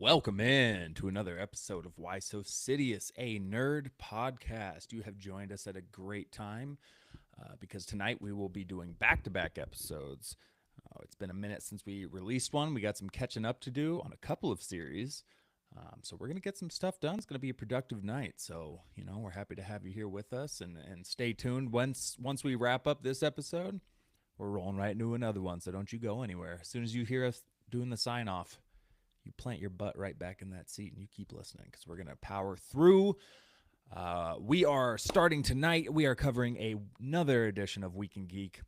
Welcome in to another episode of Why So Sidious, a nerd podcast. You have joined us at a great time because tonight we will be doing back-to-back episodes. It's been a minute since we released one. We got some catching up to do on a couple of series. So we're going to get some stuff done. It's going to be a productive night. So, we're happy to have you here with us and stay tuned. Once we wrap up this episode, we're rolling right into another one. So don't you go anywhere. As soon as you hear us doing the sign off, you plant your butt right back in that seat and you keep listening because we're going to power through. We are starting tonight. We are covering another edition of Week in Geek,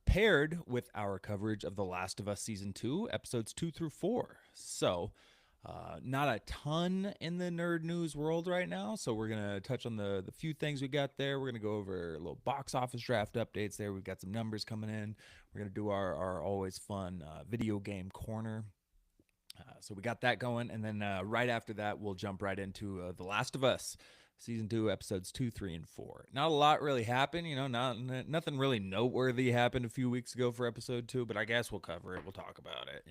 paired with our coverage of The Last of Us Season 2, Episodes 2 through 4. So, not a ton in the nerd news world right now, so we're going to touch on the few things we got there. We're going to go over a little box office draft updates there. We've got some numbers coming in. We're going to do our always fun video game corner. So we got that going, and then right after that, we'll jump right into The Last of Us, Season 2, Episodes 2, 3, and 4. Not a lot really happened, nothing really noteworthy happened a few weeks ago for Episode 2, but I guess we'll cover it. We'll talk about it.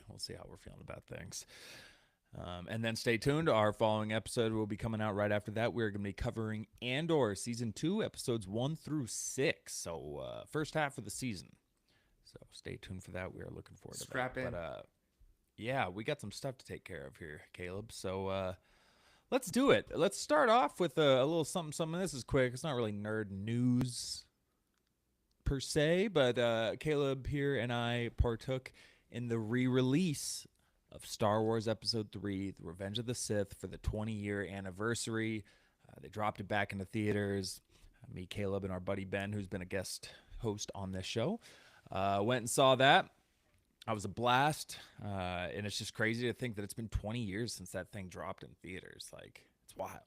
We'll see how we're feeling about things. And then stay tuned. Our following episode will be coming out right after that. We're going to be covering Andor, Season 2, Episodes 1 through 6. So first half of the season. So stay tuned for that. We are looking forward to Strap that. in. But, yeah, we got some stuff to take care of here, Caleb. So let's do it. Let's start off with a little something. This is quick. It's not really nerd news per se, but Caleb here and I partook in the re-release of Star Wars Episode 3, The Revenge of the Sith, for the 20-year anniversary. They dropped it back into theaters. Me, Caleb, and our buddy Ben, who's been a guest host on this show, went and saw that. I was a blast, and it's just crazy to think that it's been 20 years since that thing dropped in theaters. Like, it's wild.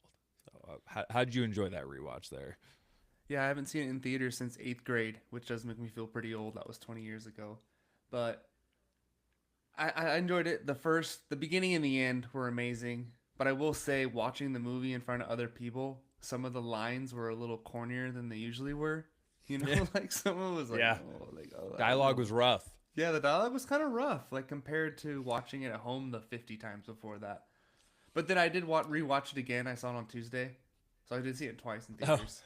So, how did you enjoy that rewatch there? Yeah, I haven't seen it in theaters since 8th grade, which does make me feel pretty old. That was 20 years ago. But I enjoyed it. The beginning and the end were amazing. But I will say, watching the movie in front of other people, some of the lines were a little cornier than they usually were. Yeah. Like some of it was like, Yeah. I don't Dialogue know. was rough. Yeah, the dialogue was kind of rough, like compared to watching it at home the 50 times before that. But then I did rewatch it again. I saw it on Tuesday, so I did see it twice in Oh. theaters.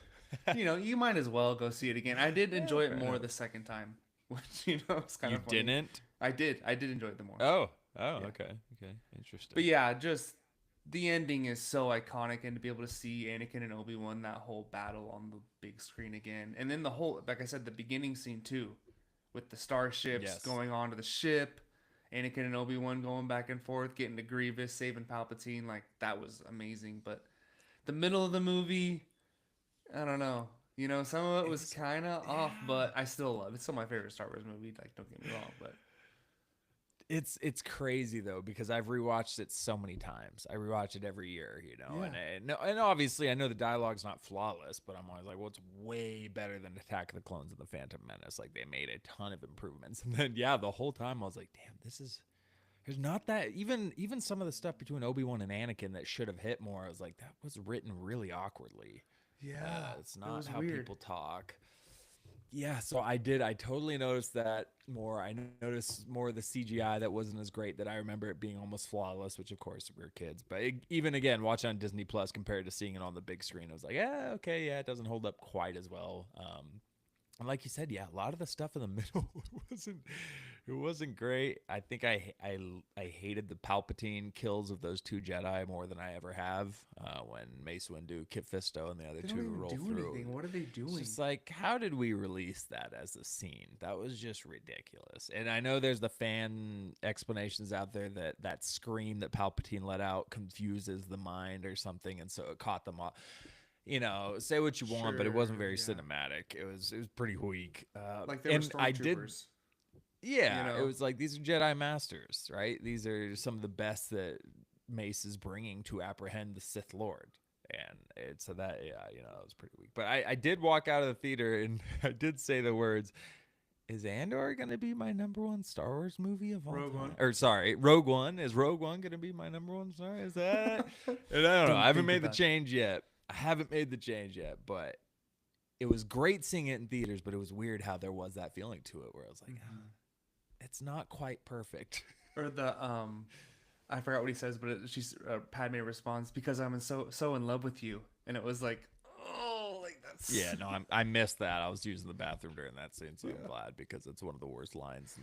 You might as well go see it again. I did enjoy it fair more enough. the second time, which is kind You of funny. didn't? I did enjoy it the more. Oh. Yeah. Okay. Interesting. But yeah, just the ending is so iconic, and to be able to see Anakin and Obi-Wan, that whole battle on the big screen again, and then the whole, like I said, the beginning scene too, with the starships Yes. going onto the ship, Anakin and Obi-Wan going back and forth, getting to Grievous, saving Palpatine, like that was amazing. But the middle of the movie, I don't know. Some of it was kind of off, but I still love it. It's still my favorite Star Wars movie. Like, don't get me wrong, but It's crazy though because I've rewatched it so many times. I rewatch it every year, Yeah. and obviously I know the dialogue's not flawless, but I'm always like, well, it's way better than Attack of the Clones and the Phantom Menace. Like they made a ton of improvements, and then yeah, the whole time I was like, damn, there's not that even some of the stuff between Obi-Wan and Anakin that should have hit more. I was like, that was written really awkwardly. yeah, It's it not was how weird. people talk. Yeah, so I did. I totally noticed that more. I noticed more of the CGI that wasn't as great. That I remember it being almost flawless, which of course we were kids. But even again, watching on Disney Plus compared to seeing it on the big screen, I was like, yeah, okay, yeah, it doesn't hold up quite as well. And like you said, yeah, a lot of the stuff in the middle wasn't great. I think I hated the Palpatine kills of those two Jedi more than I ever have. When Mace Windu, Kit Fisto, and the other They two don't even roll do through. anything. What are they It's doing? just like, how did we release that as a scene? That was just ridiculous. And I know there's the fan explanations out there that scream that Palpatine let out confuses the mind or something, and so it caught them off. Say what you want, but it wasn't Sure, very yeah. cinematic. It was pretty weak. Like they were And I did, stormtroopers. You yeah. It know, was like these are Jedi masters, right? These are some of the best that Mace is bringing to apprehend the Sith Lord. And so that, yeah, that was pretty weak. But I did walk out of the theater and I did say the words, is Andor going to be my number one Star Wars movie of all Rogue time? One. Or sorry, Rogue One. Is Rogue One going to be my number one Star? Is that? And I don't know. I haven't think made the about it. change yet. But it was great seeing it in theaters, but it was weird how there was that feeling to it where I was like, it's not quite perfect. Or I forgot what he says, but she's Padme responds, "Because I'm so in love with you," and it was like, oh, like Yeah, that's no, I missed that. I was using the bathroom during that scene, so I'm yeah. glad because it's one of the worst lines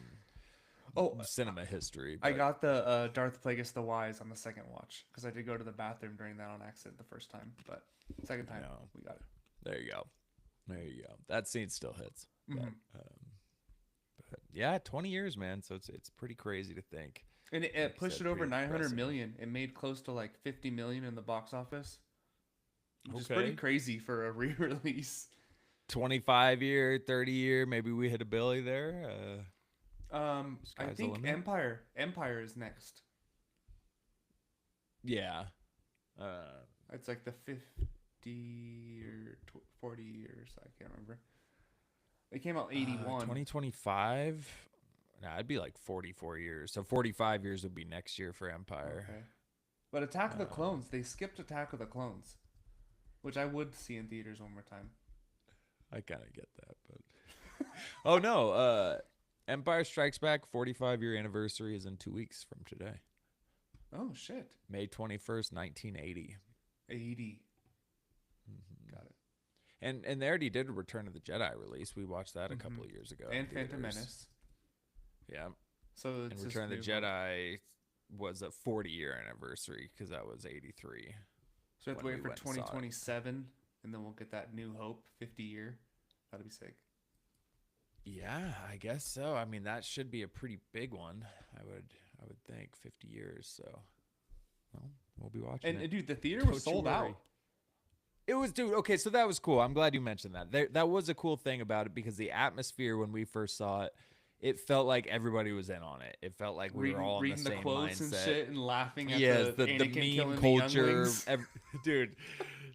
Oh, in cinema history. I But got the Darth Plagueis the Wise on the second watch because I did go to the bathroom during that on accident the first time, but second time no, we got it. there you go, there you go. That scene still hits. Mm-hmm. But yeah, 20 years, man. So it's pretty crazy to think. And Like it you pushed said, it over pretty 900 depressing. million. It made close to like 50 million in the box office, which is pretty Okay, crazy for a re-release. 25-year, 30-year, maybe we hit a Billy there. I Sky's the think limit. Empire is next. Yeah. Uh, It's like the 50 or 40 years. I can't remember. It came out 81. 2025. Nah, it'd be like 44 years. So 45 years would be next year for Empire. Okay. But Attack of the Um, Clones, they skipped Attack of the Clones, which I would see in theaters one more time. I kind of get that, but oh no, Empire Strikes Back 45-year anniversary is in 2 weeks from today, Oh shit. May 21st, 1980. 80. Hmm. Got it. And they already did a Return of the Jedi release. We watched that a Mm-hmm. couple of years ago in And Phantom theaters. Menace. Yeah, So and it's just Return of the new hope. Jedi was a 40-year anniversary because that was 83 So we have to when wait we for went and saw it. 2027, and then we'll get that New Hope 50 year. That'd be sick. Yeah, I guess so. I mean, that should be a pretty big one. I would think 50 years. So, well, we'll be watching And it. dude, the theater was Don't you sold worry. out. It was, dude. Okay, so that was cool. I'm glad you mentioned that. That was a cool thing about it because the atmosphere when we first saw it, it felt like everybody was in on it. It felt like we were Reading all in the reading the same quotes and mindset. shit and laughing at Yes, the the Anakin meme killing the culture, younglings. dude.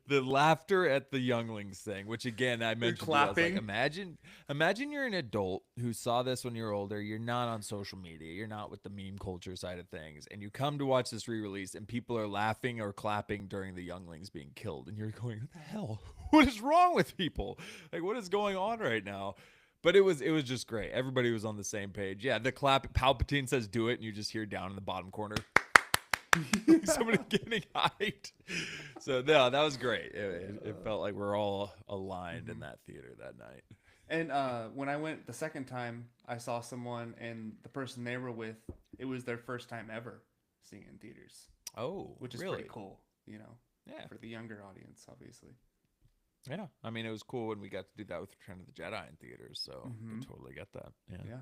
The laughter at the younglings thing, which again I They're mentioned to you, I was like, clapping. imagine you're an adult who saw this when you're older. You're not on social media. You're not with the meme culture side of things, and you come to watch this re-release, and people are laughing or clapping during the younglings being killed, and you're going, "What the hell? What is wrong with people? Like, what is going on right now?" But it was just great. Everybody was on the same page. Yeah, the clap. Palpatine says, "Do it," and you just hear down in the bottom corner. Somebody getting hyped. So no, that was great. It felt like we're all aligned in Mhm. that theater that night. And when I went the second time, I saw someone, and the person they were with, it was their first time ever seeing it in theaters, Oh, which is pretty really? cool, you know, Yeah, for the younger audience, obviously. yeah. I mean, it was cool when we got to do that with Return of the Jedi in theaters. So Mm-hmm. I totally get that. Yeah. Yeah.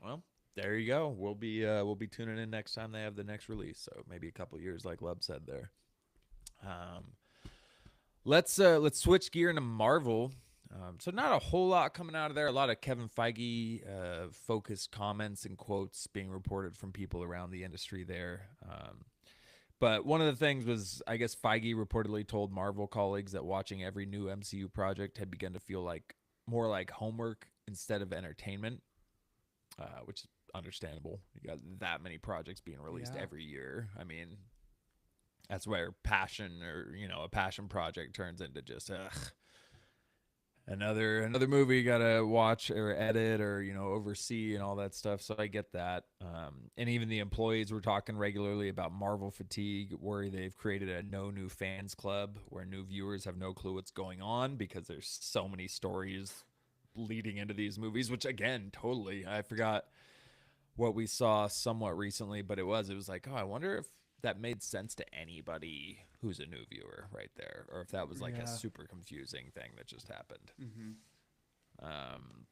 Well, there you go. We'll be tuning in next time they have the next release. So maybe a couple years, like Lub said there. Um, let's switch gear into Marvel. So not a whole lot coming out of there. A lot of Kevin Feige focused comments and quotes being reported from people around the industry there. But one of the things was, I guess Feige reportedly told Marvel colleagues that watching every new MCU project had begun to feel like more like homework instead of entertainment, which is understandable. You got that many projects being released Yeah. every year. I mean, that's where passion or a passion project turns into just another movie you gotta watch or edit or oversee and all that stuff. So I get that. And even the employees were talking regularly about Marvel fatigue, where they've created a no new fans club where new viewers have no clue what's going on because there's so many stories leading into these movies. Which again, totally, I forgot what we saw somewhat recently, but it was like, oh, I wonder if that made sense to anybody who's a new viewer right there, or if that was like a Yeah. super confusing thing that just happened. Mm-hmm. Um,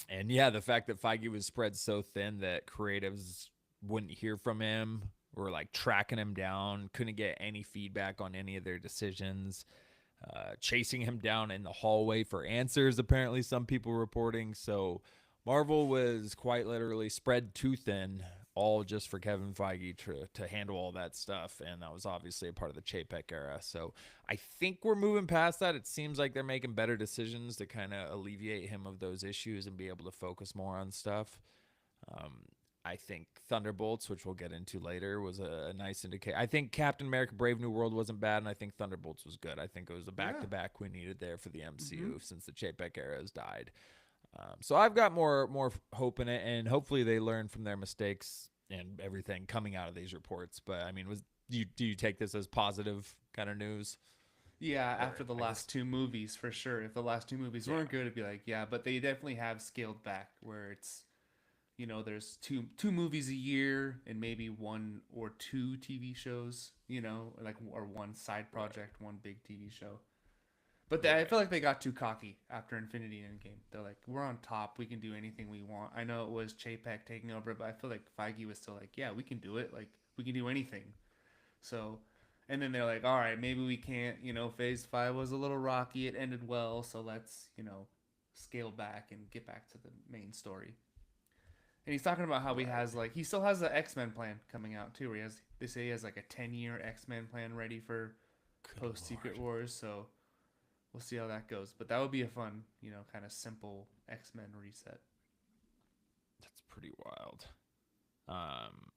and yeah, the fact that Feige was spread so thin that creatives wouldn't hear from him or like tracking him down, couldn't get any feedback on any of their decisions, chasing him down in the hallway for answers, apparently, some people reporting. So Marvel was quite literally spread too thin, all just for Kevin Feige to handle all that stuff. And that was obviously a part of the Chapek era. So I think we're moving past that. It seems like they're making better decisions to kind of alleviate him of those issues and be able to focus more on stuff. Um, I think Thunderbolts, which we'll get into later, was a nice indicator. I think Captain America: Brave New World wasn't bad, and I think Thunderbolts was good. I think it was a back Yeah. to back we needed there for the Mm-hmm. MCU since the Chapek era has died. So I've got more hope in it, and hopefully they learn from their mistakes and everything coming out of these reports. But I mean, do you take this as positive kind of news? Yeah, Or after the I guess last two movies, for sure. If the last two movies yeah, weren't good, it'd be like, yeah, but they definitely have scaled back where it's, there's two movies a year and maybe one or two TV shows, like or one side right, project, one big TV show. But I right. feel like they got too cocky after Infinity Endgame. They're like, we're on top. We can do anything we want. I know it was Chapek taking over, but I feel like Feige was still like, yeah, we can do it. Like, we can do anything. So, and then they're like, all right, maybe we can't. Phase 5 was a little rocky. It ended well. So let's, scale back and get back to the main story. And he's talking about how he Right. has, like, he still has the X Men plan coming out, too, where they say he has, like, a 10-year X Men plan ready for Good post Secret lord. Wars. So, we'll see how that goes. But that would be a fun, kind of simple X Men reset. That's pretty wild. Um,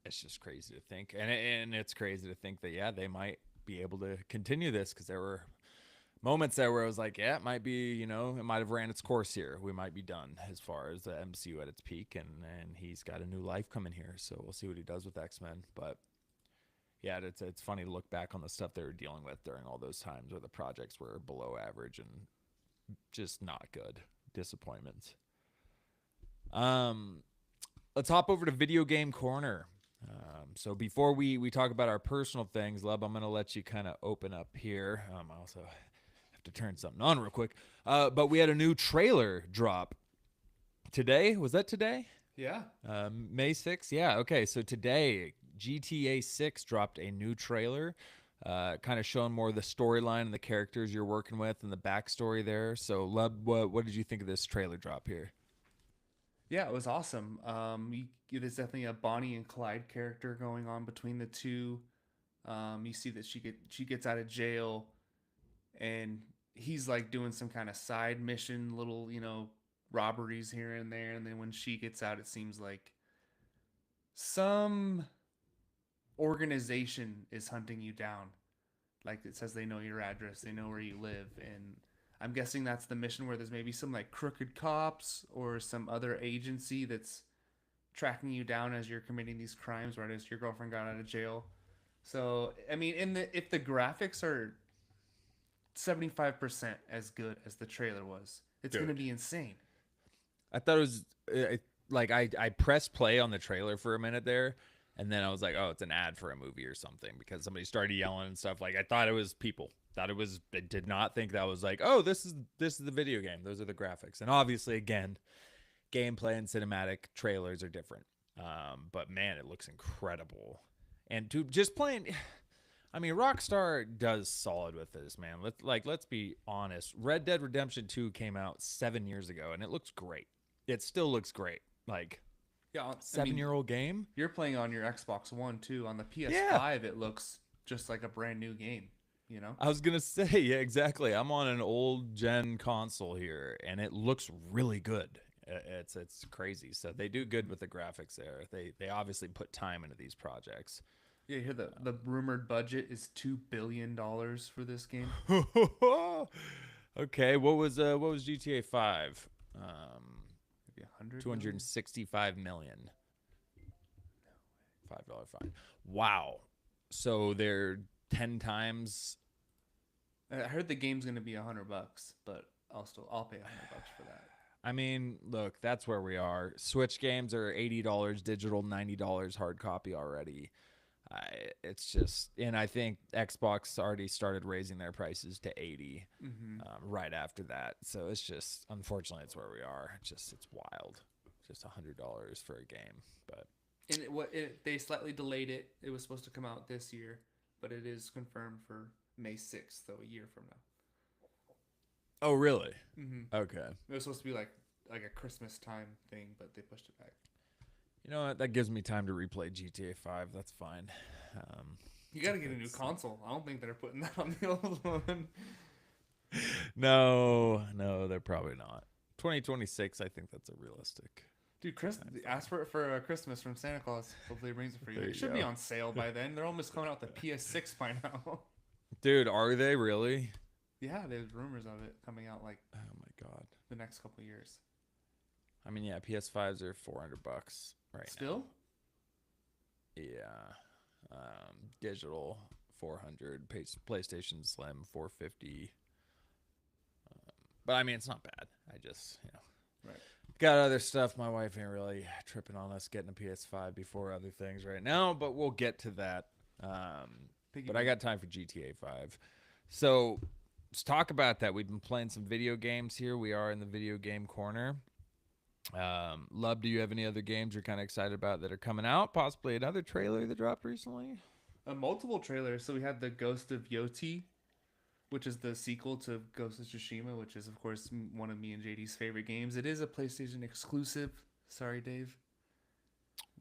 it's just crazy to think, and it's crazy to think that yeah, they might be able to continue this because there were moments there where it was like, yeah, it might be, it might have ran its course here. We might be done as far as the MCU at its peak, and he's got a new life coming here. So we'll see what he does with X Men. But yeah, it's funny to look back on the stuff they were dealing with during all those times where the projects were below average and just not good disappointments. Um, let's hop over to video game corner. So before we talk about our personal things, Lub, I'm gonna let you kind of open up here. I also have to turn something on real quick. But we had a new trailer drop today. Was that today? Yeah. May 6th? Yeah, okay. So today, GTA 6 dropped a new trailer, kind of showing more of the storyline and the characters you're working with and the backstory there. So, Lub, what did you think of this trailer drop here? Yeah, it was awesome. There's definitely a Bonnie and Clyde character going on between the two. You see that she gets out of jail, and he's like doing some kind of side mission, little robberies here and there. And then when she gets out, it seems like some organization is hunting you down. Like it says they know your address, they know where you live, and I'm guessing that's the mission where there's maybe some like crooked cops or some other agency that's tracking you down as you're committing these crimes right as your girlfriend got out of jail. So I mean, if the graphics are 75% as good as the trailer was, it's gonna Dude. be insane. I thought it was like I pressed play on the trailer for a minute there, and then I was like, oh, it's an ad for a movie or something because somebody started yelling and stuff. Like I thought it was people. Thought it was. I did not think that was like, oh, this is the video game. Those are the graphics, and obviously, again, gameplay and cinematic trailers are different. But man, it looks incredible. And to just playing, I mean, Rockstar does solid with this, man. Let's be honest. Red Dead Redemption 2 came out 7 years ago, and it looks great. It still looks great. Like Yeah, I seven mean, year old game. you're playing on your Xbox One too. On the Yeah, PS5, it looks just like a brand new game. You know? I was gonna say yeah, exactly. I'm on an old gen console here, and it looks really good. It's crazy. So they do good with the graphics there. They obviously put time into these projects. Yeah, you hear the rumored budget is $2 billion for this game. Okay, what was GTA 5? Maybe 100 million. 265 million. $5 fine. Wow. So they're 10 times. I heard the game's gonna be $100, but I'll pay $100 for that. I mean, look, that's where we are. Switch games are $80 digital, $90 hard copy already. It's just, and I think Xbox already started raising their prices to 80 Mm-hmm. right after that. So it's just, unfortunately, it's where we are. It's wild. Just $100 for a game, but And they slightly delayed it. It was supposed to come out this year, but it is confirmed for May 6th, so a year from now. oh really? Mm-hmm. Okay. It was supposed to be like a Christmas time thing, but they pushed it back. You know what? That gives me time to replay GTA 5. That's fine. You got to get a new console. I don't think they're putting that on the old one. No, they're probably not. 2026, I think that's a realistic. Dude, ask for it for Christmas from Santa Claus. Hopefully, he brings it for you. There It you should be go. on sale by then. They're almost coming out with the PS6 by now. Dude, are they really? Yeah, there's rumors of it coming out like Oh my god. the next couple of years. I mean, yeah, PS5s are $400. right now. Still? Yeah. Digital 400, PlayStation Slim 450. But I mean, it's not bad. I just, Right. got other stuff. My wife ain't really tripping on us getting a PS5 before other things right now, but we'll get to that. Piggy But I bank. got time for GTA 5. So let's talk about that. We've been playing some video games here. We are in the video game corner. Love, do you have any other games you're kind of excited about that are coming out? Possibly another trailer that dropped recently? Multiple trailers. So we had the Ghost of Yoti, which is the sequel to Ghost of Tsushima, which is of course one of me and JD's favorite games. It is a PlayStation exclusive. Sorry, Dave,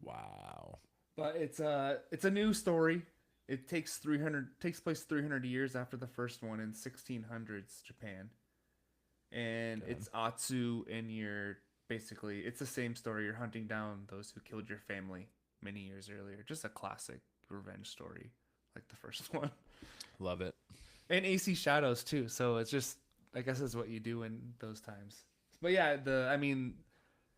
Wow. but it's a new story. It takes place 300 years after the first one in 1600s Japan, and Okay. it's Atsu, and you're basically it's the same story. You're hunting down those who killed your family many years earlier. Just a classic revenge story, like the first one. Love it. And AC Shadows too. So it's just I guess it's what you do in those times. But yeah, the I mean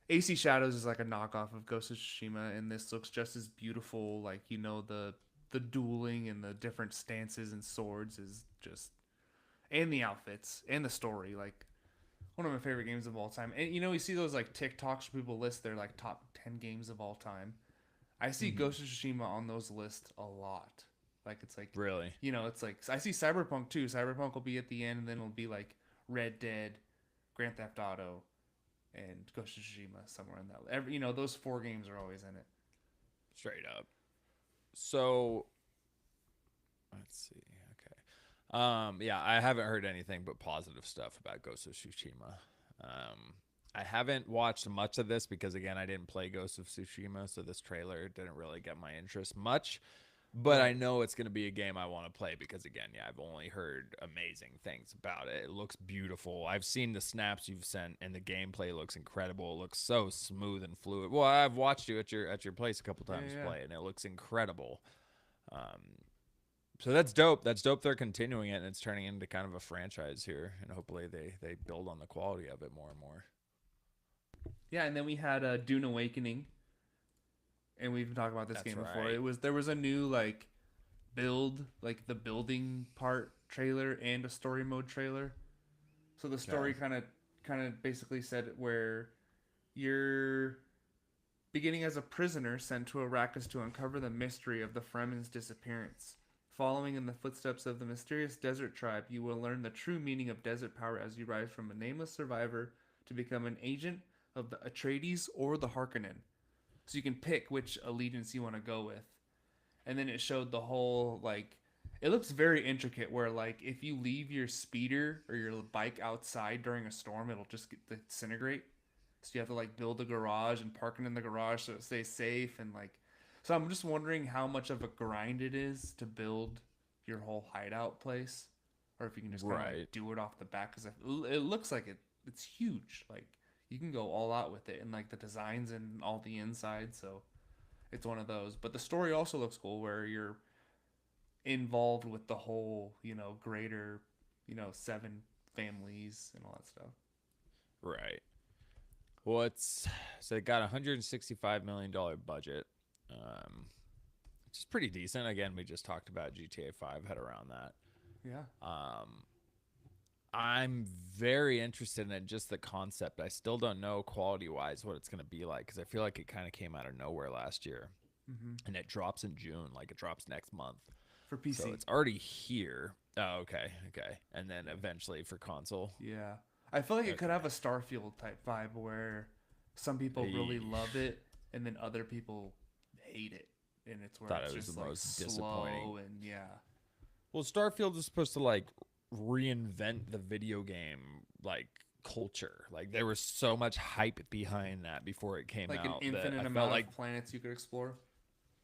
AC Shadows is like a knockoff of Ghost of Tsushima, and this looks just as beautiful. Like the dueling and the different stances and swords is just and the outfits and the story. Like one of my favorite games of all time. And you see those like TikToks where people list their like top 10 games of all time. I see Mm-hmm. Ghost of Tsushima on those lists a lot. Like it's like, Really? it's like I see Cyberpunk too. Cyberpunk will be at the end, and then it'll be like Red Dead, Grand Theft Auto, and Ghost of Tsushima somewhere in that. Those four games are always in it. Straight up. So let's see. Okay. Yeah, I haven't heard anything but positive stuff about Ghost of Tsushima. I haven't watched much of this because again, I didn't play Ghost of Tsushima, so this trailer didn't really get my interest much. But I Right. know it's going to be a game I want to play because again, yeah, I've only heard amazing things about it. It looks beautiful. I've seen the snaps you've sent and the gameplay looks incredible. It looks so smooth and fluid. Well, I've watched you at your place a couple Yeah, times yeah. play and it looks incredible. Um, so that's dope. That's dope. They're continuing it and it's turning into kind of a franchise here, and hopefully they build on the quality of it more and more. Yeah, and then we had Dune Awakening, and we've been talking about this That's game before. right. There was a new like build, like the building part trailer and a story mode trailer. So the story Okay. kind of basically said where you're beginning as a prisoner sent to Arrakis to uncover the mystery of the Fremen's disappearance. Following in the footsteps of the mysterious desert tribe, you will learn the true meaning of desert power as you rise from a nameless survivor to become an agent of the Atreides or the Harkonnen. So you can pick which allegiance you want to go with. And then it showed the whole like it looks very intricate where like if you leave your speeder or your bike outside during a storm, it'll just disintegrate. So you have to like build a garage and park it in the garage so it stays safe and like so I'm just wondering how much of a grind it is to build your whole hideout place or if you can just kind of like Right. do it off the bat because it looks like it's huge. Like you can go all out with it and like the designs and all the inside. So it's one of those. But the story also looks cool where you're involved with the whole, greater, seven families and all that stuff. Right. Well, it's so it got $165 million budget, which is pretty decent. Again, we just talked about GTA 5 had around that. Yeah. Um, I'm very interested in just the concept. I still don't know quality wise what it's going to be like because I feel like it kind of came out of nowhere last year, Mm-hmm. and it drops in June. Like it drops next month, For so PC. it's already here. Oh, okay, okay, and then eventually for console. Yeah. I feel like it could Okay. have a Starfield type vibe where some people really I love it and then other people hate it. And it's where thought it's it was the just like most disappointing. slow and yeah. Well, Starfield is supposed to like reinvent the video game like culture. Like there was so much hype behind that before it came Like an out that I infinite felt amount like of planets you could explore.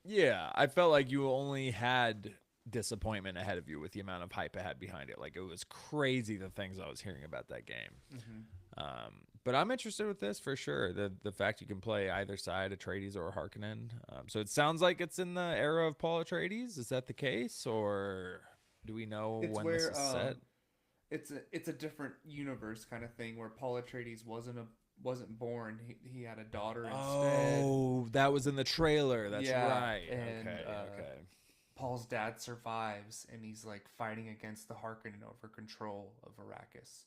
yeah, I felt like you only had disappointment ahead of you with the amount of hype it had behind it. Like it was crazy the things I was hearing about that game. Mm-hmm. But I'm interested with this for sure. The fact you can play either side, Atreides or Harkonnen. So it sounds like it's in the era of Paul Atreides. Is that the case, or do we know It's when this where is set? it's a different universe kind of thing where Paul Atreides wasn't a wasn't born. He had a daughter instead. Oh, that was in the trailer. That's Yeah, right. and Okay, okay. Paul's dad survives, and he's like fighting against the Harkonnen over control of Arrakis.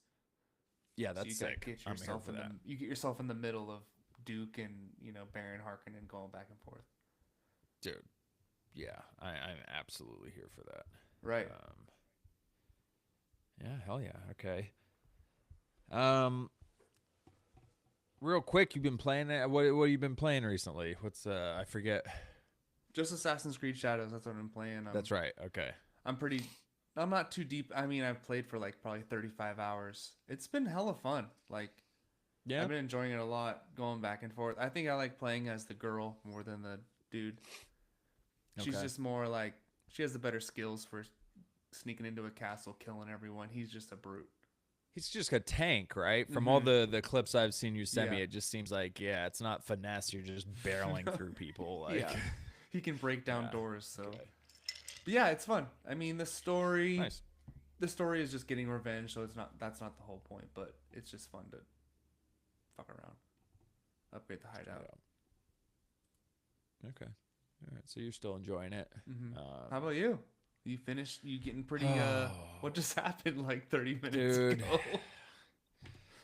Yeah, So you that's got to sick. get I'm here yourself for in the that. you get yourself in the middle of Duke and Baron Harkonnen going back and forth. Dude, yeah, I'm absolutely here for that. Right. Yeah, hell yeah. Okay. Um, real quick, you've been playing it. What have you been playing recently? What's I forget. Just Assassin's Creed Shadows. That's what I'm playing. That's right. Okay. I'm pretty. I'm not too deep. I mean, I've played for like probably 35 hours. It's been hella fun. Like Yeah. I've been enjoying it a lot, going back and forth. I think I like playing as the girl more than the dude. She's Okay. just more like she has the better skills for sneaking into a castle, killing everyone. He's just a brute. He's just a tank, right? From all Mm-hmm. the clips I've seen you send Yeah. me, it just seems like yeah, it's not finesse. You're just barreling through people. Like, Yeah. He can break down yeah. doors. So, Okay. but yeah, it's fun. I mean, Nice. the story is just getting revenge. So it's not that's not the whole point, but it's just fun to fuck around, upgrade the hideout. Yeah. Okay. All right. So you're still enjoying it. Mm-hmm. How Um, about you? You finished? You getting pretty? What just happened like 30 minutes dude. ago?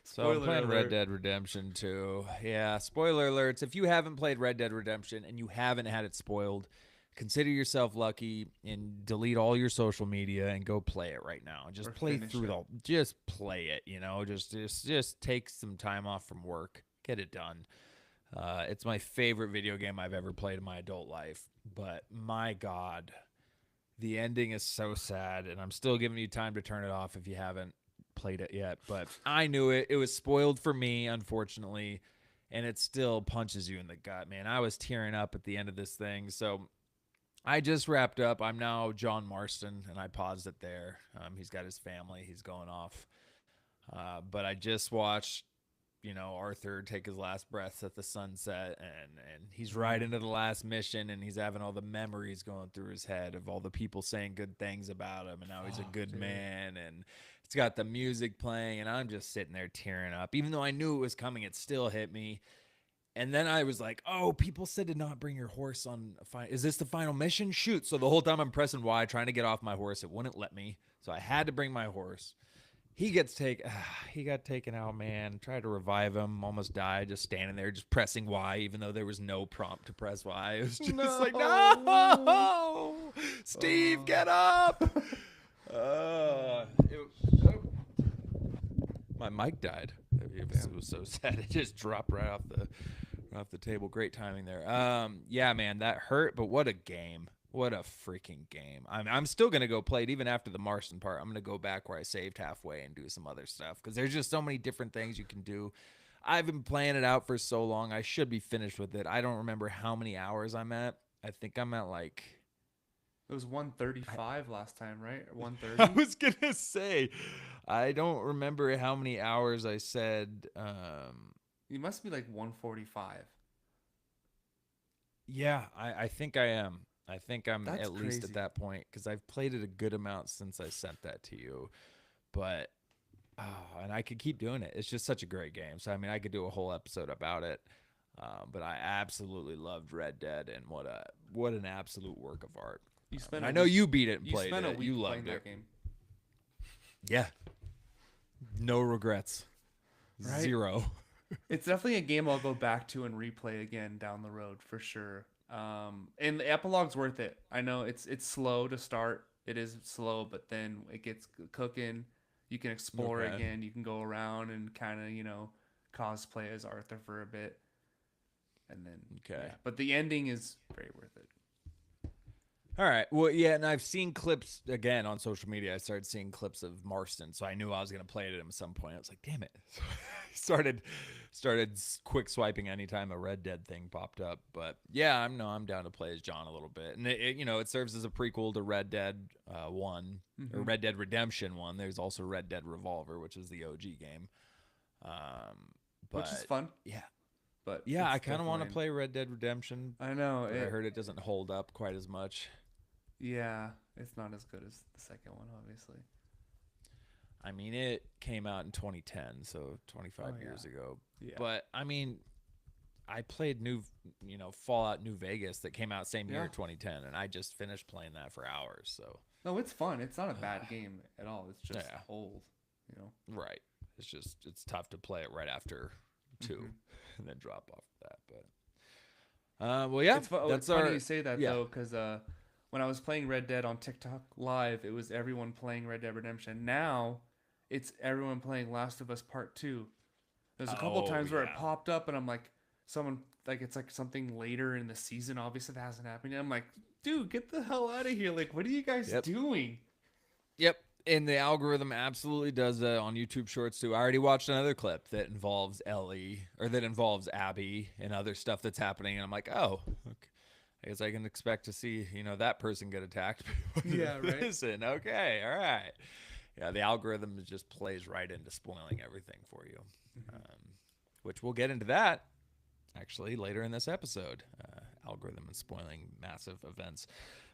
So I'm Spoiler playing Red alert. Dead Redemption 2. Yeah, spoiler alerts. If you haven't played Red Dead Redemption and you haven't had it spoiled, consider yourself lucky and delete all your social media and go play it right now. Just Or play finish through it. just play it, Just take some time off from work. Get it done. It's my favorite video game I've ever played in my adult life. But my god, the ending is so sad and I'm still giving you time to turn it off if you haven't played it yet, but I knew it. It was spoiled for me, unfortunately, and it still punches you in the gut, man. I was tearing up at the end of this thing. So I just wrapped up. I'm now John Marston, and I paused it there. He's got his family. He's going off. But I just watched, Arthur take his last breaths at the sunset, and he's right into the last mission, and he's having all the memories going through his head of all the people saying good things about him, and now he's a good Dude. man, and it's got the music playing, and I'm just sitting there tearing up. Even though I knew it was coming, it still hit me. And then I was like, "Oh, people said to not bring your horse on. Is this the final mission? Shoot!" So the whole time I'm pressing Y, trying to get off my horse, it wouldn't let me. So I had to bring my horse. He got taken out, man. Tried to revive him, almost died, just standing there, just pressing Y, even though there was no prompt to press Y. It was just like, no, Steve, get up. Oh. My mic died. It was so sad. It just dropped right off the table. Great timing there. Yeah, man, that hurt, but what a game. What a freaking game. I'm still going to go play it even after the Marston part. I'm going to go back where I saved halfway and do some other stuff because there's just so many different things you can do. I've been playing it out for so long. I should be finished with it. I don't remember how many hours I'm at. I think I'm at like It was 135 last time, right? Or I 130. was gonna say, I don't remember how many hours I said. You must be like 145. Yeah, I think I am. I think I'm That's at least at crazy. that point because I've played it a good amount since I sent that to you. But and I could keep doing it. It's just such a great game. So I mean, I could do a whole episode about it. But I absolutely loved Red Dead, and what an absolute work of art. You And spent a I know week. you beat it and You played spent a it. You week playing loved that it. game, Yeah, no regrets, right? zero. It's definitely a game I'll go back to and replay again down the road for sure. And the epilogue's worth it. I know it's slow to start. It is slow, but then it gets cooking. You can explore Okay. again. You can go around and kind of cosplay as Arthur for a bit, and then Okay. yeah. But the ending is very worth it. All right. Well, yeah, and I've seen clips again on social media. I started seeing clips of Marston, so I knew I was going to play it at some point. I was like, "Damn it!" So I started quick swiping anytime a Red Dead thing popped up. But yeah, I'm down to play as John a little bit, and it serves as a prequel to Red Dead 1 or Mm-hmm. Red Dead Redemption 1. There's also Red Dead Revolver, which is the OG game. Which is But fun, yeah, but yeah, I it's kind of want to definitely. play Red Dead Redemption, I know but I it. heard it doesn't hold up quite as much. Yeah, it's not as good as the second one, obviously. I mean, it came out in 2010, so 25 Oh yeah, years ago. yeah, But I mean, I played Fallout New Vegas that came out same yeah. year, 2010, and I just finished playing that for hours. So, No, it's fun. It's not a bad game at all. It's just yeah, old, you know. right. It's tough to play it right after two, Hmm. and then drop off that. But well, yeah, It's that's funny our you say that yeah. though, because when I was playing Red Dead on TikTok Live, it was everyone playing Red Dead Redemption. Now, it's everyone playing Last of Us Part Two. There's a couple Oh times where it yeah. popped up, and I'm like, someone like it's like something later in the season. Obviously, that hasn't happened yet. I'm like, dude, get the hell out of here! Like, what are you guys Yep. doing? Yep. And the algorithm absolutely does that on YouTube Shorts too. I already watched another clip that involves Ellie or that involves Abby and other stuff that's happening, and I'm like, oh, okay. I guess I can expect to see that person get attacked. Yeah, right. Listen, okay, all right. Yeah, the algorithm just plays right into spoiling everything for you, Mm-hmm. which we'll get into that actually later in this episode. Algorithm and spoiling massive events.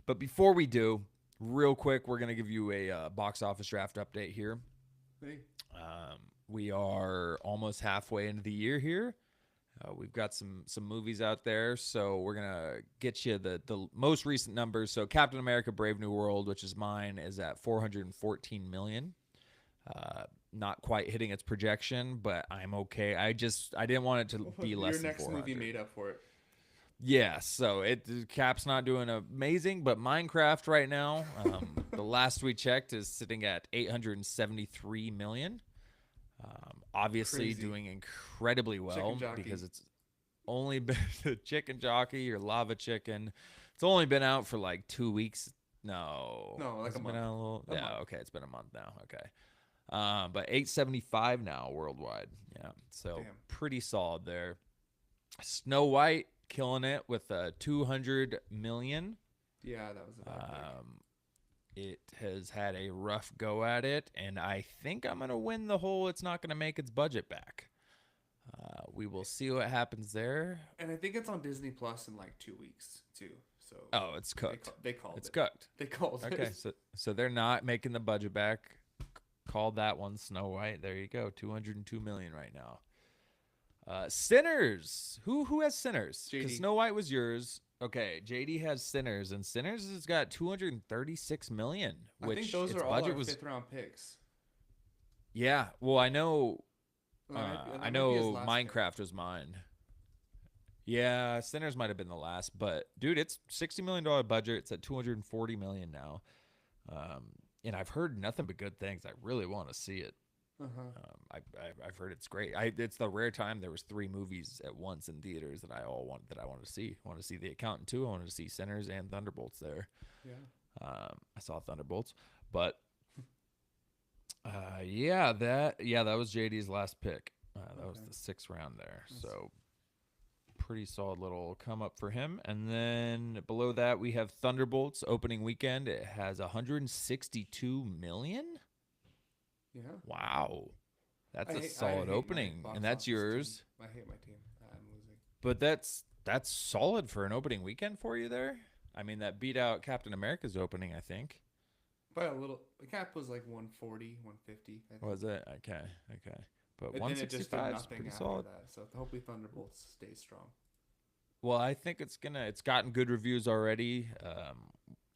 But before we do, real quick, we're going to give you a box office draft update here. Hey. We are almost halfway into the year here. We've got some movies out there, so we're gonna get you the most recent numbers. So Captain America: Brave New World, which is mine, is at 414 million. Not quite hitting its projection, but I'm okay. I didn't want it to be Your less than next movie 400. made up for it. Yeah, so Cap's not doing amazing, but Minecraft right now, the last we checked, is sitting at 873 million. Obviously Crazy. doing incredibly Chicken well jockey. because it's only been the chicken jockey or lava chicken. It's only been out for like 2 weeks. No, No, like has a it been month. out a little? A Yeah, month. okay, it's been a month now. Okay, but 875 now worldwide. Yeah, so Damn. pretty solid there. Snow White killing it with 200 million. Yeah, that was a bad pick. Um, it has had a rough go at it, and I think I'm gonna win the whole. It's not gonna make its budget back. We will see what happens there. And I think it's on Disney Plus in like 2 weeks too. So Oh, it's cooked. they called It's it. cooked. They called Okay, it. so they're not making the budget back. Called that one Snow White. There you go. 202 million right now. Sinners. Who has Sinners? Because JD. Snow White was yours. Okay, JD has Sinners, and Sinners has got 236 million, I think which those its are all budget our was. fifth round picks. Yeah, well, I know. I That might be his know last pick. Minecraft was mine. Yeah, Sinners might have been the last, but dude, it's $60 million budget. It's at 240 million now, and I've heard nothing but good things. I really want to see it. Uh huh. I've heard it's great. It's the rare time there was three movies at once in theaters that I wanted to see. I wanted to see The Accountant 2. I wanted to see Sinners and Thunderbolts there. Yeah. I saw Thunderbolts, but that was JD's last pick. That was Okay. the sixth round there. That's, So pretty solid little come up for him. And then below that we have Thunderbolts opening weekend. It has 162 million. yeah. Wow. That's a I solid hate my opening, box and that's office team. yours. I hate my team. I'm losing. But that's solid for an opening weekend for you there. I mean, that beat out Captain America's opening, I think. By a little. The cap was like 140, 150. I think. Was it? Okay. But And then it just did 165 is nothing pretty after solid. that. So hopefully Thunderbolts stays strong. Well, I think it's gotten good reviews already.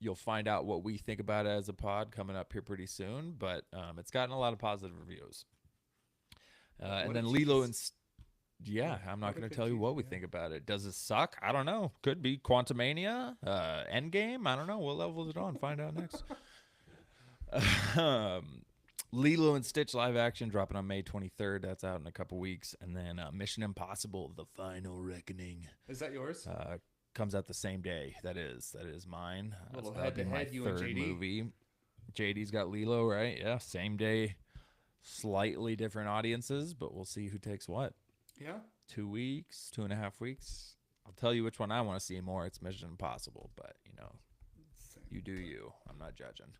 You'll find out what we think about it as a pod coming up here pretty soon, but it's gotten a lot of positive reviews. And What a then Lilo cheese. and yeah, I'm not What a going to good tell you cheese. what we Yeah. think about it. Does it suck? I don't know. Could be Quantumania, Endgame. I don't know. What level is it on? Find out next. um, Lilo and Stitch live action dropping on May 23rd. That's out in a couple weeks. And then Mission Impossible: The Final Reckoning Is that yours? comes out the same day. That is mine. A little So that'll be my head-to-head, you and third JD. movie. JD's got Lilo, right? Yeah, same day. Slightly different audiences, but we'll see who takes what. Yeah. 2 weeks, 2.5 weeks. I'll tell you which one I want to see more. It's Mission Impossible, but Same. you do you. I'm not judging.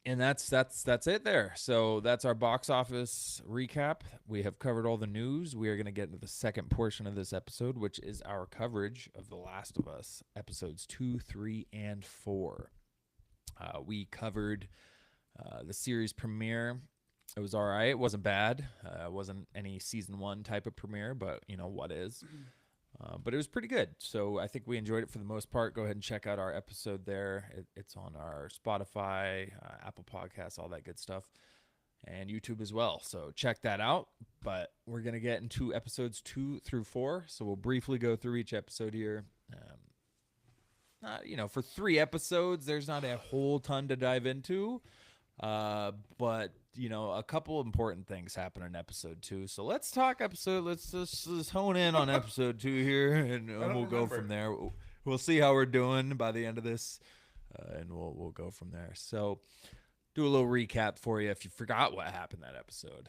And that's it there. So that's our box office recap. We have covered all the news. We are going to get into the second portion of this episode, which is our coverage of The Last of Us episodes 2, 3, and 4. We covered the series premiere. It was all right. It wasn't bad. It wasn't any season one type of premiere, but what is. But it was pretty good. So I think we enjoyed it for the most part. Go ahead and check out our episode there. It's on our Spotify, Apple Podcasts, all that good stuff, and YouTube as well. So check that out. But we're going to get into episodes 2 through 4. So we'll briefly go through each episode here. For 3 episodes, there's not a whole ton to dive into. But a couple important things happen in episode 2. So let's talk episode. Let's just hone in on episode 2 here, and we'll go from there. We'll see how we're doing by the end of this, and we'll go from there. So, do a little recap for you if you forgot what happened that episode.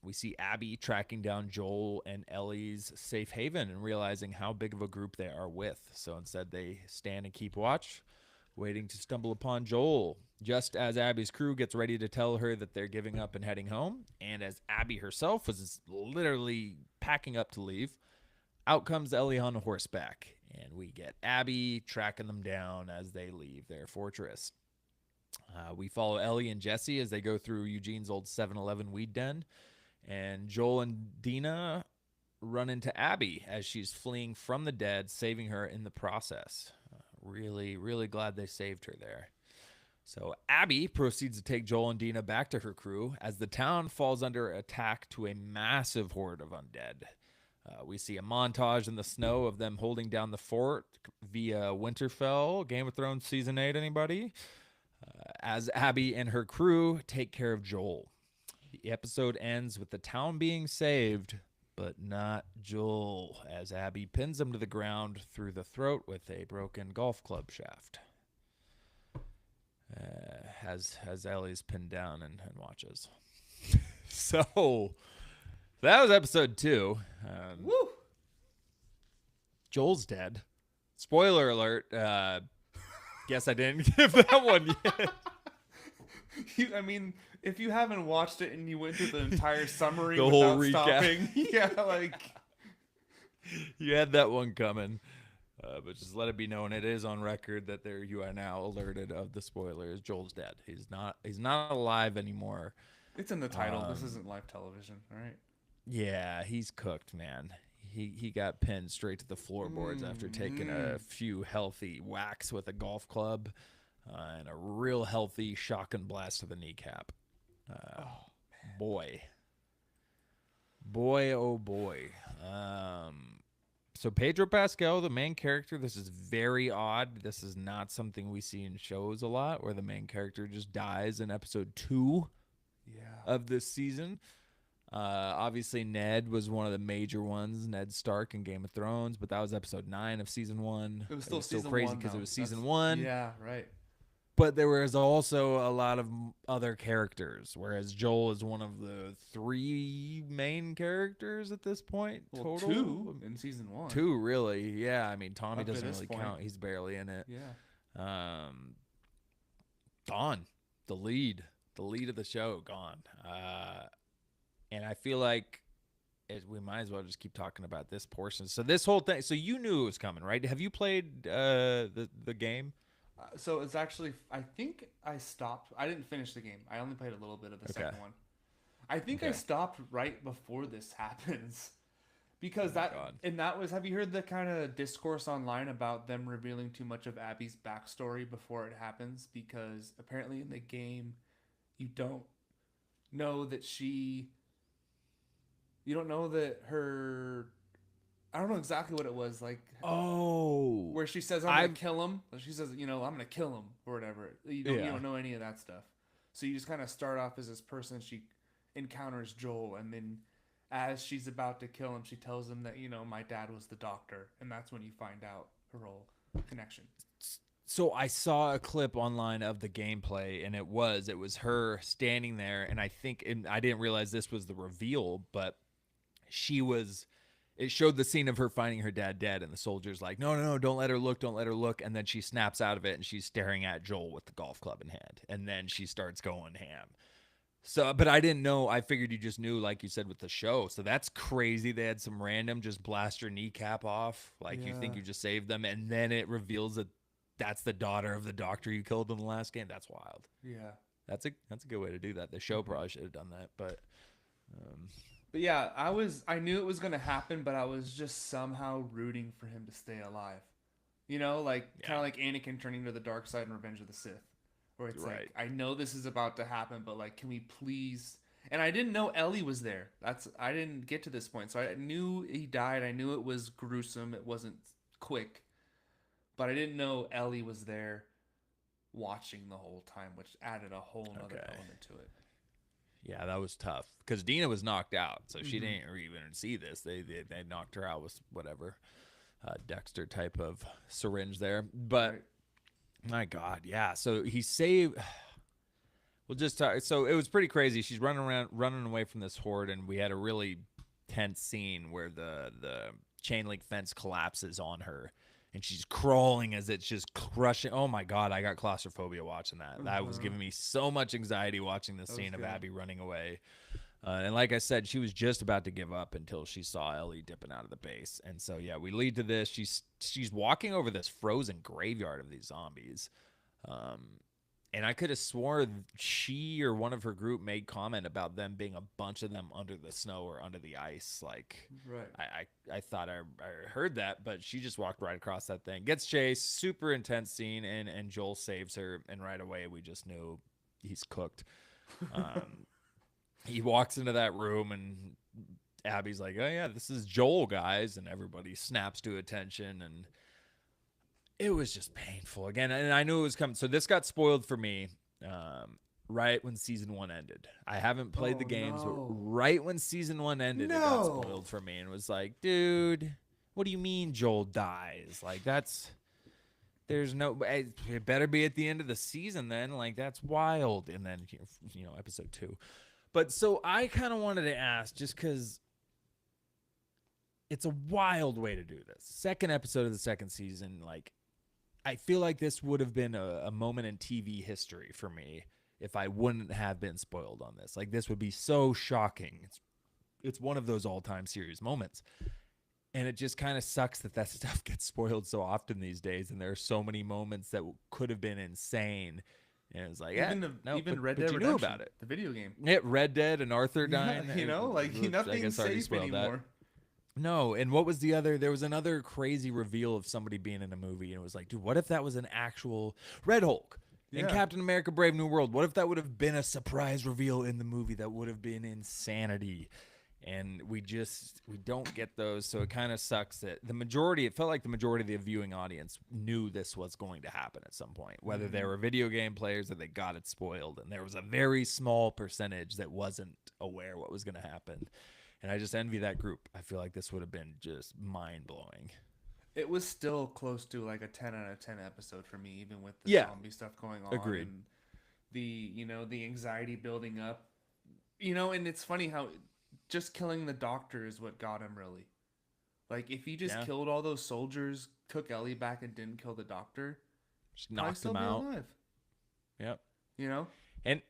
We see Abby tracking down Joel and Ellie's safe haven and realizing how big of a group they are with. So instead, they stand and keep watch, waiting to stumble upon Joel. Just as Abby's crew gets ready to tell her that they're giving up and heading home, and as Abby herself was literally packing up to leave, out comes Ellie on horseback, and we get Abby tracking them down as they leave their fortress. We follow Ellie and Jesse as they go through Eugene's old 7-Eleven weed den, and Joel and Dina run into Abby as she's fleeing from the dead, saving her in the process. Really, really glad they saved her there. So Abby proceeds to take Joel and Dina back to her crew as the town falls under attack to a massive horde of undead. We see a montage in the snow of them holding down the fort via Winterfell, Game of Thrones Season 8, anybody? As Abby and her crew take care of Joel. The episode ends with the town being saved, but not Joel, as Abby pins him to the ground through the throat with a broken golf club shaft. As Ellie's pinned down and watches. So, that was episode 2. Woo! Joel's dead. Spoiler alert. Guess I didn't give that one yet. If you haven't watched it and you went through the entire summary The without whole recap. stopping, You had that one coming. But just let it be known, it is on record that you are now alerted of the spoilers. Joel's dead. He's not alive anymore. it's in the title. This isn't live television, all right? Yeah, he's cooked, man. He got pinned straight to the floorboards after taking a few healthy whacks with a golf club and a real healthy shotgun blast to the kneecap. Boy, oh boy. So Pedro Pascal, the main character, this is very odd. This is not something we see in shows a lot, where the main character just dies in episode 2 of this season. Obviously, Ned was one of the major ones, Ned Stark in Game of Thrones, but that was episode 9 of season 1. It was still so season crazy 1, because it was That's- season 1. Yeah, right. But there was also a lot of other characters, whereas Joel is one of the 3 main characters at this point. Well, total 2 in season 1. 2, really. Yeah, I mean, Tommy Up to doesn't this really point. count. He's barely in it. Yeah. Gone. The lead of the show, gone. And I feel like we might as well just keep talking about this portion. So this whole thing. So you knew it was coming, right? Have you played the game? So it's actually, I think I stopped. I didn't finish the game. I only played a little bit of the second one. I think I stopped right before this happens. Because that was, have you heard the kind of discourse online about them revealing too much of Abby's backstory before it happens? Because apparently in the game, you don't know that her, I don't know exactly what it was like. Oh, where she says, I'm gonna kill him. She says, I'm gonna kill him or whatever. You don't know any of that stuff. So you just kind of start off as this person. She encounters Joel, and then as she's about to kill him, she tells him that, my dad was the doctor, and that's when you find out her whole connection. So I saw a clip online of the gameplay, and it was her standing there, and I think, and I didn't realize this was the reveal, but it showed the scene of her finding her dad dead, and the soldier's like, no, don't let her look, and then she snaps out of it, and she's staring at Joel with the golf club in hand, and then she starts going ham. So, but I didn't know. I figured you just knew, like you said, with the show. So that's crazy. They had some random just blast your kneecap off. Like, you think you just saved them, and then it reveals that that's the daughter of the doctor you killed in the last game. That's wild. Yeah. That's a good way to do that. The show Hmm. probably should have done that, but um, But yeah, I knew it was gonna happen, but I was just somehow rooting for him to stay alive. You know, like kind yeah, of like Anakin turning to the dark side in Revenge of the Sith, where it's like right. I know this is about to happen, but like, can we please? And I didn't know Ellie was there. I didn't get to this point, so I knew he died. I knew it was gruesome. It wasn't quick, but I didn't know Ellie was there watching the whole time, which added a whole nother Okay. element to it. Yeah, that was tough because Dina was knocked out, so she Mm-hmm. didn't even see this. They knocked her out with whatever Dexter type of syringe there. But Right. my God, yeah. So he saved. We'll just talk. So it was pretty crazy. She's running around, running away from this horde, and we had a really tense scene where the chain link fence collapses on her, and she's crawling as it's just crushing. Oh my God, I got claustrophobia watching that. That was Uh-huh. giving me so much anxiety watching the That was scene of good. Abby running away. And like I said, she was just about to give up until she saw Ellie dipping out of the base. And so yeah, we lead to this. She's walking over this frozen graveyard of these zombies. Um, and I could have swore she or one of her group made comment about them being a bunch of them under the snow or under the ice. Like Right. I thought I heard that, but she just walked right across that thing. Gets chased, super intense scene, and Joel saves her, and right away we just knew he's cooked. Um, he walks into that room and Abby's like, "Oh yeah, this is Joel, guys," and everybody snaps to attention, and it was just painful again. And I knew it was coming. So this got spoiled for me right when season one ended. I haven't played the Oh games, but no. right when season one ended, it got No. spoiled for me, and was like, "Dude, what do you mean Joel dies? Like that's." There's no. It better be at the end of the season then. Like that's wild. And then episode two. But so I kind of wanted to ask, just because it's a wild way to do this. Second episode of the second season, like I feel like this would have been a moment in TV history for me if I wouldn't have been spoiled on this. Like this would be so shocking. It's one of those all time series moments, and it just kind of sucks that that stuff gets spoiled so often these days. And there are so many moments that could have been insane, and it's like, yeah, no, Even Red but Dead you knew about Redemption, it. the video game. Yeah, Red Dead and Arthur Yeah, dying. like I nothing's guess I already safe spoiled that. anymore. No, and what was the other? There was another crazy reveal of somebody being in a movie, and it was like, dude, what if that was an actual Red Hulk in Yeah. Captain America: Brave New World? What if that would have been a surprise reveal in the movie? That would have been insanity. And we don't get those, so it kind of sucks that the majority. It felt like the majority of the viewing audience knew this was going to happen at some point, whether they Hmm. were video game players or they got it spoiled, and there was a very small percentage that wasn't aware what was going to happen. And I just envy that group. I feel like this would have been just mind blowing. It was still close to like a 10 out of 10 episode for me, even with the Yeah, zombie stuff going on agreed. and the anxiety building up. And it's funny how just killing the doctor is what got him really. Like if he just Yeah, killed all those soldiers, took Ellie back and didn't kill the doctor, just probably knocked still them be out. alive. Yep. You know? And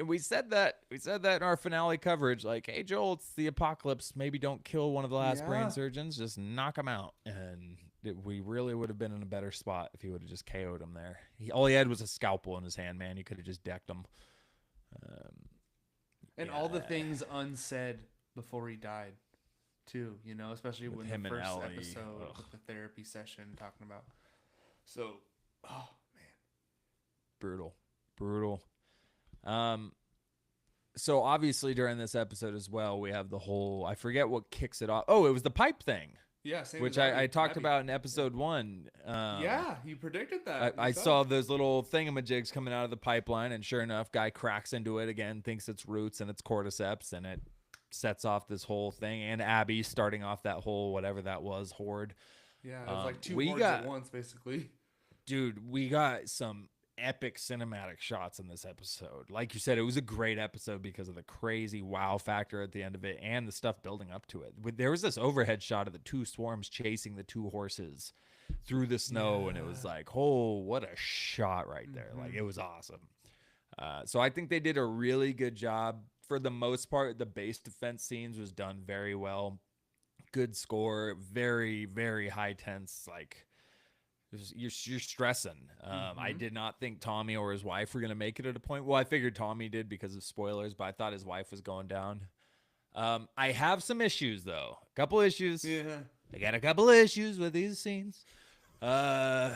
we said that in our finale coverage. Like, hey Joel, it's the apocalypse. Maybe don't kill one of the last brain Yeah. surgeons. Just knock him out. And we really would have been in a better spot if he would have just KO'd him there. All he had was a scalpel in his hand. Man, he could have just decked him. Um, And all the yeah, things unsaid before he died, too, especially with when the him and first Ellie. episode Ugh, with the therapy session talking about. So, oh man. brutal, brutal. Um, so obviously during this episode as well, we have the whole, I forget what kicks it off. Oh, it was the pipe thing, Yeah, same as which Abby. I talked Abby. about in episode one. Yeah, you predicted I, that I yourself. saw those little thingamajigs coming out of the pipeline, and sure enough, guy cracks into it again, thinks it's roots and it's cordyceps, and it sets off this whole thing. And Abby starting off that whole whatever that was horde. Yeah, it was like two We hordes at got, once, basically. dude, we got some epic cinematic shots in this episode. Like you said, it was a great episode because of the crazy wow factor at the end of it and the stuff building up to it. There was this overhead shot of the two swarms chasing the two horses through the snow, and it was Yeah. like, oh, what a shot right there. Like, Hmm. it was awesome. So I think they did a really good job. For the most part, the base defense scenes was done very well. Good score, very, very high tense, like You're stressing. I Mm-hmm. did not think Tommy or his wife were gonna make it at a point. Well, I figured Tommy did because of spoilers, but I thought his wife was going down. I have some issues though. A couple issues. Yeah. I got a couple issues with these scenes. Uh,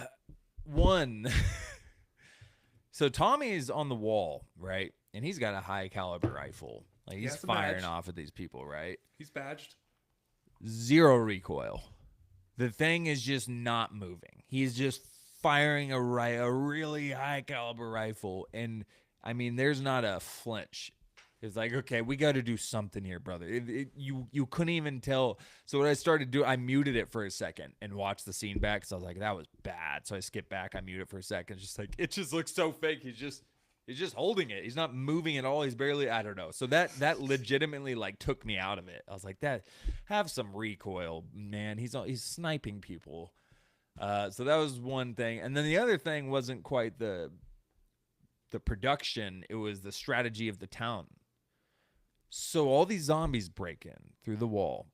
one. So Tommy's on the wall, right? And he's got a high caliber rifle. Like He he's has a firing badge. off at these people, right? He's badged. Zero recoil. The thing is just not moving. He's just firing a really high caliber rifle, and I mean, there's not a flinch. It's like, okay, we got to do something here, brother. You couldn't even tell. So what I started to do, I muted it for a second and watched the scene back because I was like, that was bad. So I skipped back, I muted it for a second. It's just like it just looks so fake. He's just holding it. He's not moving at all. He's barely, I don't know. So that legitimately like took me out of it. I was like, that have some recoil, man. He's sniping people. So that was one thing. And then the other thing wasn't quite the production, it was the strategy of the town. So all these zombies break in through the wall,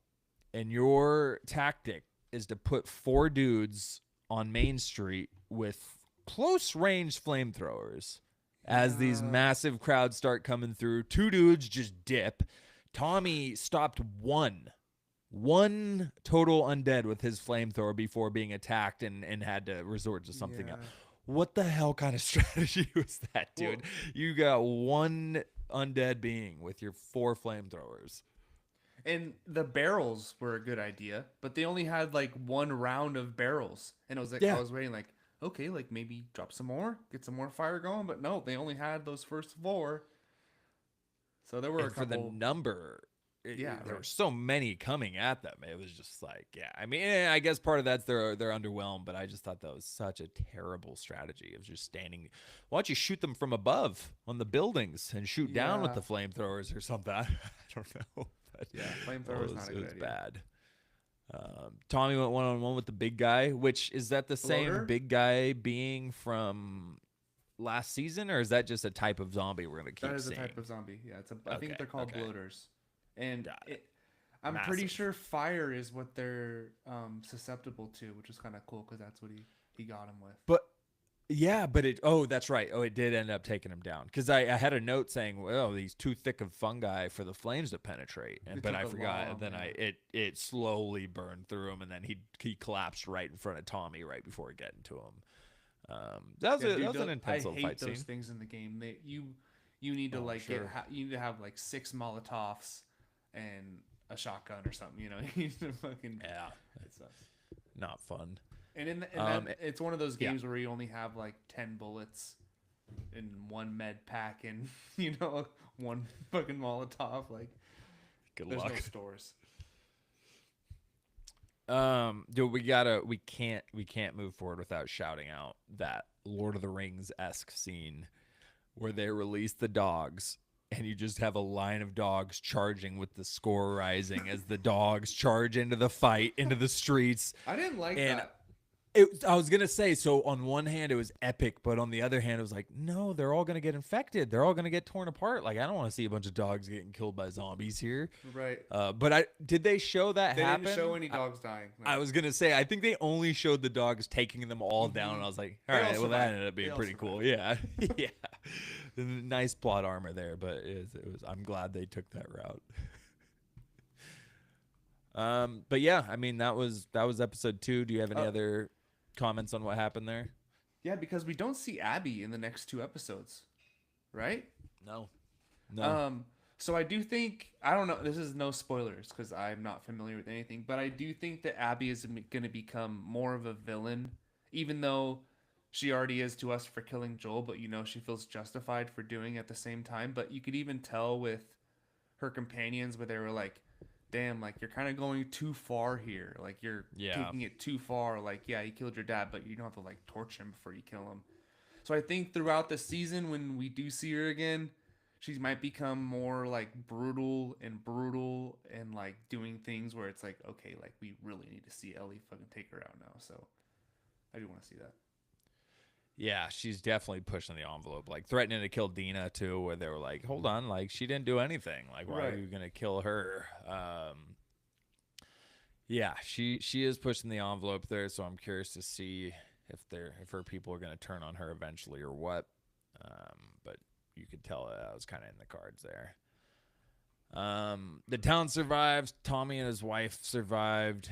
and your tactic is to put four dudes on Main Street with close range flamethrowers. As these Yeah. massive crowds start coming through, two dudes just dip. Tommy stopped one total undead with his flamethrower before being attacked and had to resort to something else. Yeah. What the hell kind of strategy was that, dude? Well, You got one undead being with your four flamethrowers. and the barrels were a good idea, but they only had like one round of barrels, and it was like I Yeah. was waiting, like, okay, like maybe drop some more, get some more fire going, but no, they only had those first four. So there were a And for the couple. number, Yeah, there right. were so many coming at them. It was just like, yeah. I mean, I guess part of that's they're underwhelmed, but I just thought that was such a terrible strategy of just standing. Why don't you shoot them from above on the buildings and shoot down with Yeah, the flamethrowers or something? I don't know, but yeah. it Flamethrower is was not a it good was idea. bad. Tommy went one on one with the big guy, which is that the same Bloater. big guy being from last season, or is that just a type of zombie we're gonna That keep is a type seeing? of zombie. Yeah, it's a. I think Okay, they're called okay, bloaters, and got it. I'm pretty Massive. sure fire is what they're susceptible to, which is kind of cool because that's what he got him with. But yeah, but it. Oh, that's right. Oh, it did end up taking him down because I had a note saying, "Well, he's too thick of fungi for the flames to penetrate," and It but took I a forgot. long, Then yeah. it slowly burned through him, and then he collapsed right in front of Tommy right before getting to him. Yeah, That dude, was an I intense little hate fight those scene. things in the game. You need to Oh, like sure. you need to have like six Molotovs and a shotgun or something. You know, you need to fucking Yeah, it sucks. not fun. And that Eh, it's one of those yeah. games where you only have like 10 bullets in one med pack and one fucking Molotov. Like Good there's no luck. stores. Dude, we can't move forward without shouting out that Lord of the Rings esque scene where they release the dogs and you just have a line of dogs charging with the score rising as the dogs charge into the fight, into the streets. I didn't like And that. I was gonna say, so on one hand it was epic, but on the other hand it was like, no, they're all gonna get infected. They're all gonna get torn apart. Like I don't want to see a bunch of dogs getting killed by zombies here. Right. But I did they show that They didn't show happen? any dogs dying. No. I was gonna say I think they only showed the dogs taking them all down, and I was like, all They all right, well that survived. ended up They being all pretty survived. cool. Yeah, yeah, nice plot armor there, but it was. I'm glad they took that route. But yeah, I mean that was episode 2. Do you have any Uh, other comments on what happened there? yeah, because we don't see Abby in the next 2 episodes, right? No, no. Um, so I do think I don't know. This is no spoilers because I'm not familiar with anything, but I do think that Abby is going to become more of a villain, even though she already is to us for killing Joel. But she feels justified for doing it at the same time. But you could even tell with her companions where they were like, "Damn, like you're kind of going too far here. Like you're Yeah, taking it too far. Like yeah, he killed your dad, but you don't have to like torture him before you kill him." So I think throughout the season, when we do see her again, she might become more like brutal and like doing things where it's like, okay, like we really need to see Ellie fucking take her out now. So I do want to see that. yeah. She's definitely pushing the envelope, like threatening to kill Dina too. Where they were like, hold on, like she didn't do anything. Like why are Right. you gonna kill her? Yeah, she is pushing the envelope there, so I'm curious to see if her people are going to turn on her eventually or what. But you could tell that was kind of in the cards there. The town survives. Tommy and his wife survived.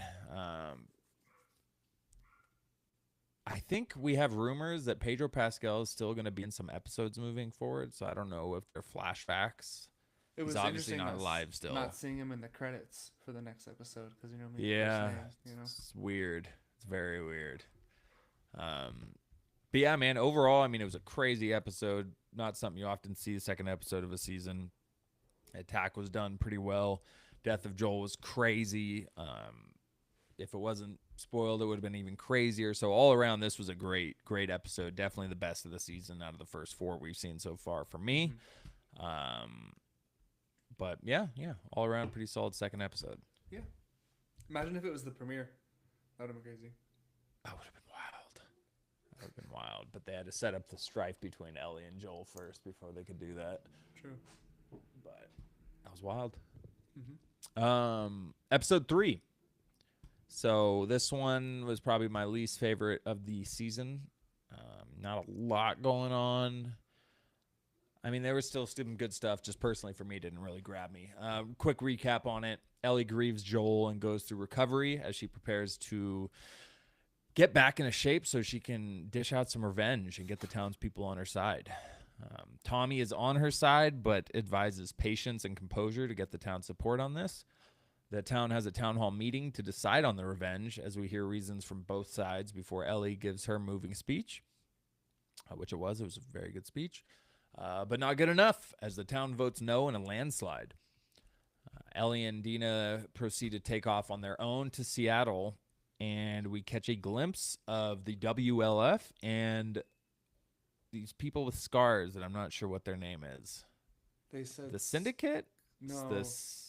I think we have rumors that Pedro Pascal is still going to be in some episodes moving forward. So I don't know if they're flashbacks. It He's was obviously interesting not alive still. not seeing him in the credits for the next episode because you know me Yeah, first name, you know. it's weird. It's very weird. But yeah, man. Overall, I mean, it was a crazy episode. Not something you often see. The second episode of a season. Attack was done pretty well. Death of Joel was crazy. If it wasn't spoiled, it would have been even crazier. So all around, this was a great episode. Definitely the best of the season out of the first 4 we've seen so far for me. But yeah, all around pretty solid second episode. Yeah. Imagine if it was the premiere. That would have been crazy. That would have been wild. That would have been wild. But they had to set up the strife between Ellie and Joel first before they could do that. True. But that was wild. Episode 3. So this one was probably my least favorite of the season. Not a lot going on. I mean, there was still some good stuff. Just personally for me, didn't really grab me. Quick recap on it. Ellie grieves Joel and goes through recovery as she prepares to get back into shape so she can dish out some revenge and get the townspeople on her side. Tommy is on her side, but advises patience and composure to get the town support on this. The town has a town hall meeting to decide on the revenge, as we hear reasons from both sides before Ellie gives her moving speech, which it was. It was a very good speech, but not good enough, as the town votes no in a landslide. Ellie and Dina proceed to take off on their own to Seattle, and we catch a glimpse of the WLF and these people with scars that I'm not sure what their name is. They said the Syndicate? No. This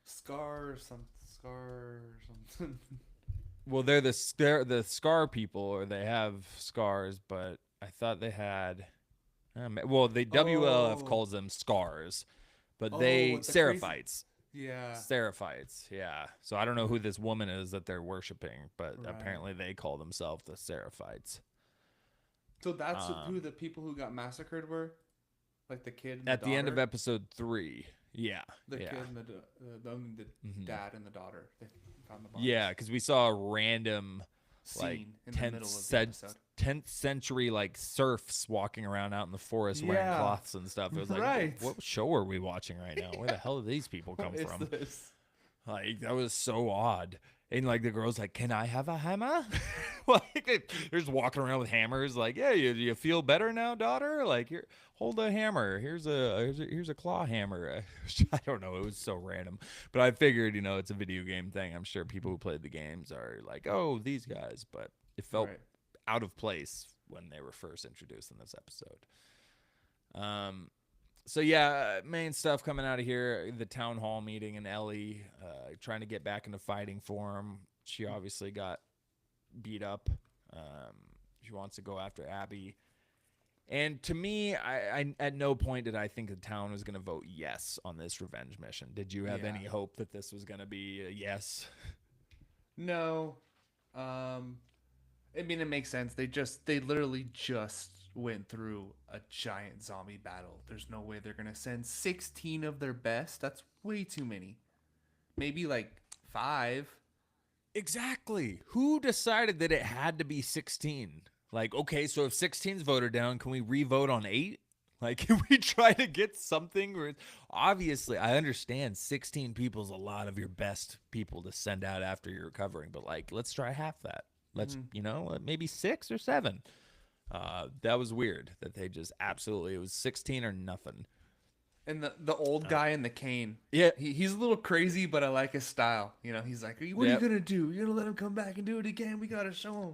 Scar or something. Well, they're the scar people, or they have scars, but I thought they had. Well, the WLF calls them scars, but they Seraphites. Yeah. Seraphites, yeah. So I don't know who this woman is that they're worshiping, but apparently they call themselves the Seraphites. So that's who the people who got massacred were? Like the kid and at the the end of episode 3. Yeah. The kid and the dad and the daughter. They found the bodies. Yeah, because we saw a random scene in the middle of the episode. 10th century serfs walking around out in the forest wearing cloths and stuff. It was like, what show are we watching right now? Where the hell do these people come from? This? That was so odd. And the girl's like, "Can I have a hammer?" They're just walking around with hammers. Yeah, you feel better now, daughter? Here, hold a hammer. Here's a claw hammer. I don't know. It was so random, but I figured, it's a video game thing. I'm sure people who played the games are like, "Oh, these guys," but it felt out of place when they were first introduced in this episode. So yeah, main stuff coming out of here, the town hall meeting and Ellie trying to get back into fighting for him. She obviously got beat up. She wants to go after Abby. And to me, I at no point did I think the town was going to vote yes on this revenge mission. Did you have any hope that this was going to be a yes? No. I mean, it makes sense. They literally just went through a giant zombie battle. There's no way they're gonna send 16 of their best. That's way too many. Maybe 5. Exactly. Who decided that it had to be 16? Okay, so if 16's voted down, can we re-vote on 8? Can we try to get something? Obviously, I understand 16 people is a lot of your best people to send out after you're recovering, but let's try half that. Let's, maybe 6 or 7. That was weird that they just absolutely, it was 16 or nothing. And the old guy in the cane. Yeah. He's a little crazy, but I like his style. He's like, what are you going to do? You're going to let him come back and do it again? We got to show him.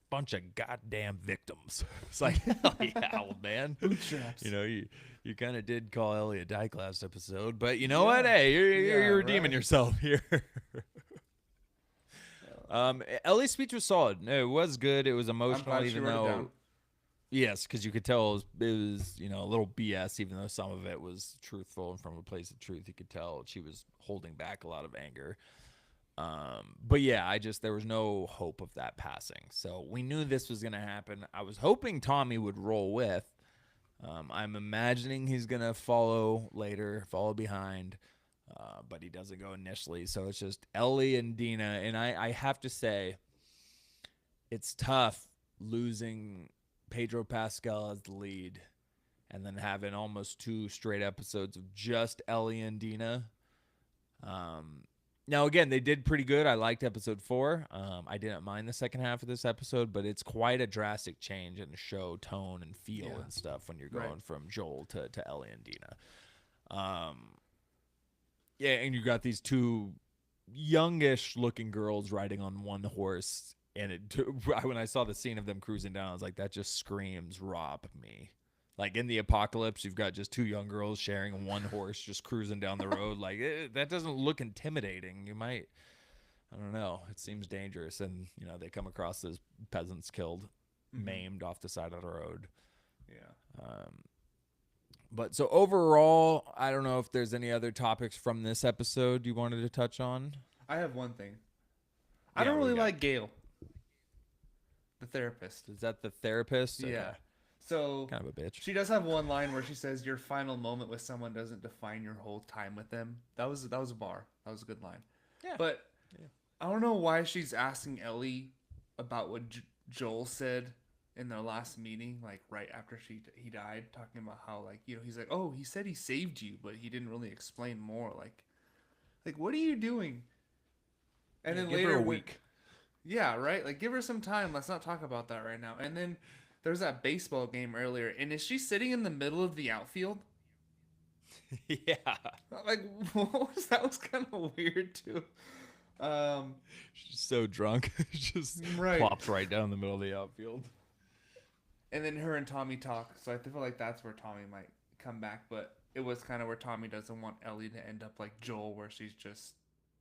Bunch of goddamn victims. It's hell yeah, old man. Bootstraps. You kind of did call Ellie a dyke last episode, but you know what? Hey, you're redeeming yourself here. Ellie's speech was solid. It was good. It was emotional, even though yes, because you could tell it was a little BS, even though some of it was truthful and from a place of truth. You could tell she was holding back a lot of anger. But yeah, there was no hope of that passing. So we knew this was going to happen. I was hoping Tommy would roll with. I'm imagining he's going to follow behind, but he doesn't go initially. So it's just Ellie and Dina. And I have to say, it's tough losing Pedro Pascal as the lead and then having almost 2 straight episodes of just Ellie and Dina. Now, again, they did pretty good. I liked episode 4. I didn't mind the second half of this episode, but it's quite a drastic change in the show tone and feel and stuff when you're going from Joel to Ellie and Dina. Yeah, and you got these 2 youngish looking girls riding on one horse. And when I saw the scene of them cruising down, I was like, that just screams rob me. Like in the apocalypse, you've got just 2 young girls sharing one horse just cruising down the road. Like that doesn't look intimidating. You might, I don't know. It seems dangerous. And, they come across those peasants killed, maimed off the side of the road. Yeah. But so overall, I don't know if there's any other topics from this episode you wanted to touch on. I have one thing. I don't really like Gail, the therapist. Is that the therapist? Yeah. Okay. So kind of a bitch. She does have one line where she says, "Your final moment with someone doesn't define your whole time with them." That was a bar. That was a good line. Yeah. But I don't know why she's asking Ellie about what Joel said in their last meeting, like right after he died, talking about how he's like, "Oh, he said he saved you, but he didn't really explain more." Like what are you doing? And then later, her a week. Yeah, right. Like, give her some time. Let's not talk about that right now. And then there's that baseball game earlier, and is she sitting in the middle of the outfield? Yeah. Like, that was kind of weird too. She's so drunk, just plops right down the middle of the outfield. And then her and Tommy talk. So I feel like that's where Tommy might come back, but it was kind of where Tommy doesn't want Ellie to end up like Joel, where she's just.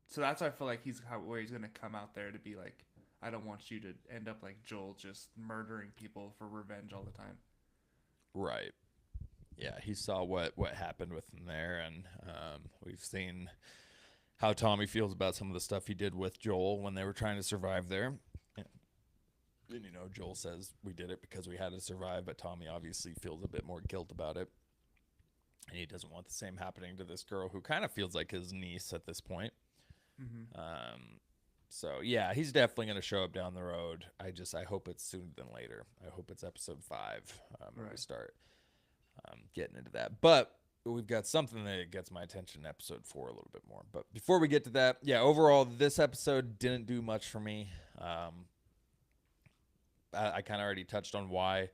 So that's why I feel like where he's gonna come out there to be like, I don't want you to end up like Joel, just murdering people for revenge all the time. Right. Yeah, he saw what happened with him there, and we've seen how Tommy feels about some of the stuff he did with Joel when they were trying to survive there. And Joel says we did it because we had to survive, but Tommy obviously feels a bit more guilt about it. And he doesn't want the same happening to this girl who kind of feels like his niece at this point. Mm-hmm. So yeah, he's definitely going to show up down the road. I hope it's sooner than later. I hope it's episode 5 when we start getting into that. But we've got something that gets my attention in episode 4 a little bit more. But before we get to that, yeah, overall, this episode didn't do much for me. I kind of already touched on why.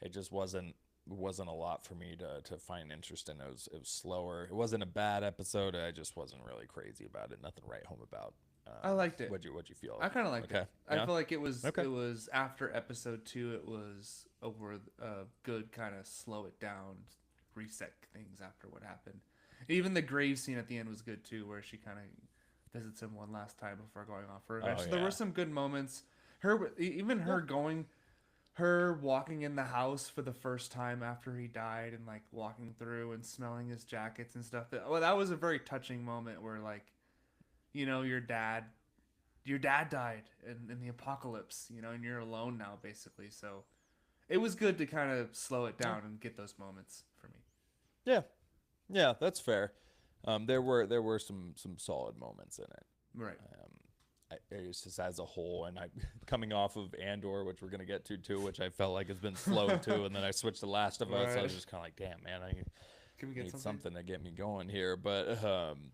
It just wasn't a lot for me to find interest in. It was slower. It wasn't a bad episode. I just wasn't really crazy about it. Nothing to write home about. I liked it. What'd you feel? I kind of liked it. Yeah? I feel like it was after episode 2. It was over a good kind of slow it down, reset things after what happened. Even the grave scene at the end was good too, where she kind of visits him one last time before going off for revenge. So there were some good moments. Her walking in the house for the first time after he died, and like walking through and smelling his jackets and stuff. That was a very touching moment where your dad died in the apocalypse, and you're alone now basically. So it was good to kind of slow it down and get those moments for me. Yeah, that's fair. There were some solid moments in it. Right. It's just as a whole, and I coming off of Andor, which we're gonna get to too, which I felt like has been slow too, and then I switched to Last of Us. So I was just kind of like, damn, man, Can we get need something to get me going here. But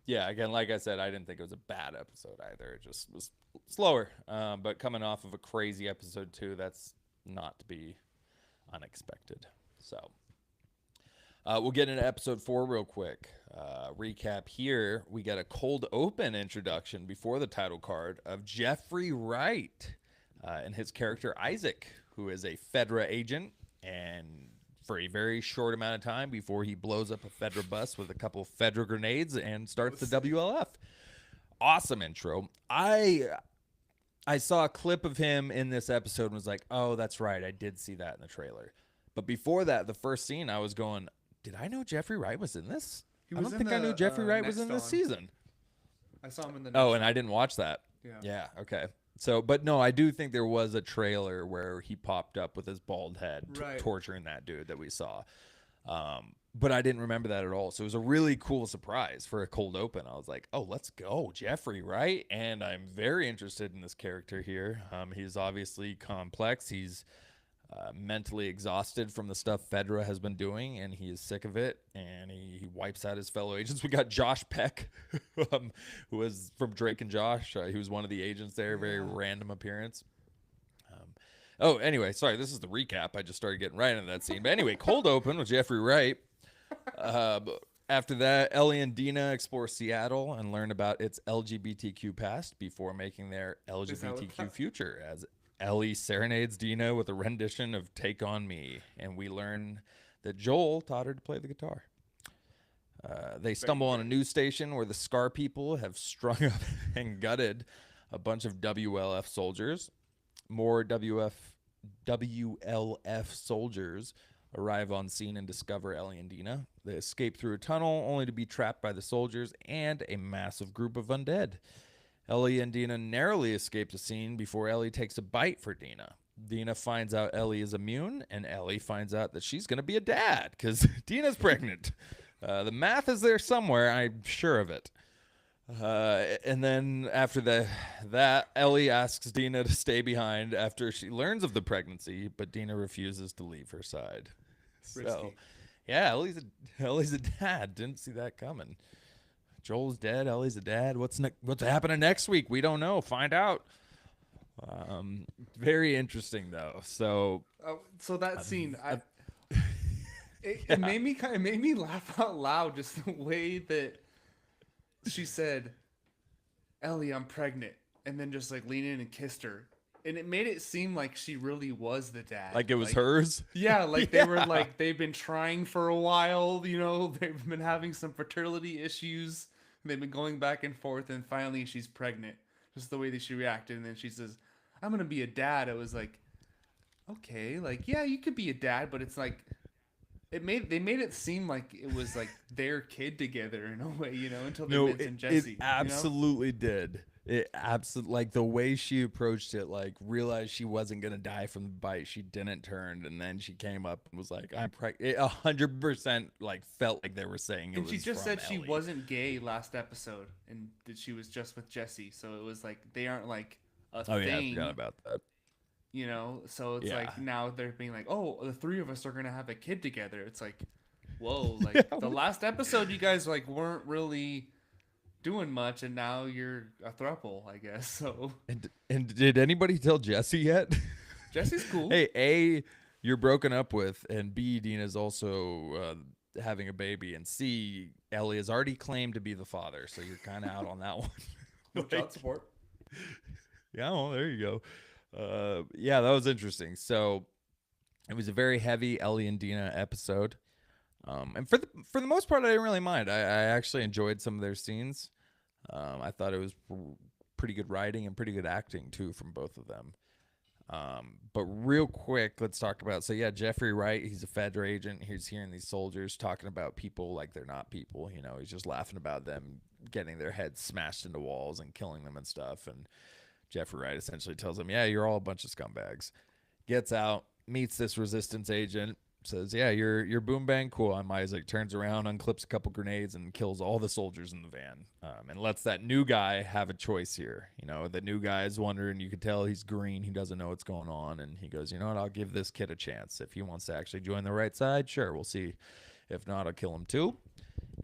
yeah, again, like I said, I didn't think it was a bad episode either. It just was slower. But coming off of a crazy episode 2, that's not to be unexpected. So we'll get into episode 4 real quick. Recap here. We got a cold open introduction before the title card of Jeffrey Wright and his character Isaac, who is a Fedra agent, and for a very short amount of time before he blows up a Fedra bus with a couple Fedra grenades and starts the WLF. Awesome intro. I saw a clip of him in this episode and was like, oh, that's right, I did see that in the trailer. But before that, the first scene, I was going, did I know Jeffrey Wright was in this? I don't think I knew Jeffrey Wright was in this season. I saw him in the Oh, and I didn't watch that. Yeah. Yeah. Okay. So, but no, I do think there was a trailer where he popped up with his bald head Right. torturing that dude that we saw. But I didn't remember that at all. So it was a really cool surprise for a cold open. I was like, oh, let's go, Jeffrey, right? And I'm very interested in this character here. He's obviously complex. He's mentally exhausted from the stuff Fedra has been doing, and he is sick of it, and he wipes out his fellow agents. We got Josh Peck, who was from Drake and Josh. He was one of the agents there, very Yeah. random appearance. Um, oh, anyway, sorry, this is the recap. I just started getting right into that scene. But anyway, cold open with Jeffrey Wright. Uh, After that, Ellie and Dina explore Seattle and learn about its LGBTQ past before making their Is that what LGBTQ that? future as Ellie serenades Dina with a rendition of Take On Me. And we learn that Joel taught her to play the guitar. They Very stumble on a good. news station where the Scar people have strung up and gutted a bunch of WLF soldiers. More WLF soldiers arrive on scene and discover Ellie and Dina. They escape through a tunnel only to be trapped by the soldiers and a massive group of undead. Ellie and Dina narrowly escape the scene before Ellie takes a bite for Dina. Dina finds out Ellie is immune, and Ellie finds out that she's going to be a dad because Dina's pregnant. The math is there somewhere, I'm sure of it. And then after that, Ellie asks Dina to stay behind after she learns of the pregnancy, but Dina refuses to leave her side. So, Risky. yeah, Ellie's a dad. Didn't see that coming. Joel's dead. Ellie's a dad. What's happening next week? We don't know. Find out. Very interesting though. So, So that scene, uh, it made me kind of made me laugh out loud just the way that she said, "Ellie, I'm pregnant," and then just like leaned in and kissed her, and it made it seem like she really was the dad. like it was hers. Yeah, like they were Yeah. like they've been trying for a while. They've been having some fertility issues. They've been going back and forth, and finally she's pregnant. Just the way that she reacted, and then she says, "I'm gonna be a dad." It was like, okay, like yeah, you could be a dad, but it's like they made it seem like it was like their kid together in a way, until they No, mentioned it Jesse. absolutely did. It absolutely, like the way she approached it, like realized she wasn't gonna die from the bite. She didn't turn, and then she came up and was like, "I'm pregnant." 100% like felt like they were saying it And she was just from said she Ellie. wasn't gay last episode, and that she was just with Jesse. So it was like they aren't like a Oh yeah, I forgot thing, about that. So it's Yeah, like now they're being like, oh, the three of us are gonna have a kid together. It's like, whoa, yeah. like the last episode, you guys like weren't really doing much, and now you're a throuple, I guess. So And did anybody tell Jesse yet? Jesse's cool. Hey, A, you're broken up with, and B, Dina's also having a baby, and C, Ellie has already claimed to be the father, so you're kind of out on that one. No child Like, support. yeah, well, there you go. Yeah, that was interesting. So it was a very heavy Ellie and Dina episode. And for the most part, I didn't really mind. I actually enjoyed some of their scenes. I thought it was pretty good writing and pretty good acting too from both of them. But real quick, let's talk about. So yeah, Jeffrey Wright, he's a Fedra agent. He's hearing these soldiers talking about people like they're not people. He's just laughing about them getting their heads smashed into walls and killing them and stuff. And Jeffrey Wright essentially tells them, "Yeah, you're all a bunch of scumbags." Gets out, meets this resistance agent, says, "Yeah, you're boom bang cool." I'm Isaac. Turns around, unclips a couple grenades, and kills all the soldiers in the van, and lets that new guy have a choice here. The new guy is wondering. You could tell he's green. He doesn't know what's going on, and he goes, "You know what? I'll give this kid a chance. If he wants to actually join the right side, sure, we'll see. If not, I'll kill him too."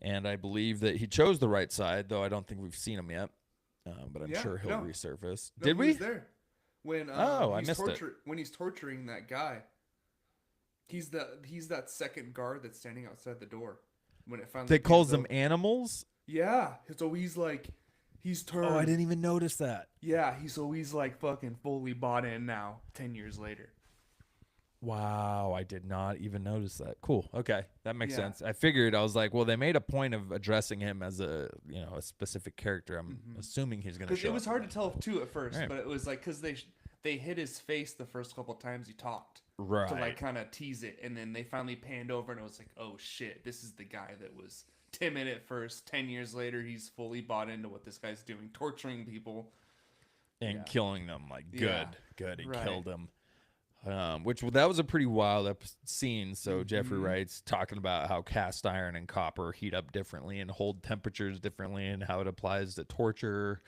And I believe that he chose the right side, though I don't think we've seen him yet. But I'm Yeah, sure he'll no, resurface. no, Did he was we? there when Oh, I missed it. he's torturing that guy. He's that second guard that's standing outside the door when it finally That calls pans them over. animals. Yeah, so he's like he's Oh, I turned. didn't even notice that. Yeah, he's like fucking fully bought in now. 10 years later. Wow, I did not even notice that. Cool. Okay, that makes Yeah. sense. I figured. I was like, well, they made a point of addressing him as a specific character. I'm assuming he's going to Because show it was up hard to again. tell too at first, Right. but it was like because they hit his face the first couple times he talked to like Right. kind of tease it, and then they finally panned over and it was like, oh shit, this is the guy that was timid at first. 10 years later, he's fully bought into what this guy's doing, torturing people. and Yeah. killing them. Like, Yeah. good. He Right. killed them. Which that was a pretty wild scene. So Jeffrey Mm-hmm. Wright's talking about how cast iron and copper heat up differently and hold temperatures differently, and how it applies to torture.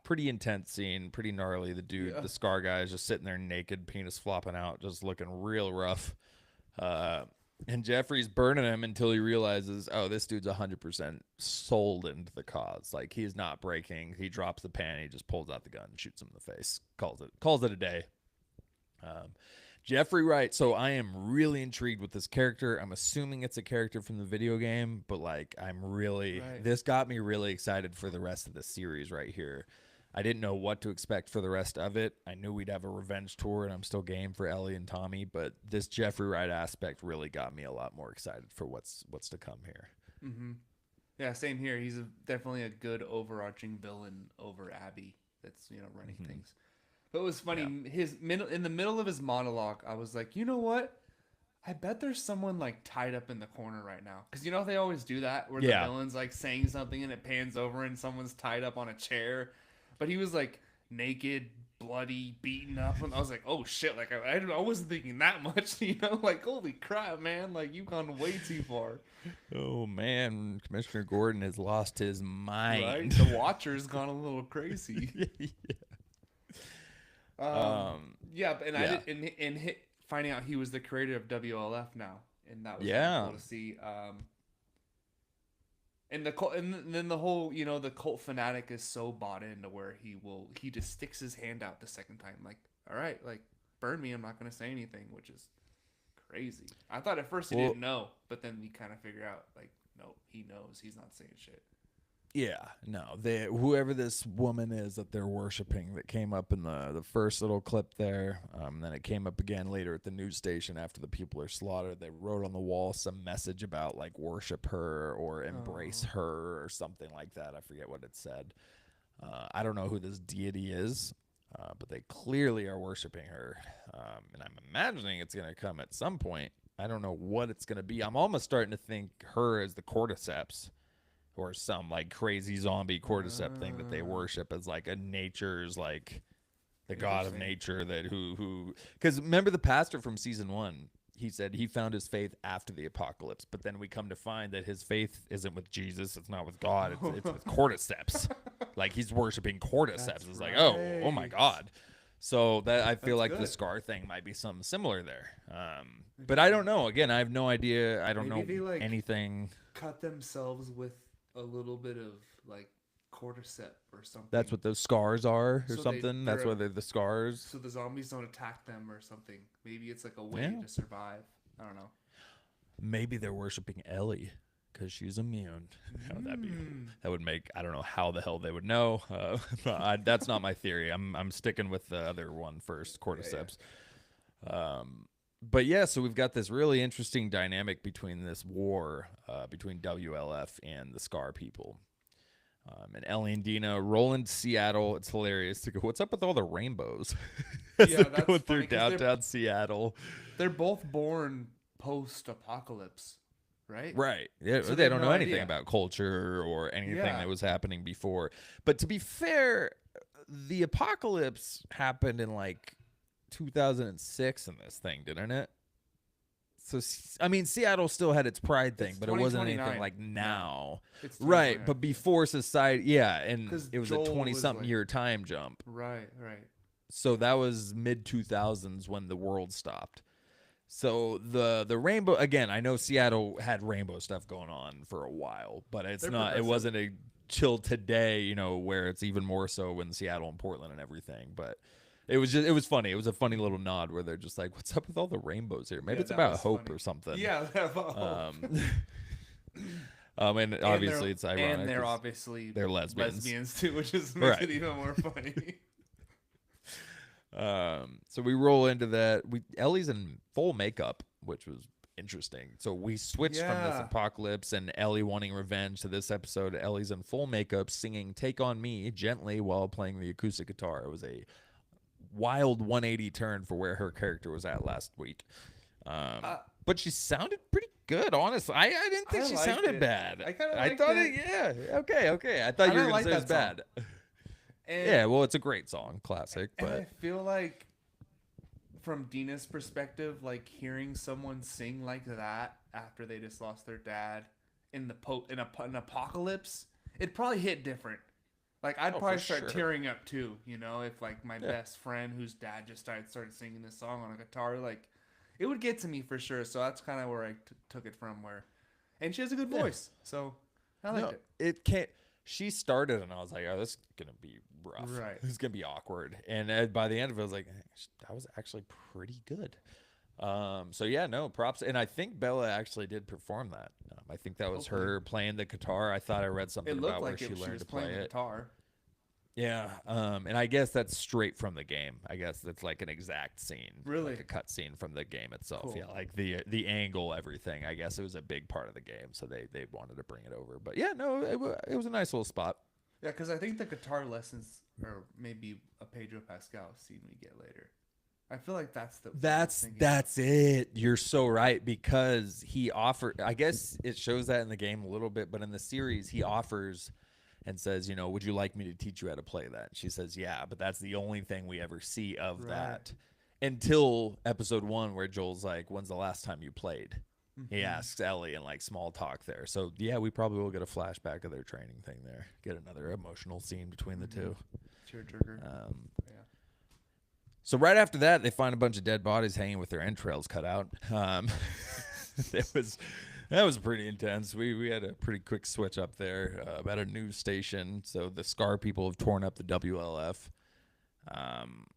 Pretty intense scene, pretty gnarly. The dude, Yeah. the Scar guy, is just sitting there naked, penis flopping out, just looking real rough. Uh, and Jeffrey's burning him until he realizes, oh, this dude's 100% sold into the cause. Like, he's not breaking. He drops the pan, he just pulls out the gun, shoots him in the face, calls it a day. Um, Jeffrey Wright. So I am really intrigued with this character. I'm assuming it's a character from the video game, but like Right. this got me really excited for the rest of the series right here. I didn't know what to expect for the rest of it. I knew we'd have a revenge tour, and I'm still game for Ellie and Tommy, but this Jeffrey Wright aspect really got me a lot more excited for what's to come here. Mm-hmm. Yeah, same here. He's definitely a good overarching villain over Abby. That's running Mm-hmm. things. But it was funny. Yeah. His middle in the middle of his monologue, I was like, you know what? I bet there's someone like tied up in the corner right now. Because they always do that where the Yeah. villain's like saying something and it pans over and someone's tied up on a chair. But he was like naked, bloody, beaten up. And I was like, oh shit. Like, I wasn't thinking that much, Like, holy crap, man. Like, you've gone way too far. Oh man, Commissioner Gordon has lost his Right? mind. The Watcher's gone a little crazy. Yeah. Yeah, and I Yeah. did, finding out he was the creator of WLF now, and that was Yeah. really cool to see. And the cult, and then the whole, the cult fanatic is so bought into where he just sticks his hand out the second time, like, all right, like, burn me, I'm not gonna say anything, which is crazy. I thought at first he Well, didn't know, but then you kind of figure out, like, no, he knows, he's not saying shit. yeah, no, whoever this woman is that they're worshiping that came up in the first little clip there, then it came up again later at the news station after the people are slaughtered. They wrote on the wall some message about like worship her or embrace Oh. her or something like that. I forget what it said. I don't know who this deity is, but they clearly are worshiping her, and I'm imagining it's going to come at some point. I don't know what it's going to be. I'm almost starting to think her as the cordyceps or some like crazy zombie cordyceps thing that they worship as like a nature's like the god of Interesting. nature that who because remember the pastor from season 1, he said he found his faith after the apocalypse, but then we come to find that his faith isn't with Jesus, it's not with God, it's with cordyceps. Like he's worshiping cordyceps. That's It's like, oh my right. god. So that I feel That's like the good. Scar thing might be something similar there. But I don't know. Again, I have no idea. I don't Maybe know they, like, anything. cut themselves with a little bit of like cordyceps or something. That's what those scars are, or So something. That's why they're the scars. so the zombies don't attack them or something. Maybe it's like a way Yeah. to survive. I don't know. Maybe they're worshiping Ellie because she's immune. That would make, I don't know how the hell they would know. That's not my theory. I'm sticking with the other one first, cordyceps. But yeah, so we've got this really interesting dynamic between this war between WLF and the Scar people. And Ellie and Dina roll into Seattle. It's hilarious to go, what's up with all the rainbows? As Yeah, they're that's going funny through 'cause they're- downtown Seattle. They're both born post-apocalypse, right? Right. Yeah, So they they don't have know no anything idea. about culture or anything Yeah. that was happening before. But to be fair, the apocalypse happened in like 2006 in this thing, didn't it? So I mean, Seattle still had its pride thing, It's but it wasn't 2029 anything like now. It's Right, 2029. but before society, yeah, and 'Cause it was Joel a 20 was, something like- year time jump. Right. So that was mid 2000s when the world stopped. So the rainbow again, I know Seattle had rainbow stuff going on for a while, but it's They're not. It progressive. wasn't a till today, where it's even more so in Seattle and Portland and everything. But it was funny. It was a funny little nod where they're just like, "What's up with all the rainbows here? Maybe Yeah, it's that about was hope funny. or something." Yeah. And obviously it's ironic. And they're 'cause obviously they're lesbians. too, which just makes Right. it even more funny. So we roll into that. Ellie's in full makeup, which was interesting. So we switched from this Yeah. apocalypse and Ellie wanting revenge to this episode. Ellie's in full makeup, singing "Take on Me" gently while playing the acoustic guitar. It was a wild 180 turn for where her character was at last week. But she sounded pretty good, honestly. I didn't think I she liked sounded it. bad. I kinda I liked thought it. yeah. Okay. I thought you were I going to like say it was that bad. And Yeah, well, it's a great song, classic, I but feel like from Dina's perspective, like hearing someone sing like that after they just lost their dad in an apocalypse, it probably hit different. Like I'd oh, for probably start sure. tearing up too, you know, if like my Yeah. best friend whose dad just died started singing this song on a guitar, like it would get to me for sure. So that's kind of where I took it from. Where, and she has a good Yeah. voice, so I liked No, it. it can't. She started, and I was like, "Oh, this is gonna be rough. Right. This is gonna be awkward." And by the end of it, I was like, "That was actually pretty good." So yeah, no props. And I think Bella actually did perform that. I think that was Hopefully, her playing the guitar. I thought I read something it looked about where like she she learned was to playing play the it. guitar. Yeah, and I guess that's straight from the game. I guess that's like an exact scene, like Really a cut scene from the game itself. cool. Yeah, like the angle, everything. I guess it was a big part of the game, so they wanted to bring it over. But yeah, no, it was a nice little spot. Yeah, because I think the guitar lessons are maybe a Pedro Pascal scene we get later. I feel like that's the what I was thinking of. That's it. You're so right because he offered. I guess it shows that in the game a little bit, but in the series, he offers and says, "Would you like me to teach you how to play that?" She says, "Yeah," but that's the only thing we ever see of Right. that until episode 1, where Joel's like, "When's the last time you played?" He Mm-hmm. asks Ellie in like small talk there. So yeah, we probably will get a flashback of their training thing there. Get another emotional scene between the Mm-hmm. two. Tearjerker. Um, Yeah. So right after that, they find a bunch of dead bodies hanging with their entrails cut out. It was that was pretty intense. We had a pretty quick switch up there at a news station. So the Scar people have torn up the WLF, um,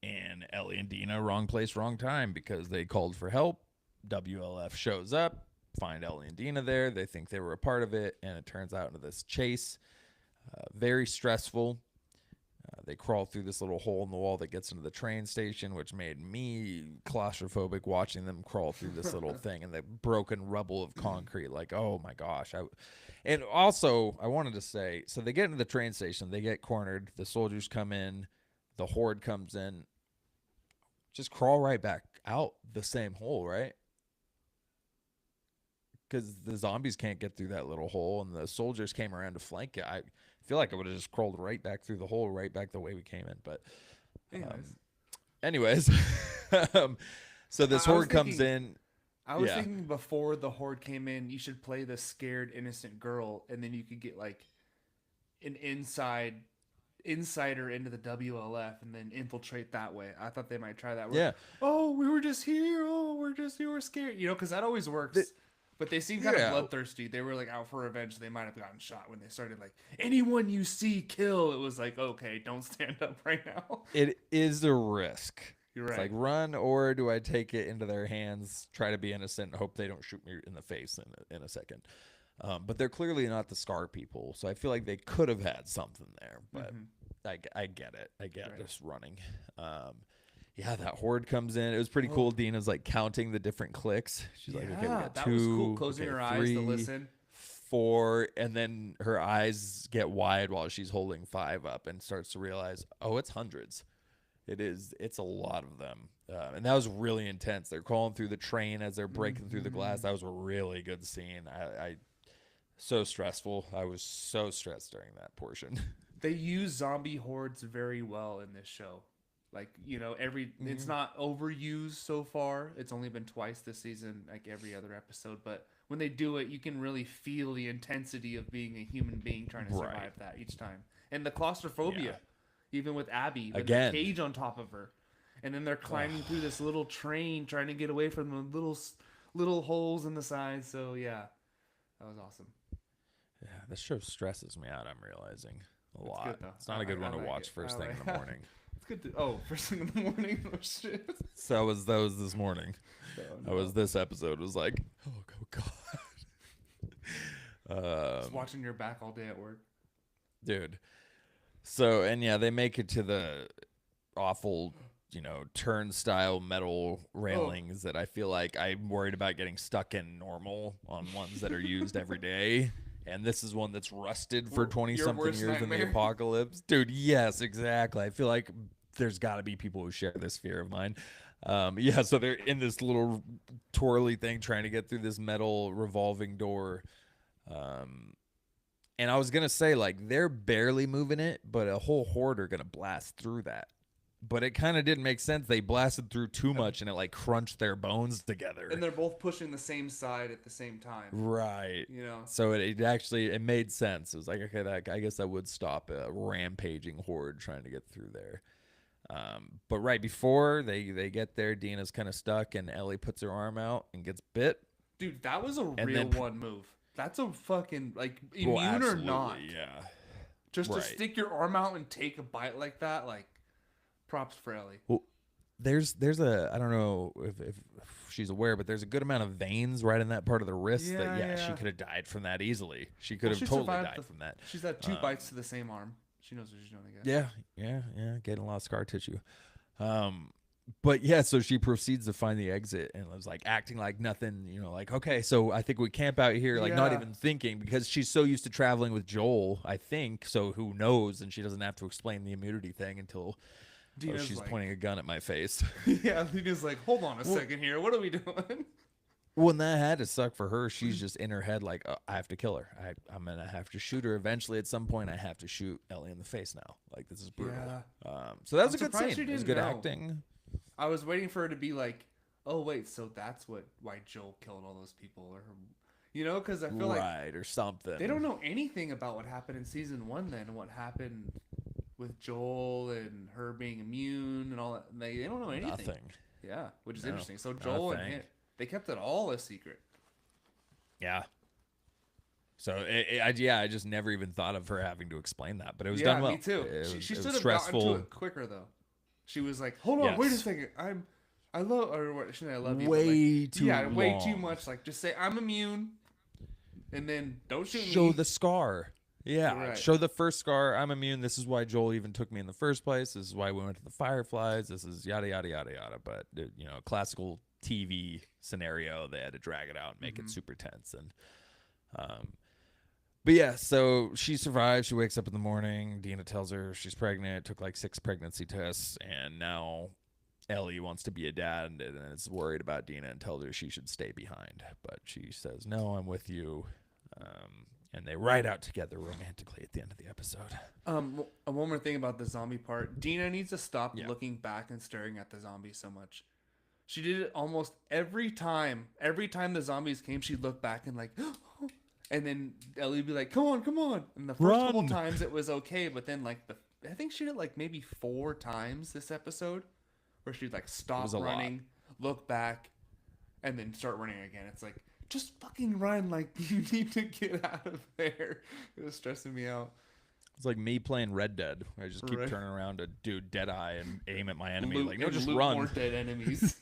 and Ellie and Dina wrong place, wrong time because they called for help. WLF shows up, find Ellie and Dina there. They think they were a part of it, and it turns out into this chase. Very stressful. They crawl through this little hole in the wall that gets into the train station, which made me claustrophobic watching them crawl through this little thing and the broken rubble of concrete. Like, oh my gosh. And also, I wanted to say, so they get into the train station, they get cornered, the soldiers come in, the horde comes in, just crawl right back out the same hole, right? Because the zombies can't get through that little hole, and the soldiers came around to flank it. I feel like I would have just crawled right back through the hole, right back the way we came in. But, Anyways, anyways, so this I was horde comes thinking. in. I was Yeah, thinking before the horde came in, you should play the scared innocent girl, and then you could get like an insider into the WLF, and then infiltrate that way. I thought they might try that. Where, yeah, oh, we were just here. Oh, we were scared. You know, because that always the, works. But they seem kind of yeah. bloodthirsty. They were like out for revenge. They might have gotten shot when they started like anyone you see kill. It was like okay, don't stand up right now. It is a risk. You're It's right. like run, or do I take it into their hands, try to be innocent, and hope they don't shoot me in the face in a second. But they're clearly not the Scar people, so I feel like they could have had something there. But Mm-hmm. I get it. I get Right. just running. Yeah, that horde comes in. It was pretty Oh, cool. Dina's like counting the different clicks. She's like, okay, we yeah, got that was cool. 2, Closing okay, her eyes to 3, listen. 4, and then her eyes get wide while she's holding 5 up and starts to realize, oh, it's hundreds. It's a lot of them. And that was really intense. They're crawling through the train as they're breaking through the glass. Mm-hmm. That was a really good scene. I so stressful. I was so stressed during that portion. They use zombie hordes very well in this show. Like, you know, it's not overused so far. It's only been twice this season, like every other episode, but when they do it, you can really feel the intensity of being a human being trying to Right. survive that each time. And the Yeah. claustrophobia, even with Abby, with the Again. cage on top of her. And then they're climbing through this little train trying to get away from the little holes in the sides. So, yeah. That was awesome. Yeah, this show stresses me out, I'm realizing. A It's lot. good though. It's not a good one to like watch it. first I thing like in the morning. It's good to. Oh, first thing in the morning. Oh shit. So that was this morning. Oh, That was this episode. Was like, oh god. Just watching your back all day at work. Dude. So and yeah, they make it to the awful, turnstile metal railings that I feel like I'm worried about getting stuck in normal on ones that are used every day. And this is one that's rusted for 20 Your something worst years in the nightmare. apocalypse. Dude, yes, exactly. I feel like there's got to be people who share this fear of mine. Yeah, so they're in this little twirly thing trying to get through this metal revolving door. And I was gonna say, like, they're barely moving it, but a whole horde are gonna blast through that. But it kind of didn't make sense. They blasted through too Um, much, and it like crunched their bones together. and they're both pushing the same side at the same time. Right. You know. So it actually it made sense. It was like, okay, that I guess that would stop a rampaging horde trying to get through there. But right before they get there, Dina's kind of stuck, and Ellie puts her arm out and gets bit. Dude, that was a And real then, one move. That's a fucking like well, immune or not. absolutely, yeah, Just to right. stick your arm out and take a bite like that, like props for Ellie. Well, there's a I don't know if she's aware, but there's a good amount of veins right in that part of the wrist that Yeah, she yeah. could have died from that easily. She could Well, have she totally survived died from that. She's had two Um, bites to the same arm. She knows what she's doing, I guess. yeah, getting a lot of scar tissue. Um, but yeah, so she proceeds to find the exit and was like acting like nothing, like, okay, so I think we camp out here, like not Yeah. even thinking because she's so used to traveling with Joel, I think. So who knows? And she doesn't have to explain the immunity thing until Dina's she's like, pointing a gun at my face. yeah, Dina's like, hold on a Well, second here. What are we doing? well, and that had to suck for her. She's just in her head like, oh, I have to kill her. I'm gonna have to shoot her eventually. At some point, I have to shoot Ellie in the face now. Like this is brutal. Yeah. So that was I'm a good surprised scene. she It was didn't good know. acting. I was waiting for her to be like, oh wait, so that's why Joel killed all those people, or because I feel like Right, or something. they don't know anything about what happened in season one then, and what happened with Joel and her being immune and all that. They don't know anything. Nothing. Yeah, which is No, interesting. So Joel and nothing. him, they kept it all a secret. Yeah. So I just never even thought of her having to explain that, but it was Yeah, done well. me too. It She was should have gotten stressful. to it quicker though. She was like, "Hold on, wait a Yes. second. I love, or what? Shouldn't I love you?" Way But too yeah, way too long. much. Like, just say I'm immune, and then don't shoot Show me. the scar. Yeah, Right. show the first scar. I'm immune. This is why Joel even took me in the first place. This is why we went to the Fireflies. This is yada yada yada yada. But classical TV scenario. They had to drag it out and make it super tense. And but yeah, so she survives. She wakes up in the morning. Dina tells her she's pregnant. Took like 6 pregnancy tests, and now Ellie wants to be a dad and is worried about Dina and tells her she should stay behind. But she says, "No, I'm with you." And they ride out together romantically at the end of the episode. One more thing about the zombie part. Dina needs to stop Yeah. looking back and staring at the zombies so much. She did it almost every time. Every time the zombies came, she'd look back and like, and then Ellie would be like, "Come on, come on!" And the first couple Run. times it was okay, but then like I think she did like maybe 4 times this episode, where she'd like stop was a lot. running, look back, and then start running again. It's like, just fucking run! Like you need to get out of there. It was stressing me out. It's like me playing Red Dead. I just keep Right. turning around to do dead eye and aim at my enemy. Loot- Like, no, and just loot run. more dead enemies.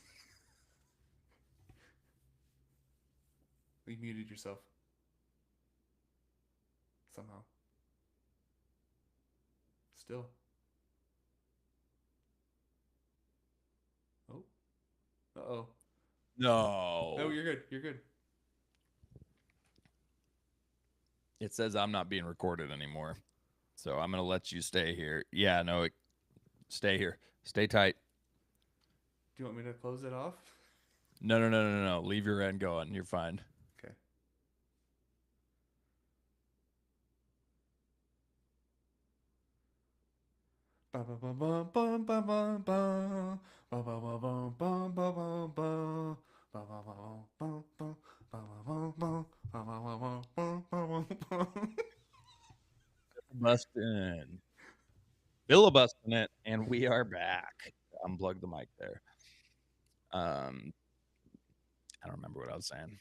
You muted yourself. Somehow. Still. Oh. Uh-oh. No. Oh, you're good. You're good. It says I'm not being recorded anymore. So I'm going to let you stay here. Yeah, no, stay here. Stay tight. Do you want me to close it off? No. Leave your end going. You're fine. Okay. Bustin'. Filibusting it, and we are back. Unplug the mic there. I don't remember what I was saying.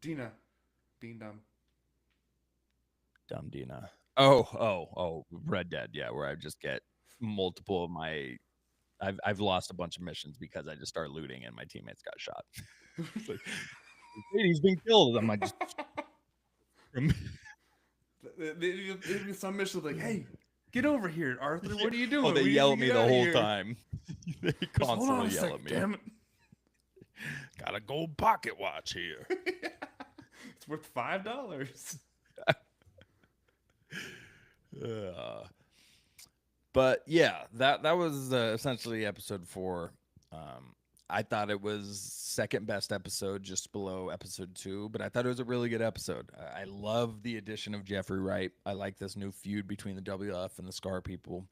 Dina. Being dumb. Dumb Dina. Oh, Red Dead. Yeah, where I just get multiple of my. I've lost a bunch of missions because I just start looting and my teammates got shot. It's like, he's been killed. I'm like, just Some missions like, hey, get over here, Arthur. What are you doing? oh, they We need yell to at me get the outta whole here." time. They Just hold on constantly a yell sec, at me. damn it. Got a gold pocket watch here. It's worth $5. But yeah, that was essentially episode 4. I thought it was second best episode, just below episode 2, but I thought it was a really good episode. I love the addition of Jeffrey Wright. I like this new feud between the WF and the Scar people.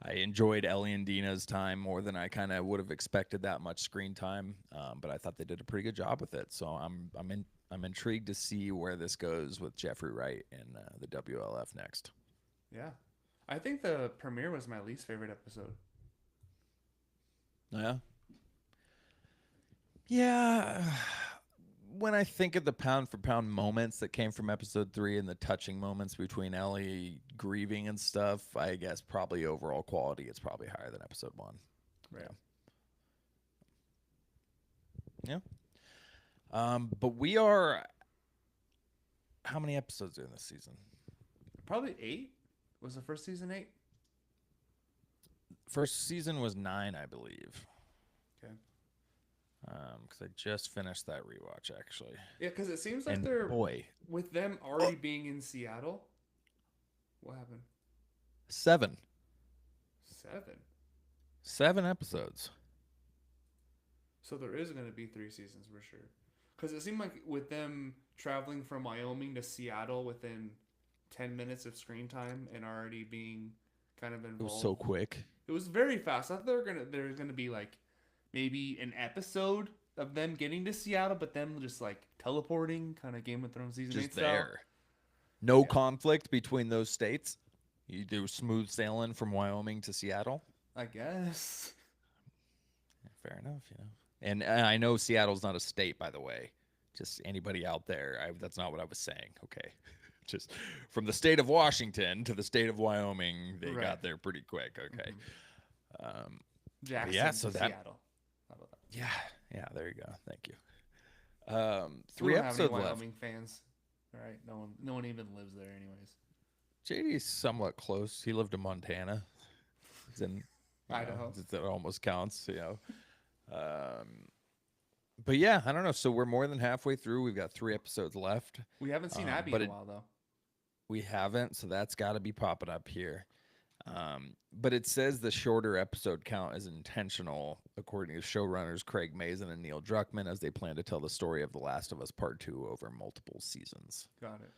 I enjoyed Ellie and Dina's time more than I kind of would have expected that much screen time, but I thought they did a pretty good job with it. So I'm intrigued to see where this goes with Jeffrey Wright and the WLF next. Yeah. I think the premiere was my least favorite episode. Yeah, yeah. When I think of the pound for pound moments that came from episode 3 and the touching moments between Ellie grieving and stuff, I guess probably overall quality it's probably higher than episode 1. Right. Yeah. But we are, how many episodes are in this season? Probably 8. Was the first season 8? First season was 9, I believe. Okay. Because I just finished that rewatch actually. Yeah, because it seems like And they're boy, with them already being in Seattle. What happened? 7. 7. 7 episodes. So there is going to be 3 seasons for sure. Because it seemed like with them traveling from Wyoming to Seattle within 10 minutes of screen time and already being kind of It involved. was so quick. It was very fast. I thought there's gonna be like maybe an episode of them getting to Seattle, but them just like teleporting, kind of Game of Thrones season 8 Just style. there. No Yeah. conflict between those states. You do smooth sailing from Wyoming to Seattle. I guess. Fair enough. And I know Seattle's not a state, by the way. Just anybody out there, that's not what I was saying. Okay. Just from the state of Washington to the state of Wyoming, they Right. got there pretty quick. Okay. Jackson yeah, so to that- Seattle. How about that? Yeah, there you go. Thank you. We 3 don't have any episodes left. Wyoming fans. All right, no one even lives there, anyways. JD's somewhat close. He lived in Montana. He's in Idaho. That almost counts. But yeah, I don't know. So we're more than halfway through. We've got 3 episodes left. We haven't seen Abby but in a while though. We haven't, so that's got to be popping up here. But it says the shorter episode count is intentional, according to showrunners Craig Mazin and Neil Druckmann, as they plan to tell the story of The Last of Us Part 2 over multiple seasons. Got it.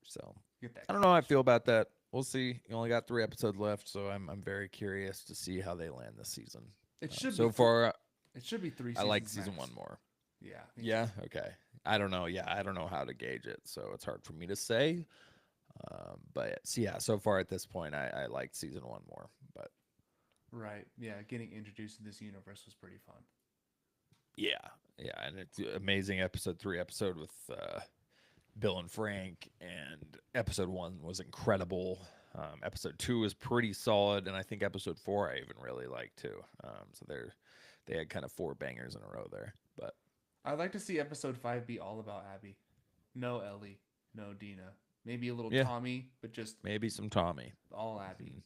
So Get that. I don't know how I feel about that. We'll see. You only got 3 episodes left, so I'm very curious to see how they land this season. It should So be far, It should be 3 I seasons. like season max. 1 more. Yeah. Yeah. Okay. I don't know. Yeah, I don't know how to gauge it, so it's hard for me to say. But so far at this point, I liked season 1 more. But Right. Yeah. Getting introduced to this universe was pretty fun. yeah, and it's an amazing episode 3 episode with Bill and Frank, and episode 1 was incredible. Episode 2 was pretty solid, and I think episode 4 I even really liked too. So they had kind of 4 bangers in a row there. But I'd like to see episode 5 be all about Abby. No Ellie, no Dina. Maybe a little Yeah. Tommy, but just maybe some Tommy. all Abby.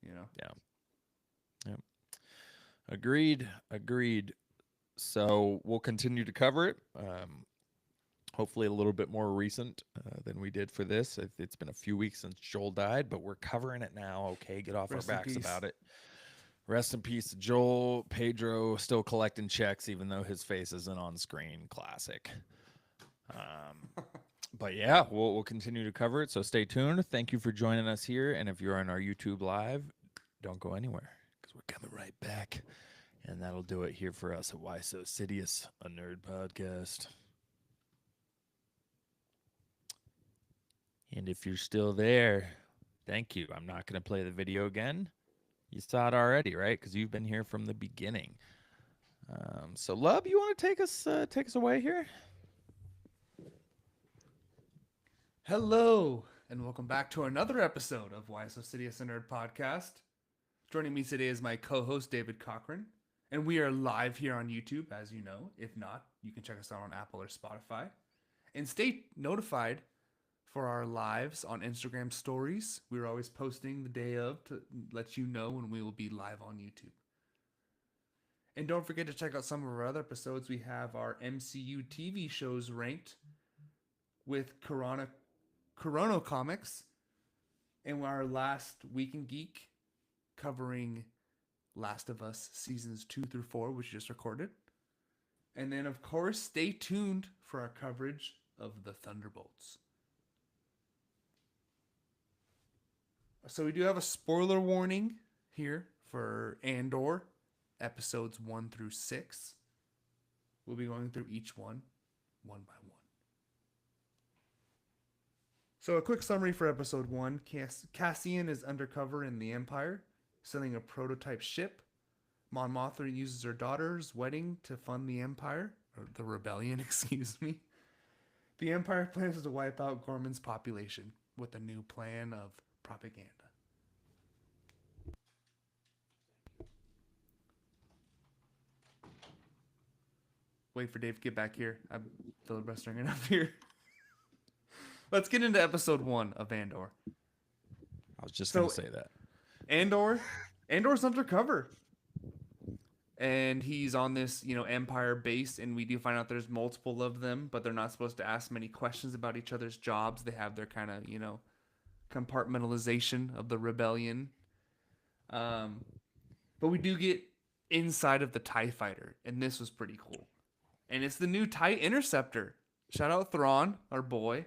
You know? Yep. Agreed. So we'll continue to cover it. Hopefully a little bit more recent than we did for this. It's been a few weeks since Joel died, but we're covering it now. Okay, get off Rest our in backs peace. about it. Rest in peace to Joel. Pedro still collecting checks, even though his face isn't on screen. Classic. But yeah, we'll continue to cover it. So stay tuned. Thank you for joining us here. And if you're on our YouTube live, don't go anywhere because we're coming right back. And that'll do it here for us at Why So Sidious, a nerd podcast. And if you're still there, thank you. I'm not going to play the video again. You saw it already, right? Because you've been here from the beginning. So, Lub, you want to take us away here? Hello, and welcome back to another episode of Why So Sidious, a Nerd podcast. Joining me today is my co-host, David Cochran. And we are live here on YouTube, as you know. If not, you can check us out on Apple or Spotify. And stay notified for our lives on Instagram stories. We're always posting the day of to let you know when we will be live on YouTube. And don't forget to check out some of our other episodes. We have our MCU TV shows ranked with Corona Comics, and our last Week in Geek covering Last of Us seasons 2 through 4, which just recorded. And then, of course, stay tuned for our coverage of the Thunderbolts. So we do have a spoiler warning here for Andor, episodes 1 through 6. We'll be going through each one by one. So a quick summary for episode 1. Cassian is undercover in the Empire, selling a prototype ship. Mon Mothma uses her daughter's wedding to fund the Empire, or the rebellion, excuse me. The Empire plans to wipe out Gorman's population with a new plan of propaganda. Wait for Dave to get back here. I'm filibustering enough here. Let's get into episode 1 of Andor. I was just going to say that. Andor's undercover. And he's on this, Empire base, and we do find out there's multiple of them, but they're not supposed to ask many questions about each other's jobs. They have their kind of, compartmentalization of the rebellion. But we do get inside of the TIE fighter, and this was pretty cool. And it's the new TIE Interceptor. Shout out Thrawn, our boy.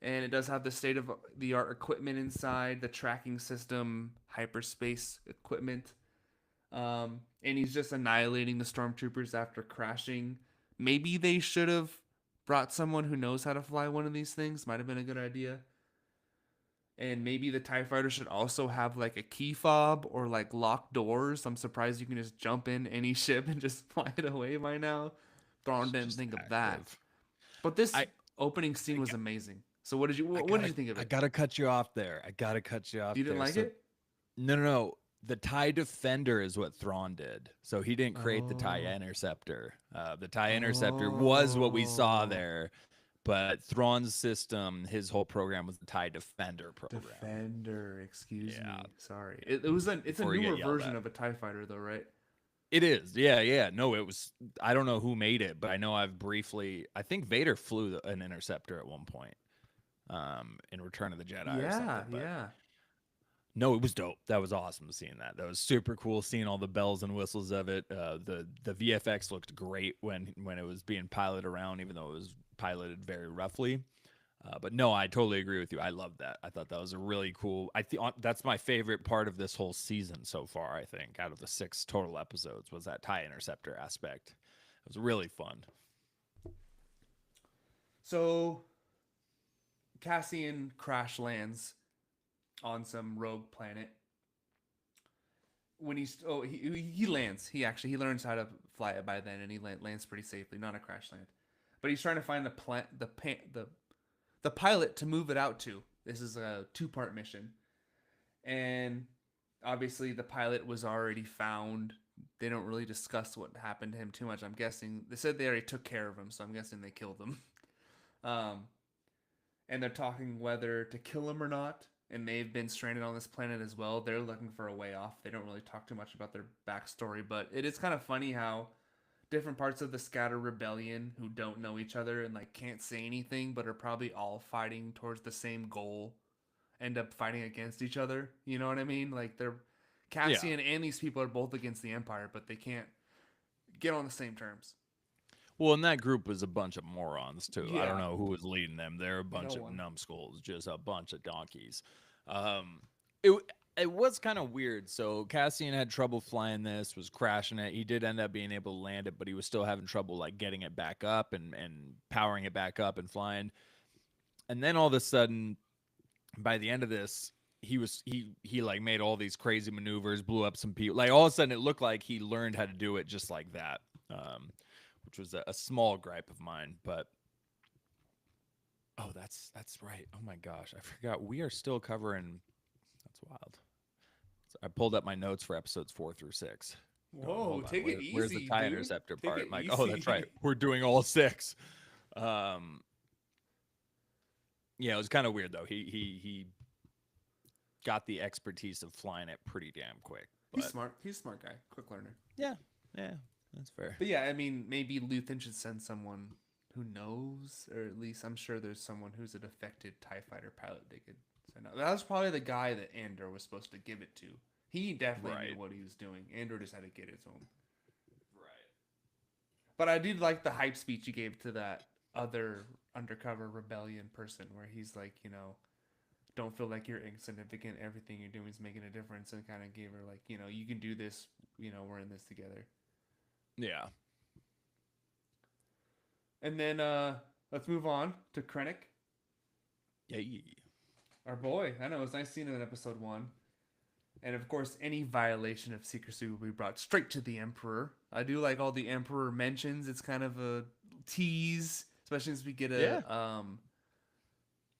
And it does have the state-of-the-art equipment inside, the tracking system, hyperspace equipment. And he's just annihilating the stormtroopers after crashing. Maybe they should have brought someone who knows how to fly one of these things. Might have been a good idea. And maybe the TIE fighter should also have like a key fob or like locked doors. I'm surprised you can just jump in any ship and just fly it away by now. Thrawn didn't think of that. But this opening scene was amazing. So what did you think of it? I gotta cut you off there. You didn't like it? No. The TIE Defender is what Thrawn did. So he didn't create the TIE Interceptor. The TIE Interceptor was what we saw there. But Thrawn's system, his whole program was the TIE Defender program. Defender, excuse me. Sorry. It's a newer version of a TIE fighter, though, right? It is. Yeah. No, it was. I don't know who made it, but I know I think Vader flew an Interceptor at one point in Return of the Jedi or something. Yeah. No, it was dope. That was awesome seeing that. That was super cool seeing all the bells and whistles of it. The VFX looked great when it was being piloted around, even though it was piloted very roughly. But no, I totally agree with you. I love that. I thought that was a really cool. I think that's my favorite part of this whole season so far. I think out of the 6 total episodes was that TIE Interceptor aspect. It was really fun. So Cassian crash lands on some rogue planet. When he lands, he learns how to fly it by then, and he lands pretty safely, not a crash land. But he's trying to find the pilot to move it out to. This is a 2-part mission, and obviously the pilot was already found. They don't really discuss what happened to him too much. I'm guessing they said they already took care of him, so I'm guessing they killed him. And they're talking whether to kill him or not. And they've been stranded on this planet as well. They're looking for a way off. They don't really talk too much about their backstory, but it is kind of funny how different parts of the Scatter Rebellion who don't know each other and like can't say anything, but are probably all fighting towards the same goal, end up fighting against each other. You know what I mean? Like Cassian and these people are both against the Empire, but they can't get on the same terms. Well, and that group was a bunch of morons too. Yeah. I don't know who was leading them. They're a bunch of numbskulls, just a bunch of donkeys. It was kind of weird. So Cassian had trouble flying this, was crashing it. He did end up being able to land it, but he was still having trouble like getting it back up and powering it back up and flying. And then all of a sudden, by the end of this, he like made all these crazy maneuvers, blew up some people. Like all of a sudden, it looked like he learned how to do it just like that. Which was a small gripe of mine, but that's right. Oh my gosh, I forgot. We are still covering. That's wild. So I pulled up my notes for episodes 4 through 6. Whoa, take it easy. Where's the TIE dude? Interceptor Take part? it I'm like, easy. that's right. We're doing all 6. Yeah, it was kind of weird though. He got the expertise of flying it pretty damn quick. He's smart. He's a smart guy. Quick learner. Yeah. That's fair. But yeah, I mean, maybe Luthen should send someone who knows, or at least I'm sure there's someone who's a defected TIE fighter pilot they could send out. That was probably the guy that Andor was supposed to give it to. He definitely knew Right. what he was doing. Andor just had to get it to him. Right. But I did like the hype speech he gave to that other undercover rebellion person, where he's like, don't feel like you're insignificant. Everything you're doing is making a difference, and kind of gave her like, you can do this. We're in this together. Yeah. And then let's move on to Krennic, Yeah. our boy. I know it was nice seeing him in episode one. And of course, any violation of secrecy will be brought straight to the Emperor. I do like all the Emperor mentions. It's kind of a tease, especially as we get Yeah.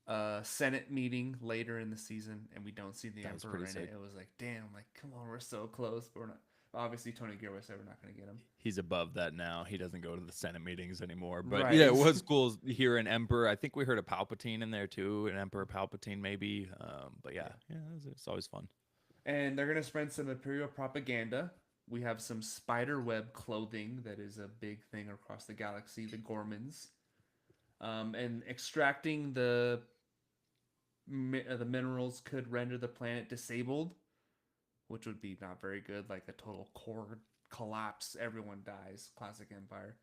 a Senate meeting later in the season, and we don't see the That was Emperor pretty in it. sick. It was like, damn, like come on, we're so close, but we're not. Obviously, Tony Gilroy said we're not going to get him. He's above that now. He doesn't go to the Senate meetings anymore. But yeah, it Right. was cool here in Emperor. I think we heard a Palpatine in there too, an Emperor Palpatine maybe. But yeah, Yeah. yeah, it's always fun. And they're going to spread some Imperial propaganda. We have some spider web clothing that is a big thing across the galaxy, the Gormans. And extracting the minerals could render the planet disabled, which would be not very good, like a total core collapse, everyone dies, classic Empire.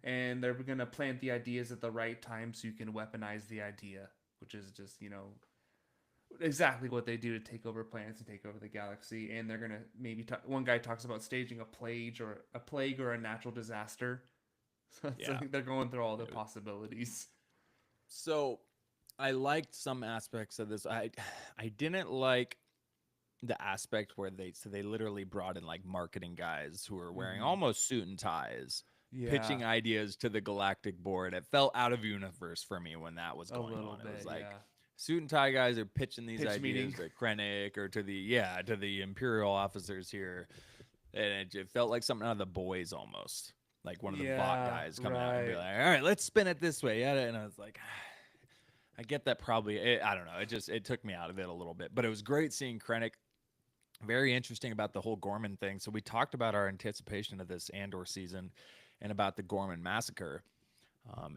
And they're going to plant the ideas at the right time so you can weaponize the idea, which is just, exactly what they do to take over planets and take over the galaxy. And they're going to maybe one guy talks about staging a plague or a natural disaster. So it's Yeah. like they're going through all the possibilities. So I liked some aspects of this. I didn't like the aspect where they literally brought in like marketing guys who were wearing Mm-hmm. almost suit and ties, Yeah, pitching ideas to the galactic board. It felt out of universe for me when that was a going little on. It was bit. like Yeah, suit and tie guys are pitching these pitch ideas meeting. to Krennic or to the Imperial officers here, and it felt like something out of the boys almost. Like one of the Vought Yeah, guys coming out and be right. like, "All right, let's spin it this way." Yeah, and I was like, I get that probably. I don't know. It took me out of it a little bit, but it was great seeing Krennic. Very interesting about the whole Gorman thing. So we talked about our anticipation of this Andor season and about the Gorman massacre.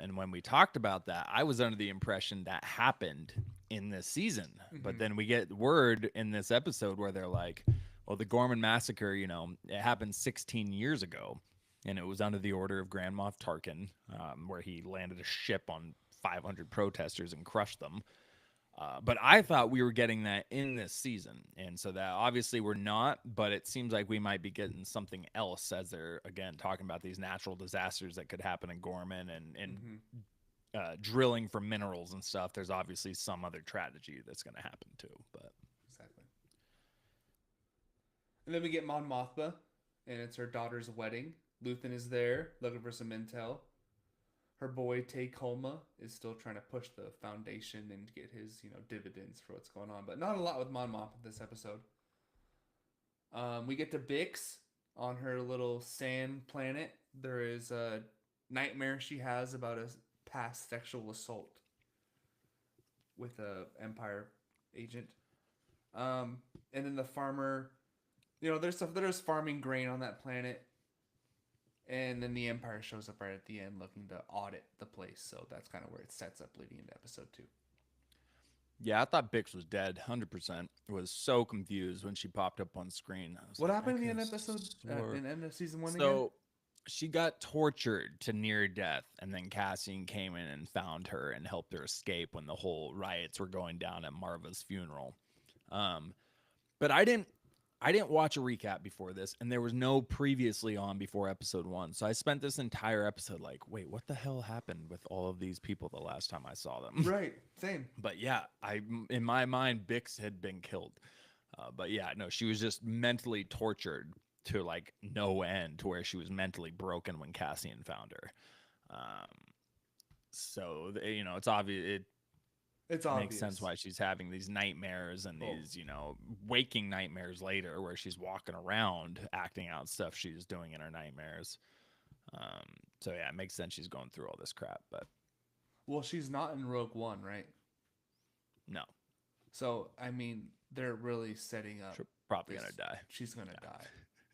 And when we talked about that, I was under the impression that happened in this season. But Mm-hmm. then we get word in this episode where they're like, well, the Gorman massacre, it happened 16 years ago. And it was under the order of Grand Moff Tarkin, where he landed a ship on 500 protesters and crushed them. But I thought we were getting that in this season. And so that obviously we're not, but it seems like we might be getting something else as they're, again, talking about these natural disasters that could happen in Gorman and Mm-hmm. drilling for minerals and stuff. There's obviously some other tragedy that's going to happen too. But Exactly. And then we get Mon Mothma, and it's her daughter's wedding. Luthen is there looking for some intel. Her boy Tay Kolma is still trying to push the foundation and get his dividends for what's going on, but not a lot with Mon Mothma this episode. We get to Bix on her little sand planet. There is a nightmare she has about a past sexual assault with a Empire agent. Um, and then the farmer, there's farming grain on that planet, and then the Empire shows up right at the end looking to audit the place. So that's kind of where it sets up leading into episode two. yeah, I thought Bix was dead, 100%. Was so confused when she popped up on screen. I was What like, I happened in the could end have episode? swore. In the end of season one again? So she got tortured to near death, and then Cassian came in and found her and helped her escape when the whole riots were going down at Marva's funeral. Um, but I didn't watch a recap before this, and there was no previously on before episode one. So I spent this entire episode like, wait, what the hell happened with all of these people the last time I saw them? Right. Same. But yeah, in my mind, Bix had been killed. But yeah, no, she was just mentally tortured to like no end, to where she was mentally broken when Cassian found her. Um, so it's obvious. It It's makes sense obvious. why she's having these nightmares and Oh, these waking nightmares later, where she's walking around acting out stuff she's doing in her nightmares. Um, so yeah, it makes sense she's going through all this crap. But well, she's not in Rogue One, right? no, So I mean, they're really setting up she's probably this. gonna die. She's gonna Yeah. die.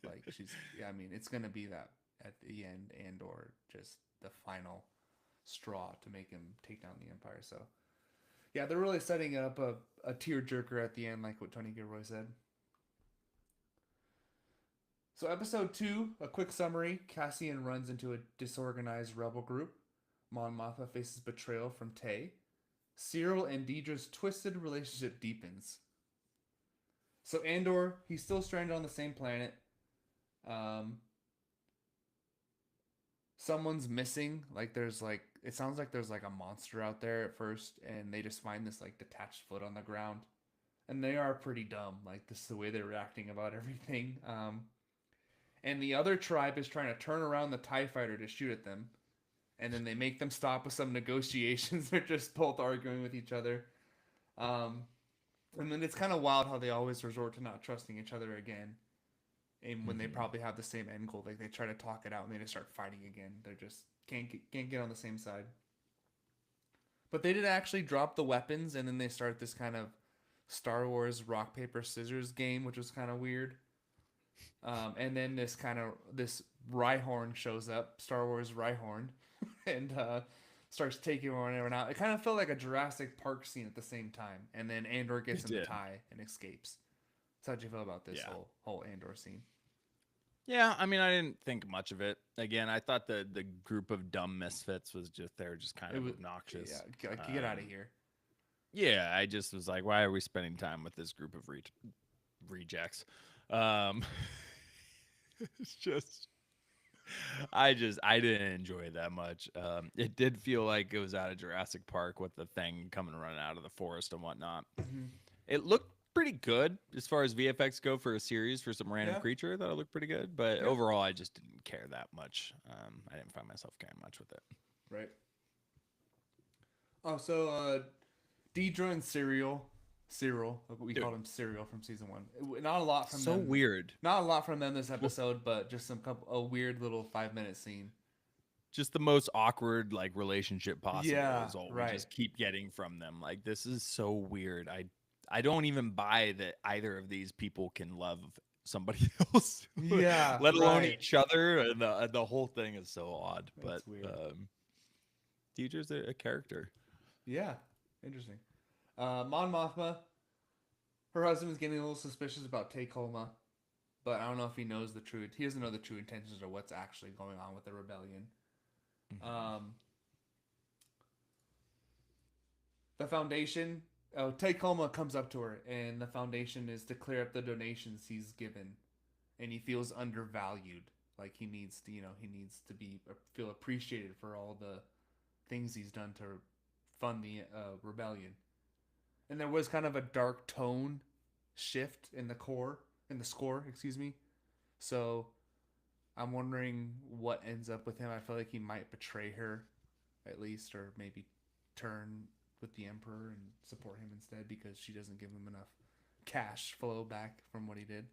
Like she's. Yeah, I mean, it's gonna be that at the end, and or just the final straw to make him take down the Empire. So yeah, they're really setting up a tearjerker at the end, like what Tony Gilroy said. So, episode 2, a quick summary. Cassian runs into a disorganized rebel group. Mon Mothma faces betrayal from Tay. Cyril and Deidre's twisted relationship deepens. So, Andor, he's still stranded on the same planet. Um, Someone's missing. Like, it sounds like there's like a monster out there at first, and they just find this like detached foot on the ground. And they are pretty dumb. Like, this is the way they're reacting about everything. And the other tribe is trying to turn around the TIE fighter to shoot at them. And then they make them stop with some negotiations. They're just both arguing with each other. Um, and then it's kind of wild how they always resort to not trusting each other again. And when they Mm-hmm. probably have the same end goal, like they try to talk it out and they just start fighting again. They're just can't get on the same side. But they did actually drop the weapons, and then they start this kind of Star Wars rock paper scissors game, which was kind of weird. And then this Rhyhorn shows up, Star Wars Rhyhorn, and starts taking everyone out. It kind of felt like a Jurassic Park scene at the same time. And then Andor gets It in the did. tie and escapes. So how'd you feel about this Yeah. whole Andor scene? Yeah, I mean, I didn't think much of it. Again, I thought the group of dumb misfits was just they were just kind It of was obnoxious. like get out of here. Yeah, I just was like, why are we spending time with this group of rejects? Um, it's just I didn't enjoy it that much. It did feel like it was out of Jurassic Park with the thing coming running out of the forest and whatnot. Mm-hmm. It looked pretty good as far as VFX go for a series for some random Yeah, creature. I thought it looked pretty good, but yeah, overall, I just didn't care that much. I didn't find myself caring much with it. right. Oh, so Deidre and Cyril, we Dude, called him Cyril from season 1. Not a lot from so them. weird. Not a lot from them this Well, episode, but just a weird little 5 minute scene. just the most awkward like relationship possible Yeah, is all we right. just keep getting from them. Like this is so weird. I don't even buy that either of these people can love somebody else, Yeah, let alone right. each other. And the whole thing is so odd. But That's weird. Deidre's a character. Yeah, interesting. Mon Mothma, her husband is getting a little suspicious about Takoma, but I don't know if he knows the truth. He doesn't know the true intentions or what's actually going on with the rebellion. Mhm. Um, the Foundation. Oh, Takoma comes up to her, and the Foundation is to clear up the donations he's given, and he feels undervalued. Like he needs to be feel appreciated for all the things he's done to fund the rebellion. And there was kind of a dark tone shift in the score, excuse me. So I'm wondering what ends up with him. I feel like he might betray her, at least, or maybe turn with the Emperor and support him instead because she doesn't give him enough cash flow back from what he did.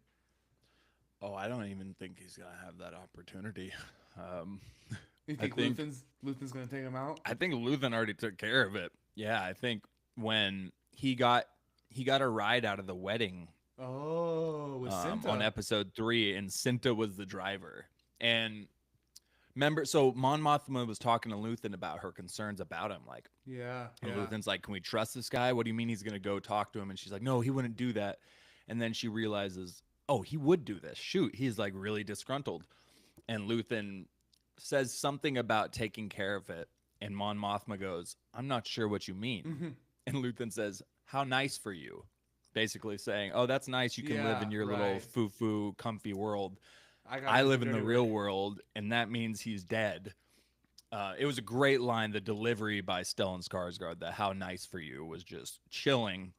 Oh, I don't even think he's gonna have that opportunity. Um, You I think think Luthen's gonna take him out? I think Luthen already took care of it. Yeah, I think when he got a ride out of the wedding Oh, with on Cinta. episode 3, and Cinta was the driver. And remember, so Mon Mothma was talking to Luthen about her concerns about him, like, Yeah, and yeah. Luthen's like, "Can we trust this guy? What do you mean he's gonna go talk to him?" And she's like, "No, he wouldn't do that." And then she realizes, oh, he would do this. Shoot, he's like really disgruntled. And Luthen says something about taking care of it. And Mon Mothma goes, "I'm not sure what you mean." Mm-hmm. And Luthen says, "How nice for you." Basically saying, "Oh, that's nice. You can live Yeah, in your little right. foo-foo, comfy world. I gotta I do the live in the dirty real work. world, and that means he's dead." It was a great line. The delivery by Stellan Skarsgård, that "how nice for you" was just chilling.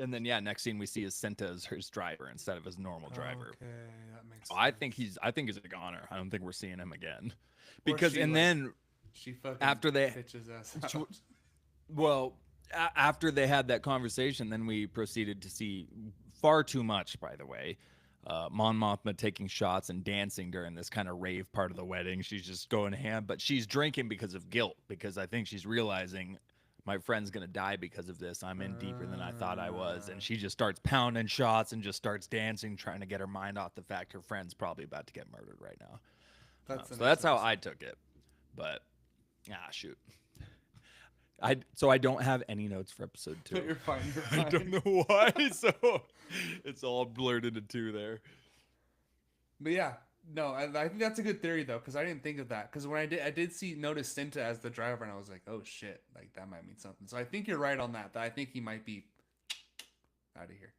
And then, yeah, next scene we see is Cinta as his driver instead of his normal driver. Okay, that makes I think sense. he's a goner. I don't think we're seeing him again. Or Because she and like then she fucking after they bitches ass out. well, after they had that conversation, then we proceeded to see far too much, by the way. Mon Mothma taking shots and dancing during this kind of rave part of the wedding. She's just going ham, but she's drinking because of guilt, because I think she's realizing my friend's going to die because of this. I'm in deeper than I thought I was. And she just starts pounding shots and just starts dancing, trying to get her mind off the fact her friend's probably about to get murdered right now. That's the So next that's how I episode. took it. But, shoot. I don't have any notes for episode 2. But you're fine. You're I don't fine. know why. So it's all blurred into two there. But yeah, no, I think that's a good theory though, because I didn't think of that. Because when I did see notice Cinta as the driver, and I was like, oh shit, like that might mean something. So I think you're right on that. That I think he might be out of here.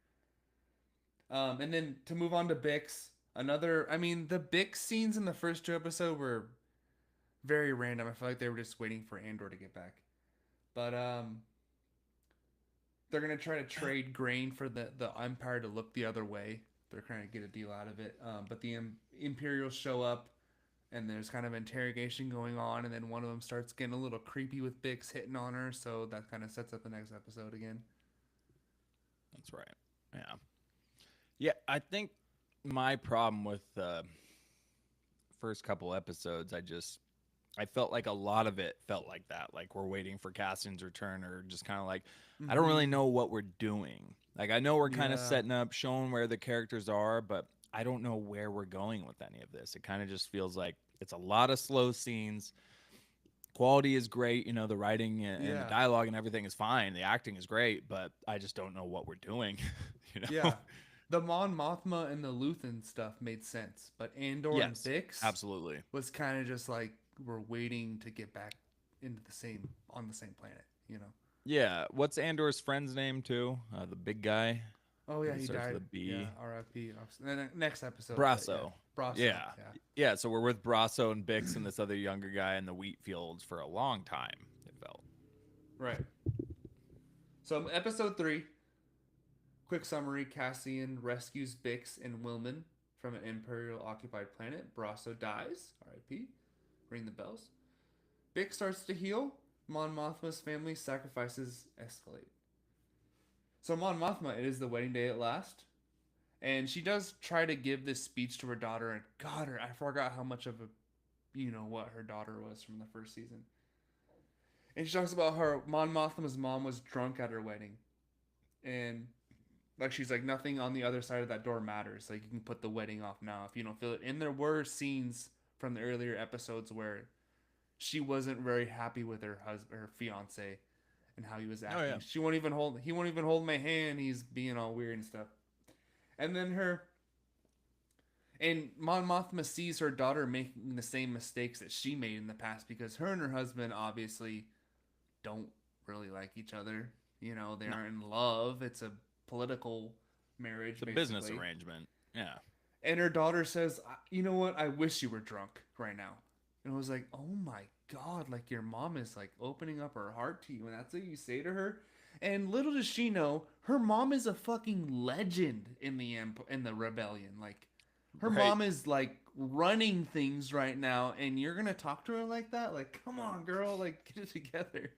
And then to move on to Bix, another. I mean, the Bix scenes in the first two episodes were very random. I feel like they were just waiting for Andor to get back. But they're gonna try to trade grain for the Empire to look the other way. They're trying to get a deal out of it. But the Imperials show up, and there's kind of interrogation going on, and then one of them starts getting a little creepy with Bix hitting on her. So that kind of sets up the next episode again. That's right. Yeah. Yeah, I think my problem with the first couple episodes, I felt like a lot of it felt like that. Like we're waiting for Cassian's return, or just kind of like I don't really Mm-hmm. know what we're doing. Like I know we're kind of Yeah. setting up, showing where the characters are, but I don't know where we're going with any of this. It kind of just feels like it's a lot of slow scenes. Quality is great, the writing and the Yeah. dialogue and everything is fine. The acting is great, but I just don't know what we're doing, you know. Yeah. The Mon Mothma and the Luthen stuff made sense, but Andor and Yes, Bix absolutely. was kind of just like we're waiting to get back into the same on the same planet, you know. Yeah, what's Andor's friend's name too? The big guy. I Oh yeah, think he he starts with died. a Yeah, B. R.I.P. Next episode, but yeah, Brasso. Brasso. Yeah. Yeah, Yeah, so we're with Brasso and Bix and this other younger guy in the wheat fields for a long time, it felt. right. So episode three, quick summary: Cassian rescues Bix and Wilman from an Imperial occupied planet. Brasso dies. R.I.P. Ring the bells. Bix starts to heal. Mon Mothma's family sacrifices escalate. So Mon Mothma, it is the wedding day at last. And she does try to give this speech to her daughter, and God, I forgot how much of a what her daughter was from the first season. And she talks about her Mon Mothma's mom was drunk at her wedding, and like she's like nothing on the other side of that door matters. Like you can put the wedding off now if you don't feel it. And there were scenes from the earlier episodes where she wasn't very happy with her husband, her fiance, and how he was Oh acting. yeah. She won't even hold. He won't even hold my hand. He's being all weird and stuff. And then her and Mon Mothma sees her daughter making the same mistakes that she made in the past because her and her husband obviously don't really like each other. They No. aren't in love. It's a political marriage, It's a business basically. arrangement. Yeah. And her daughter says, "You know what? I wish you were drunk right now." And I was like, "Oh my god! Like your mom is like opening up her heart to you, and that's what you say to her." And little does she know, her mom is a fucking legend in the rebellion. Like, her Right. mom is like running things right now, and you're gonna talk to her like that? Like, come on, girl! Like, get it together.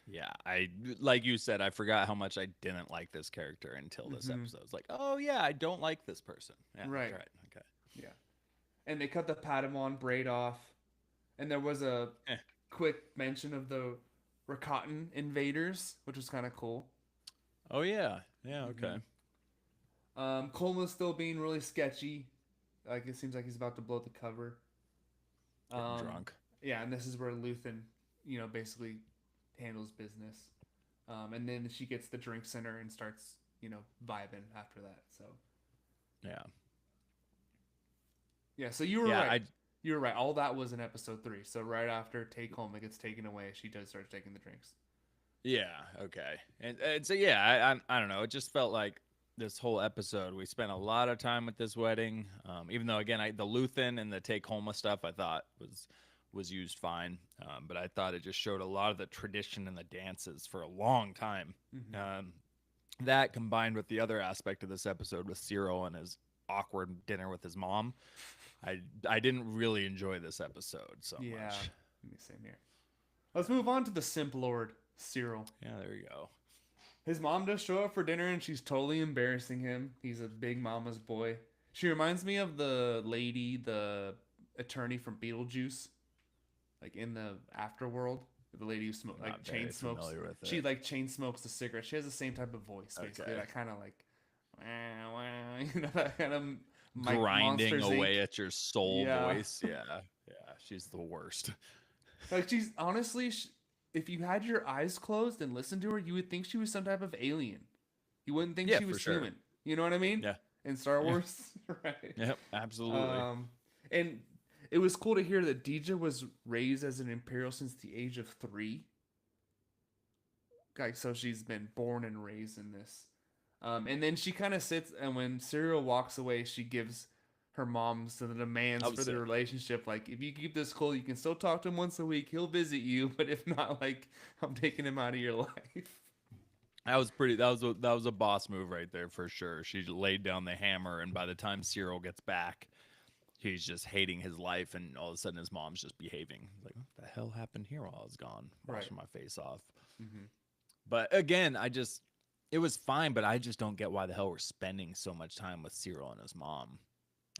Yeah, I like you said, I forgot how much I didn't like this character until this Mm-hmm. episode. It's like, oh yeah, I don't like this person. Yeah, that's Right. right. Okay. Yeah. And they cut the Patamon braid off, and there was a Eh. quick mention of the Rakatan invaders, which was kind of cool. Oh yeah. Yeah. Mm-hmm. Okay. Coleman's still being really sketchy. Like it seems like he's about to blow the cover. Getting Um, drunk. yeah, and this is where Luthen, basically handles business. And then she gets the drink center and starts, vibing after that. So Yeah. yeah, so you were Yeah. right. I You were right. All that was in episode three. So right after Take Home, it gets taken away. She does start taking the drinks. Yeah, okay. And so yeah, I don't know. It just felt like this whole episode we spent a lot of time with this wedding. Even though again, the Luthen and the take home stuff I thought was used fine, but I thought it just showed a lot of the tradition and the dances for a long time. Mm-hmm. Um, that combined with the other aspect of this episode with Cyril and his awkward dinner with his mom, I didn't really enjoy this episode so Yeah, much. same here. Let's move on to the Simp Lord, Cyril. Yeah, there you go. His mom does show up for dinner and she's totally embarrassing him. He's a big mama's boy. She reminds me of the lady, the attorney from Beetlejuice, like in the afterworld. The lady who I'm like not chain very smokes. familiar with She it. like chain smokes a cigarette. She has the same type of voice, basically. Okay. That kind of like, wah, wah, that kind of Mike Grinding Monsters Inc. away at your soul Yeah, voice. Yeah, yeah, she's the worst. like she's honestly, if you had your eyes closed and listened to her, you would think she was some type of alien. You wouldn't think Yeah, she for was sure. human. You know what I mean? Yeah, in Star Yeah. Wars, right? Yep. Absolutely. Um, and it was cool to hear that Deja was raised as an Imperial since the age of 3. Like, so she's been born and raised in this. And then she kind of sits, and when Cyril walks away, she gives her mom some of the I demands for was the relationship. Like, if you keep this cool, you can still talk to him once a week. He'll visit you, but if not, like, I'm taking him out of your life. that was pretty. That was a boss move right there for sure. She laid down the hammer, and by the time Cyril gets back, he's just hating his life, and all of a sudden his mom's just behaving. Like, what the hell happened here while I was gone, Right. washing my face off? Mm-hmm. But again, it was fine, but I just don't get why the hell we're spending so much time with Cyril and his mom.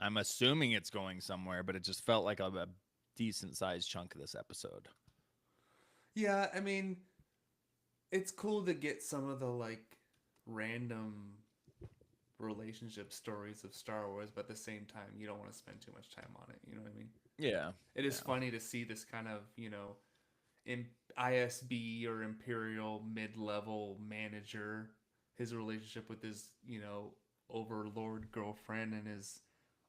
I'm assuming it's going somewhere, but it just felt like a decent sized chunk of this episode. Yeah, I mean, it's cool to get some of the like random relationship stories of Star Wars, but at the same time, you don't want to spend too much time on it. You know what I mean? Yeah, It is yeah, funny to see this kind of, in ISB or Imperial mid level manager, his relationship with his, overlord girlfriend and his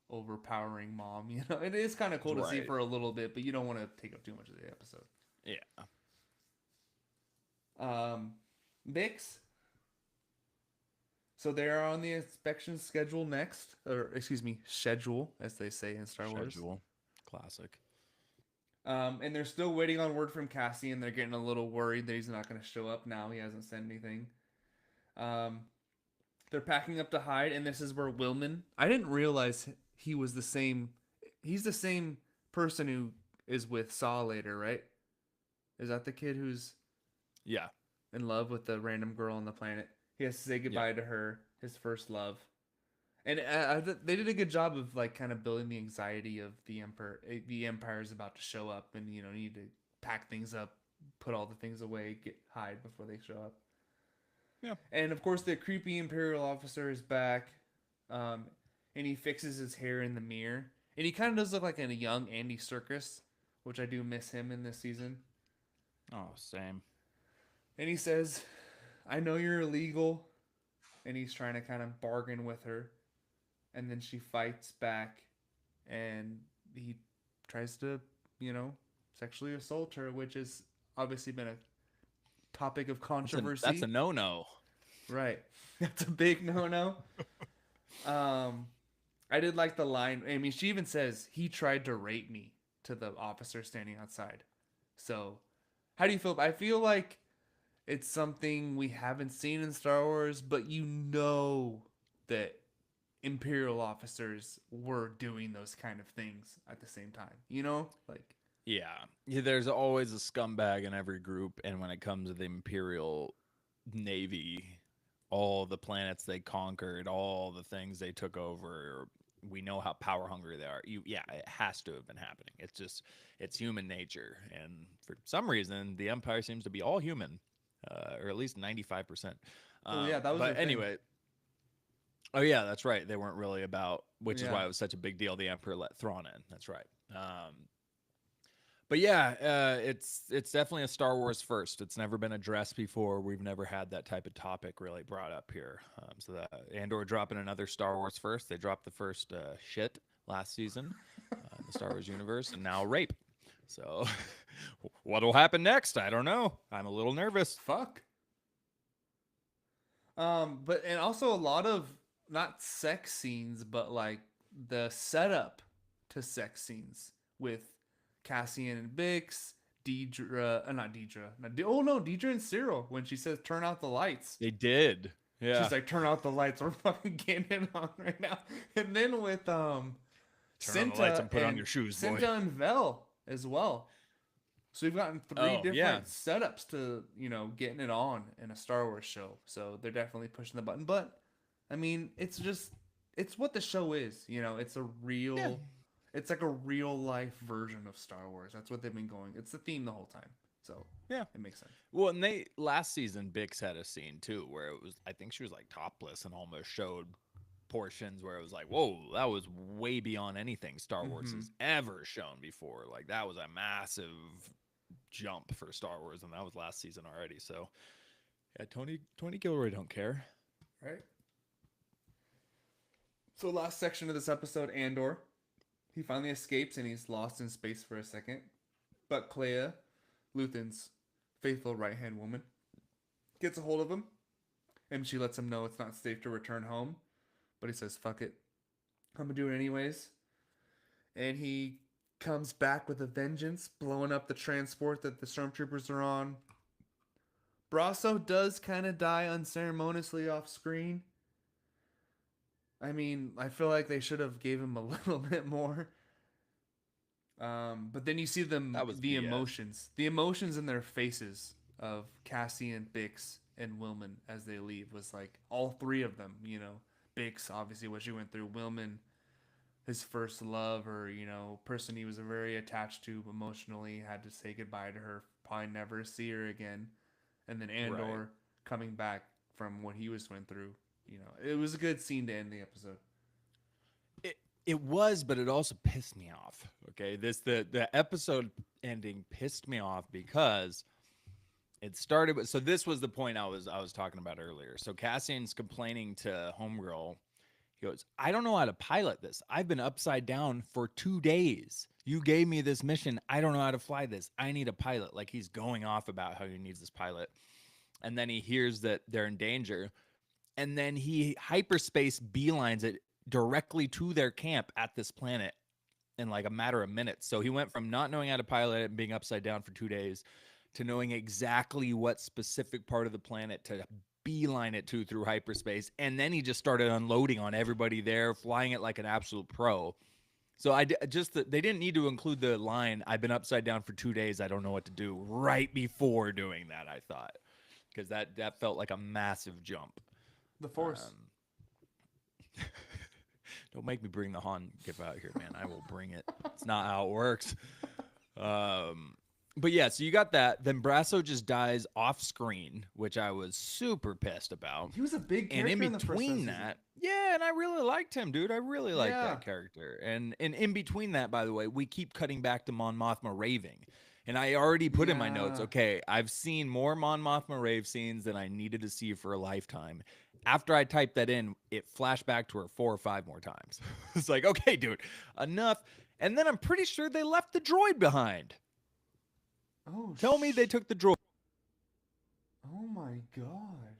overpowering mom. It is kind of cool to see right. for a little bit, but you don't want to take up too much of the episode. Yeah, Um, Bix. So they are on the inspection schedule next, or excuse me, schedule, as they say in Star Wars. schedule, classic. And they're still waiting on word from Cassian. They're getting a little worried that he's not going to show up now. He hasn't said anything. Um, they're packing up to hide, and this is where Willman. I didn't realize he was the same. He's the same person who is with Saw later, right? Is that the kid who's Yeah, in love with the random girl on the planet? He has to say yep. goodbye to her, his first love. And they did a good job of like kind of building the anxiety of the emperor. The empire is about to show up, and need to pack things up, put all the things away, get hide before they show up. Yeah. And of course, the creepy imperial officer is back, um, and he fixes his hair in the mirror, and he kind of does look like a young Andy Serkis, which I do miss him in this season. Oh, same. And he says, "I know you're illegal," and he's trying to kind of bargain with her, and then she fights back, and he tries to, sexually assault her, which has obviously been a topic of That's a controversy. no. Right. That's a big no-no. Um, I did like the line. I mean, she even says he tried to rape me to the officer standing outside. So, how do you feel? I feel like it's something we haven't seen in Star Wars, but that Imperial officers were doing those kind of things at the same time. Like, Yeah, there's always a scumbag in every group, and when it comes to the Imperial Navy, all the planets they conquered, all the things they took over, we know how power hungry they are. Yeah, it has to have been happening. It's human nature, and for some reason, the Empire seems to be all human, or at least 95%. well, yeah, that was their But thing. anyway, oh yeah, that's right. They weren't really about, which is Yeah. why it was such a big deal. The Emperor let Thrawn in. That's right. But yeah, it's definitely a Star Wars first. It's never been addressed before. We've never had that type of topic really brought up here. So that Andor dropping another Star Wars first. They dropped the first shit last season in the Star Wars universe, and now rape. So what will happen next? I don't know. I'm a little nervous. Fuck. But and also a lot of not sex scenes, but like the setup to sex scenes with Cassian and Bix, Deidre, not Deidre, oh no, Deidre and Cyril when she says turn out the lights. They did. She's Yeah. like, turn out the lights, we're fucking getting it on right now. And then with Turn on the lights Cinta and put on your shoes, boy. Cinta and Vel as well. So we've gotten three Oh yeah. different setups to, getting it on in a Star Wars show. So they're definitely pushing the button. But I mean, it's what the show is. Yeah. It's like a real life version of Star Wars. That's what they've been going. It's the theme the whole time. So Yeah. it makes sense. Well, and they last season Bix had a scene too where it was, I think she was like topless and almost showed portions where it was like, whoa, that was way beyond anything Star Wars Mm-hmm. has ever shown before. Like that was a massive jump for Star Wars, and that was last season already. So yeah, Tony Gilroy don't care. Right. So last section of this episode, Andor. He finally escapes and he's lost in space for a second. But Clea, Luthen's faithful right hand woman, gets a hold of him and she lets him know it's not safe to return home. But he says, fuck it. I'm gonna do it anyways. And he comes back with a vengeance, blowing up the transport that the stormtroopers are on. Brasso does kind of die unceremoniously off screen. I mean, I feel like they should have gave him a little bit more. But then you see That was BS. the emotions in their faces of Cassian, Bix, and Wilman as they leave was like all three of them. You know, Bix obviously what she went through. Wilman, his first love, or person he was very attached to emotionally, had to say goodbye to her, probably never see her again. And then Right. Andor coming back from what he was going through. It was a good scene to end the episode. It was, but it also pissed me off. Okay, the episode ending pissed me off because it started with. So this was the point I was talking about earlier. So Cassian's complaining to Homegirl. He goes, "I don't know how to pilot this. I've been upside down for 2 days. You gave me this mission. I don't know how to fly this. I need a pilot." Like he's going off about how he needs this pilot, and then he hears that they're in danger, and then he hyperspace beelines it directly to their camp at this planet in like a matter of minutes. So he went from not knowing how to pilot it and being upside down for 2 days to knowing exactly what specific part of the planet to beeline it to through hyperspace. And then he just started unloading on everybody there, flying it like an absolute pro. So they didn't need to include the line, "I've been upside down for 2 days. I don't know what to do," right before doing that, I thought, because that felt like a massive jump. The Force. Um, don't make me bring the Han gif out here, man. I will bring it. It's not how it works. Um, but yeah, so you got that. Then Brasso just dies off screen, which I was super pissed about. He was a big And in character in the first between season. that, yeah, and I really liked him, dude. I really liked Yeah. that character. And in between that, by the way, we keep cutting back to Mon Mothma raving. And I already put in my notes, Yeah. okay, I've seen more Mon Mothma rave scenes than I needed to see for a lifetime. After I typed that in, it flashed back to her 4 or 5 more times. It's like, okay, dude, enough. And then I'm pretty sure they left the droid behind. Oh, Tell me they took the droid. Oh my god.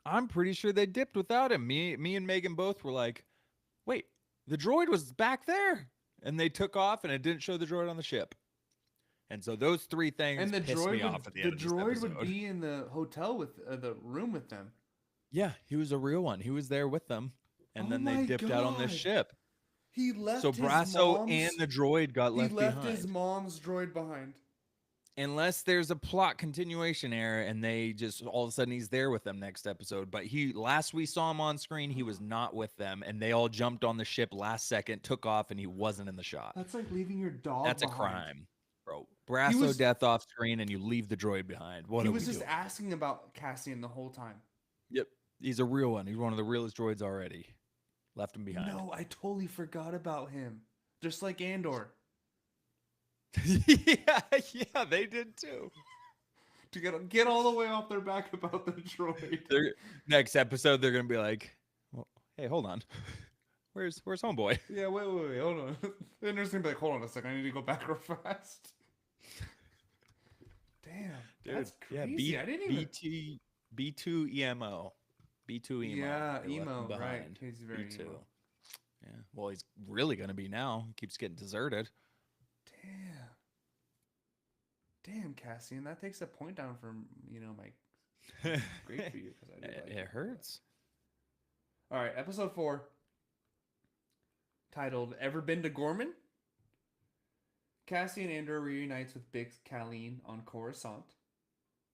I'm pretty sure they dipped without him. Me and Megan both were like, wait, the droid was back there. And they took off and it didn't show the droid on the ship. And so those three things And pissed me off at the end of this droid would episode. be in the hotel with the room with them. Yeah, he was a real one. He was there with them. And Oh then they my dipped out on this god. ship. He So left his Brasso and mom's the droid got he left left his behind. mom's droid behind. Unless there's a plot continuation error and they just all of a sudden he's there with them next episode. But last we saw him on screen, he was not with them, and they all jumped on the ship last second, took off, and he wasn't in the shot. That's like leaving your dog That's a behind. crime, bro. He Brasso was death off screen, and you leave the droid behind. What he are was we just doing? asking about Cassian the whole time. Yep, he's a real one. He's one of the realest droids already. Left him behind. No, I totally forgot about him. Just like Andor. yeah, they did too. To get all the way off their back about the droid. Next episode, they're gonna be like, well, "Hey, hold on, where's homeboy?" Yeah, wait, hold on. Then there's gonna be like, hold on a second, I need to go back real fast. Damn, Dude, that's yeah, crazy. I didn't even. B2EMO. B2EMO. Yeah, They left emo, him right? behind. He's very B2. emo. Yeah. Well, he's really gonna be now. He keeps getting deserted. Damn, Cassian, that takes a point down from my great for you because I do like It hurts. All right, episode 4, titled "Ever Been to Gorman?" Cassian Andor reunites with Bix Kalleen on Coruscant.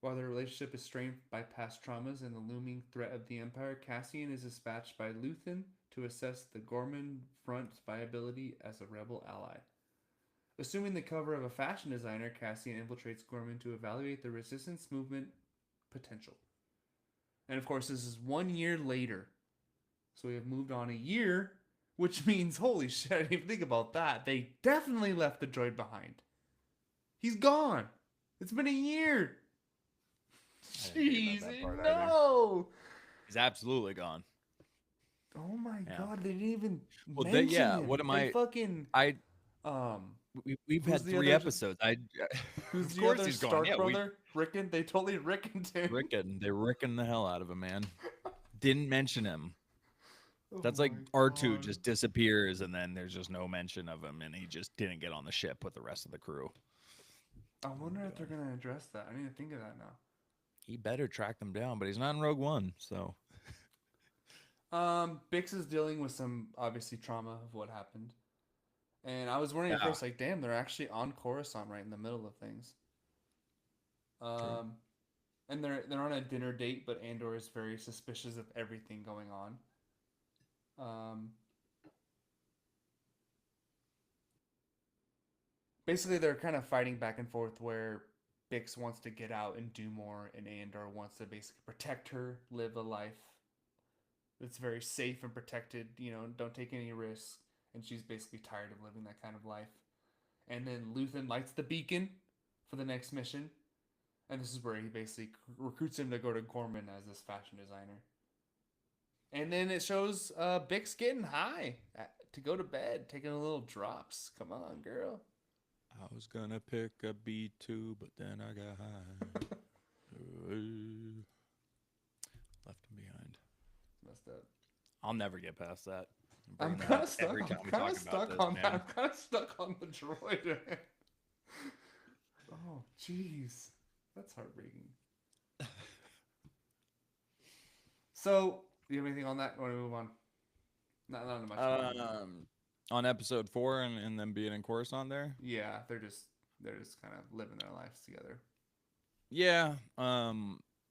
While their relationship is strained by past traumas and the looming threat of the Empire, Cassian is dispatched by Luthen to assess the Gorman front's viability as a rebel ally. Assuming the cover of a fashion designer, Cassian infiltrates Gorman to evaluate the resistance movement potential. And of course, this is 1 year later. So we have moved on a year, which means, holy shit, I didn't even think about that. They definitely left the droid behind. He's gone. It's been a year. I didn't think about Jeez, that part either. no. He's absolutely gone. Oh my Yeah. god, they didn't even Well, mention yeah. What him. am They I? fucking I um we've who's had the three other episodes. I who's of the course other he's gone. Stark Yeah, we brother? Rickon? They totally rickened him. They're ricking the hell out of him, man. Didn't mention him. Oh That's like my R2 god. just disappears and then there's just no mention of him and he just didn't get on the ship with the rest of the crew. I What are wonder we if they're doing? gonna address that. I need to think of that now. He better track them down, but he's not in Rogue One, so Bix is dealing with some obviously trauma of what happened. And I was wondering at yeah, first, like, damn, they're actually on Coruscant right in the middle of things. true. Um, and they're on a dinner date, but Andor is very suspicious of everything going on. Um, Basically, they're kind of fighting back and forth where Bix wants to get out and do more, and Andor wants to basically protect her, live a life that's very safe and protected. You know, don't take any risks. And she's basically tired of living that kind of life. And then Luthen lights the beacon for the next mission, and this is where he basically recruits him to go to Gorman as this fashion designer. And then it shows Bix getting high to go to bed, taking a little drops. Come on, girl. I was gonna pick a B2, but then I got high. Left him behind. Messed up. I'll never get past that. I'm I'm bringing that kind up of stuck. every I'm time we kind talk of about stuck this, on that. I'm man. kind of stuck on the droid. Oh, jeez, that's heartbreaking. So, do you have anything on that? Or want to move on? Not much more on that. Um, on episode 4 and then being in Coruscant there. Yeah, they're just kind of living their lives together. Yeah.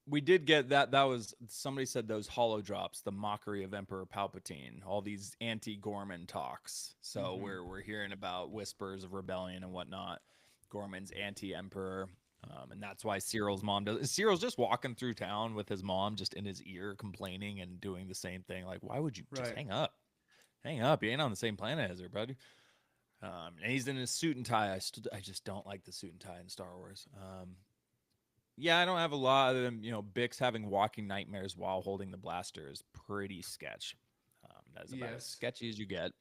We did get that. That was somebody said those hollow drops, the mockery of Emperor Palpatine, all these anti-Gorman talks. So Mm-hmm. we're hearing about whispers of rebellion and whatnot. Gorman's anti-emperor. And that's why Cyril's mom does. Cyril's just walking through town with his mom just in his ear, complaining and doing the same thing. Like, why would you just Right. hang up? Hang up. You ain't on the same planet as her, buddy. And he's in his suit and tie. I just don't like the suit and tie in Star Wars. Yeah, I don't have a lot of them. You know, Bix having walking nightmares while holding the blaster is pretty sketch. That is about as Yes. sketchy as you get.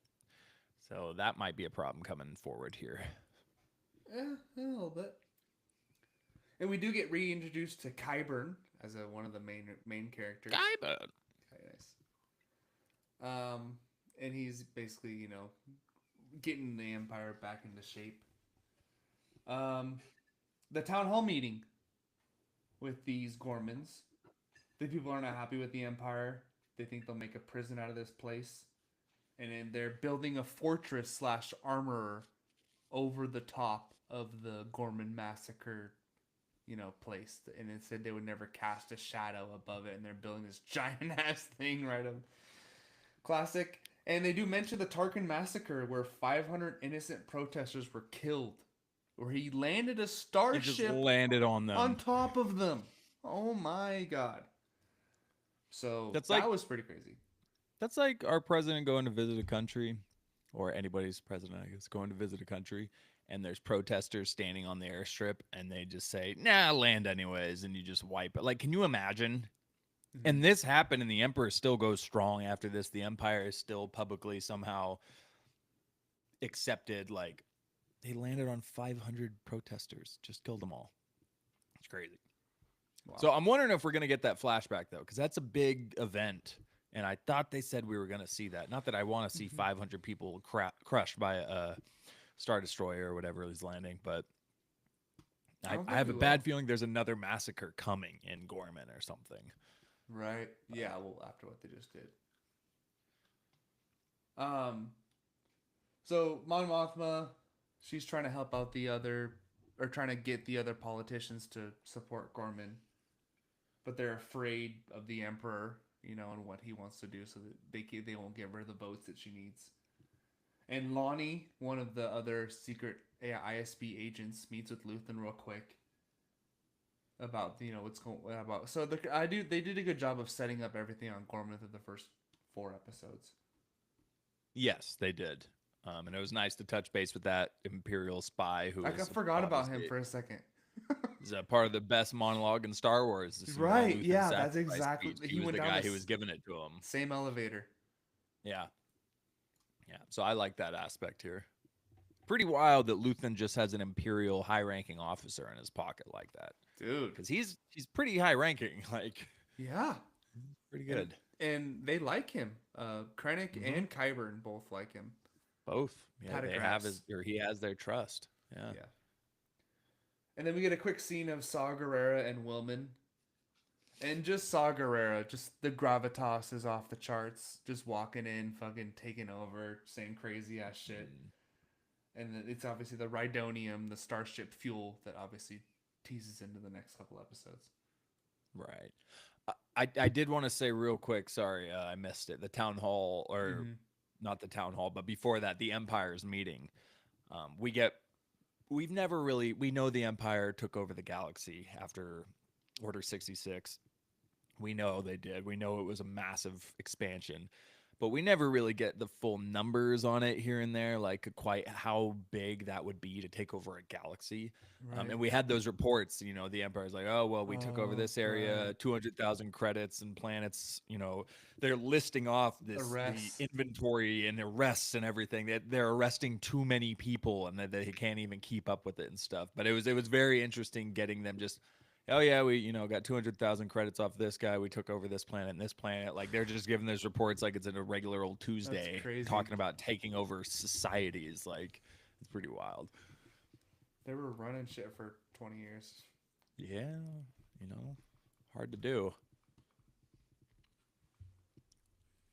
So that might be a problem coming forward here. Yeah, a little bit. And we do get reintroduced to Kyburn as one of the main characters. Guy, Okay, nice. And he's basically getting the Empire back into shape. Um, the town hall meeting with these Gormans. The people are not happy with the Empire. They think they'll make a prison out of this place, and then they're building a fortress slash armor over the top of the Gorman massacre, place. And it said they would never cast a shadow above it, and they're building this giant ass thing right up. Classic. And they do mention the Tarkin massacre where 500 innocent protesters were killed, where he landed a it just starship landed on on them. top of them. Oh my god. So That's that like was pretty crazy. that's like our president going to visit a country, or anybody's president, I guess, going to visit a country, and there's protesters standing on the airstrip, and they just say, "Nah, land anyways," and you just wipe it. Like, can you imagine? Mm-hmm. And this happened, and the emperor still goes strong after this. The empire is still publicly somehow accepted. Like, they landed on 500 protesters, just killed them all. It's crazy. So Wow. I'm wondering if we're gonna get that flashback though, because that's a big event, and I thought they said we were gonna see that. Not that I want to see Mm-hmm. 500 people crushed by a star destroyer or whatever is landing, but I don't I think have we a will. bad feeling there's another massacre coming in Gorman or something. Right. Yeah, well, after what they just did. Um, so Mon Mothma, she's trying to help out the other, or trying to get the other politicians to support Gorman, but they're afraid of the Emperor, and what he wants to do, so that they won't give her the votes that she needs. And Lonnie, one of the other secret ISB agents, meets with Luthen real quick about what's going about. So they did a good job of setting up everything on Gorman through the first 4 episodes. Yes, they did. And it was nice to touch base with that Imperial spy who I is forgot about him obviously for a second. is a part of the best monologue in Star Wars. To see why Right? Luthen Yeah, that's sacrificed exactly. speech. He He was went the down guy the who was giving it to him. same elevator. Yeah, yeah. So I like that aspect here. Pretty wild that Luthen just has an Imperial high-ranking officer in his pocket like that, Dude. because he's pretty high-ranking, like Yeah. pretty And good. and they like him. Krennic Hmm. and Kyburn both like him. Both, yeah, they have his Patagraphs. or he has their trust. Yeah. Yeah. And then we get a quick scene of Saw Gerrera and Wilman. And just Saw Gerrera, just the gravitas is off the charts. Just walking in, fucking taking over, saying crazy ass shit. Mm, And it's obviously the Rhydonium, the starship fuel that obviously teases into the next couple episodes. right. I did want to say real quick. Sorry, I missed it. The town hall, or Mm-hmm. not the town hall, but before that, the Empire's meeting. We get we've never really we know the Empire took over the galaxy after Order 66. We know they did. We know it was a massive expansion, but we never really get the full numbers on it here and there, like quite how big that would be to take over a galaxy. Right. And we had those reports, the Empire's like, oh, well, we took over Oh, this right. area, 200,000 credits and planets. They're listing off the Arrests. inventory and arrests and everything. They're arresting too many people and that they can't even keep up with it and stuff. But it was very interesting getting them just, oh yeah, we got 200,000 credits off this guy. We took over this planet and this planet. Like they're just giving those reports like it's in a regular old That's Tuesday, crazy. talking about taking over societies. Like it's pretty wild. They were running shit for 20 years. Yeah, you know, hard to do.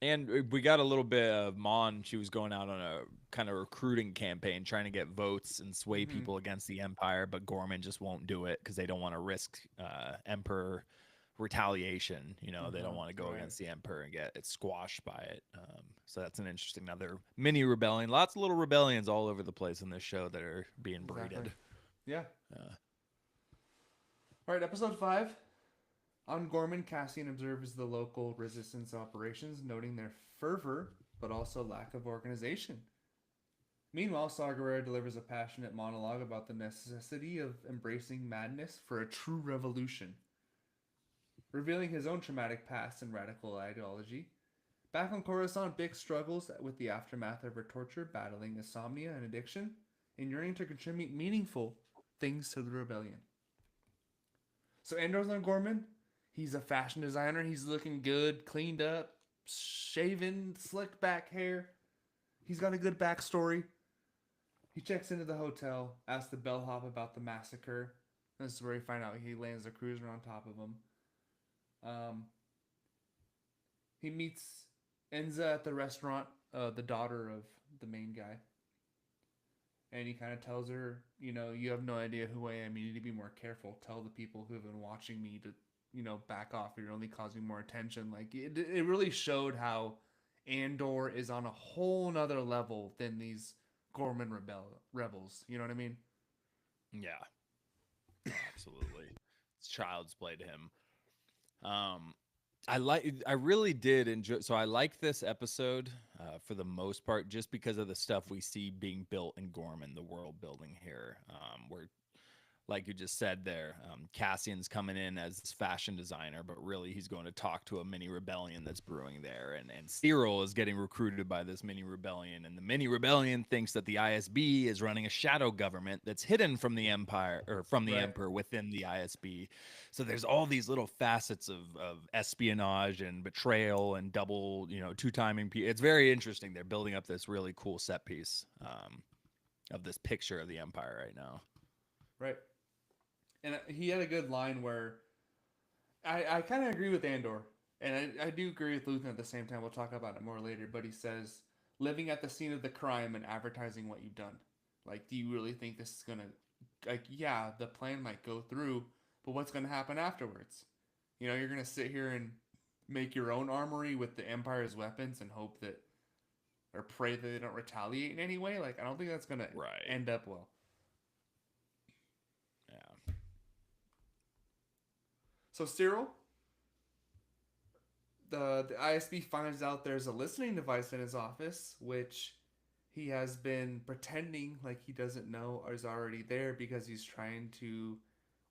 And we got a little bit of Mon. She was going out on a kind of recruiting campaign, trying to get votes and sway Mm-hmm. people against the Empire, but Gorman just won't do it because they don't want to risk Emperor retaliation. They don't want to go Right. against the Emperor and get it squashed by it. So that's an interesting another mini rebellion. Lots of little rebellions all over the place in this show that are being Exactly. breeded. Yeah. Uh, All right, episode 5. On Gorman, Cassian observes the local resistance operations, noting their fervor but also lack of organization. Meanwhile, Saw Gerrera delivers a passionate monologue about the necessity of embracing madness for a true revolution, revealing his own traumatic past and radical ideology. Back on Coruscant, Bix struggles with the aftermath of her torture, battling insomnia and addiction, and yearning to contribute meaningful things to the rebellion. So Andor's on Gorman. He's a fashion designer. He's looking good, cleaned up, shaven, slicked back hair. He's got a good backstory. He checks into the hotel, asks the bellhop about the massacre. This is where we find out he lands a cruiser on top of him. Um, he meets Enza at the restaurant, the daughter of the main guy. And he kind of tells her, you have no idea who I am. You need to be more careful. Tell the people who have been watching me to, back off. You're only causing more attention. Like, it really showed how Andor is on a whole nother level than these Gorman rebels. You know what I mean? yeah, no, absolutely. It's child's play to him. Um, I really did enjoy. So I like this episode for the most part, just because of the stuff we see being built in Gorman, the world building here. Where like you just said there, Cassian's coming in as fashion designer, but really he's going to talk to a mini rebellion that's brewing there. And Cyril is getting recruited by this mini rebellion. And the mini rebellion thinks that the ISB is running a shadow government that's hidden from the Empire or from the Right. Emperor within the ISB. So there's all these little facets of espionage and betrayal and double, two-timing. It's very interesting. They're building up this really cool set piece of this picture of the Empire right now. Right. And he had a good line where I kind of agree with Andor. And I do agree with Luthen at the same time. We'll talk about it more later. But he says, living at the scene of the crime and advertising what you've done. Like, do you really think this is going to, like, yeah, the plan might go through, but what's going to happen afterwards? You're going to sit here and make your own armory with the Empire's weapons and hope that, or pray that they don't retaliate in any way. Like, I don't think that's going to Right. end up well. Yeah. So, Cyril, the ISB finds out there's a listening device in his office, which he has been pretending like he doesn't know is already there because he's trying to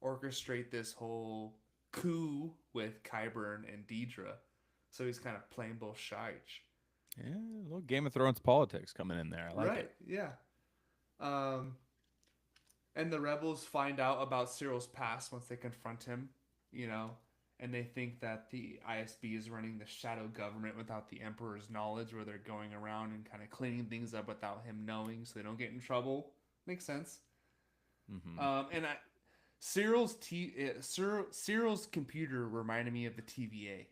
orchestrate this whole coup with Kyburn and Deidre. So he's kind of playing both sides. Yeah, a little Game of Thrones politics coming in there. I like it. Right. Yeah. Um, and the rebels find out about Cyril's past once they confront him, you know, and they think that the ISB is running the shadow government without the Emperor's knowledge, where they're going around and kind of cleaning things up without him knowing, so they don't get in trouble. Makes sense. Mm-hmm. And Cyril's computer reminded me of the TVA,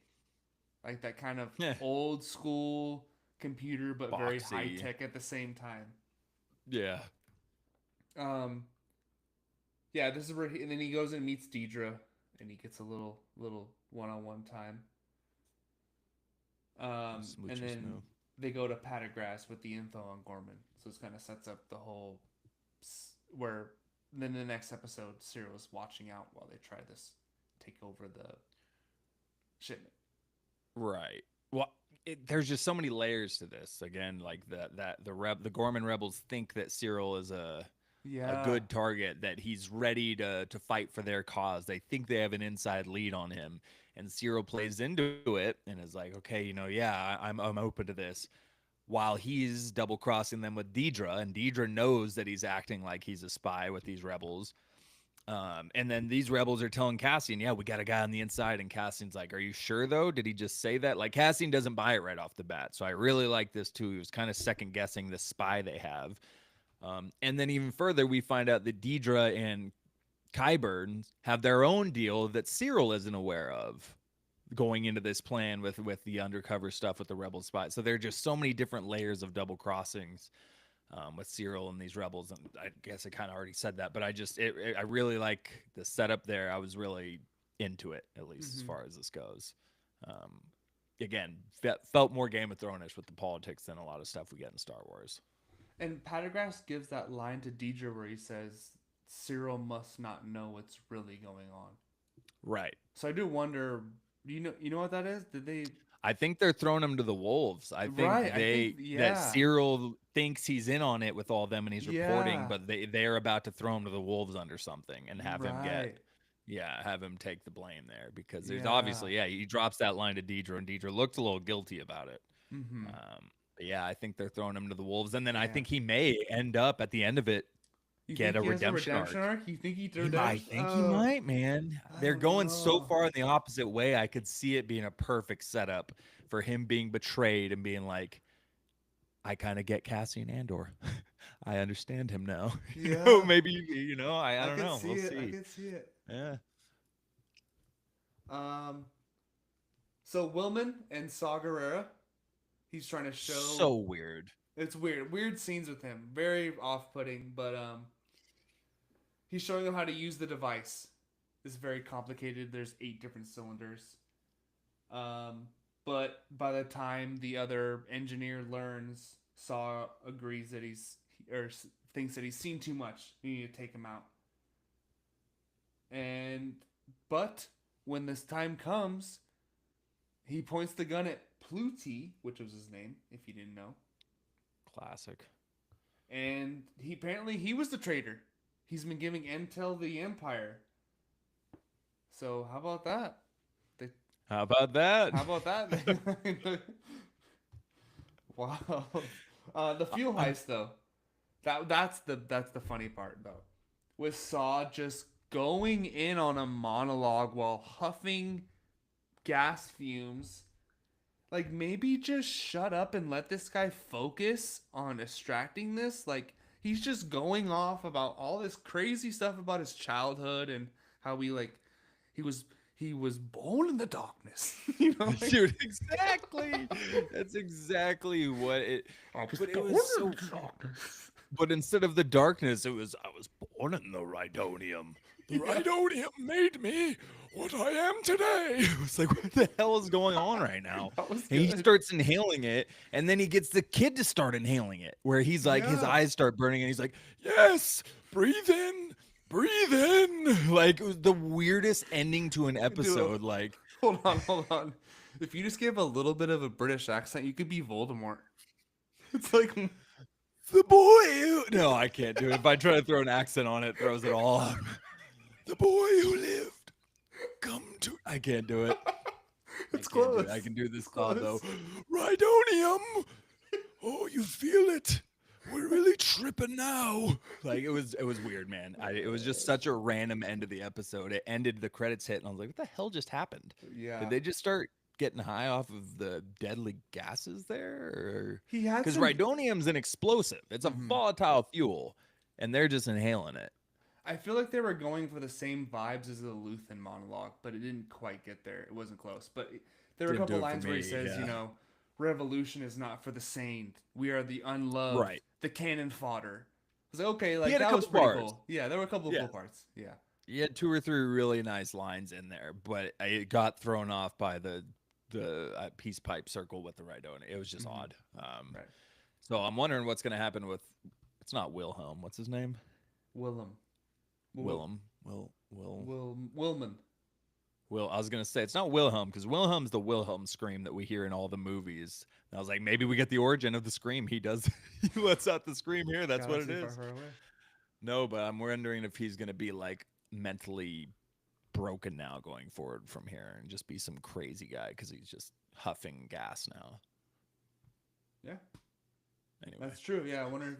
like that kind of Yeah, old school computer, but very high boxy. tech at the same time. Yeah. Um, yeah, this is where and then he goes and meets Deidre, and he gets a little one on one time. And Smoochy then smooth. they go to Patagras with the info on Gorman, so it kind of sets up the whole where then the next episode Cyril's watching out while they try this take over the shipment. Right. Well, there's just so many layers to this. Again, like the Gorman rebels think that Cyril is a Yeah. good target, that he's ready to fight for their cause. They think they have an inside lead on him, and Cyril plays into it and is like, okay, yeah, I'm open to this. While he's double crossing them with Deidre, and Deidre knows that he's acting like he's a spy with these rebels. And then these rebels are telling Cassian, yeah, we got a guy on the inside. And Cassian's like, are you sure though? Did he just say that? Like, Cassian doesn't buy it right off the bat. So I really like this too. He was kind of second guessing the spy they have. And then even further, we find out that Deidre and Qyburn have their own deal that Cyril isn't aware of going into this plan with the undercover stuff with the rebel spy. So there are just so many different layers of double crossings with Cyril and these rebels. And I guess I kind of already said that, but I really like the setup there. I was really into it, at least as Mm-hmm. far as this goes. Um, Again, felt more Game of Thrones with the politics than a lot of stuff we get in Star Wars. And Patagras gives that line to Deidre where he says, Cyril must not know what's really going on. Right. So I do wonder, you know what that is? Did they I think they're throwing him to the wolves. I right, think I think that yeah. Cyril thinks he's in on it with all them and he's reporting, Yeah. but they're about to throw him to the wolves under something and Right. have him take the blame there, because there's Yeah. obviously, yeah, he drops that line to Deidre and Deidre looked a little guilty about it. Mm-hmm. But yeah, I think they're throwing him to the wolves, and then I Yeah. think he may end up at the end of it You get think a he has a redemption redemption arc. arc? You think he He might redemption? think he might, man. I They're don't going so know. far in the opposite way. I could see it being a perfect setup for him being betrayed and being like, I kind of get Cassian Andor. I understand him now. Yeah. Maybe I I don't could know. see We'll it. I see. could see it. Yeah. Um. So Willman and Saw Gerrera, he's trying to show. So weird. It's weird. Weird scenes with him. Very off-putting. But he's showing them how to use the device. It's very complicated. There's 8 different cylinders. Um. But by the time the other engineer learns, Saw agrees that or thinks that he's seen too much. You need to take him out. And but when this time comes, he points the gun at Pluti, which was his name, if you didn't know. Classic. And he was the traitor. He's been giving intel to the Empire. So how about that? They, How about that? how about that? Wow. The fuel heist though. That's the funny part though. With Saw just going in on a monologue while huffing gas fumes. Like, maybe just shut up and let this guy focus on extracting this. Like, he's just going off about all this crazy stuff about his childhood and how he was he was born in the darkness. You know, like, Dude, exactly. That's exactly what it. I was But it born was in so. the darkness. But instead of the darkness, it was, I was born in the Rhydonium. The Yeah, Rhydonium made me what I am today. It was like, what the hell is going on right now? that was And he good. starts inhaling it, and then he gets the kid to start inhaling it, where he's like, his Yeah. eyes start burning, and he's like, yes, breathe in, breathe in. Like, it was the weirdest ending to an Dude, episode. Like, hold on. If you just gave a little bit of a British accent, you could be Voldemort. It's like the boy who. No, I can't do it. If I try to throw an accent on it, it throws it all. The boy who lived. Come to. I can't do it. I It's can't do it. I close. can do It's this Todd though. close. Rhydonium. Oh, you feel it? We're really tripping now. Like it was weird, man. It was just such a random end of the episode. It ended, the credits hit, and I was like, what the hell just happened? Did Yeah. they just start getting high off of the deadly gases there? He had Because some. rhydonium's an explosive. It's a Mhm. volatile fuel, and they're just inhaling it. I feel like they were going for the same vibes as the Luthen monologue, but it didn't quite get there. It wasn't close. But there were a Didn't couple do it for lines where he me. says, Yeah. revolution is not for the sane. We are the unloved, Right. the cannon fodder. I was like, okay, He like had a that was couple pretty bars. cool. Yeah, there were a couple of Yeah. cool parts. Yeah. He had two or three really nice lines in there, but I got thrown off by the peace pipe circle with the rhydonium. It was just Hmm. odd. Right. So I'm wondering what's going to happen with. It's not Wilhelm. What's his name? Willem. Will. Willem. Will. Willman. Will. I was going to say it's not Wilhelm because Wilhelm's the Wilhelm scream that we hear in all the movies. And I was like, maybe we get the origin of the scream. He does. He lets out the scream here. That's what it Galaxy far, is. far away. No, but I'm wondering if he's going to be like mentally broken now going forward from here and just be some crazy guy because he's just huffing gas now. Yeah, Anyway, that's true. Yeah, I wonder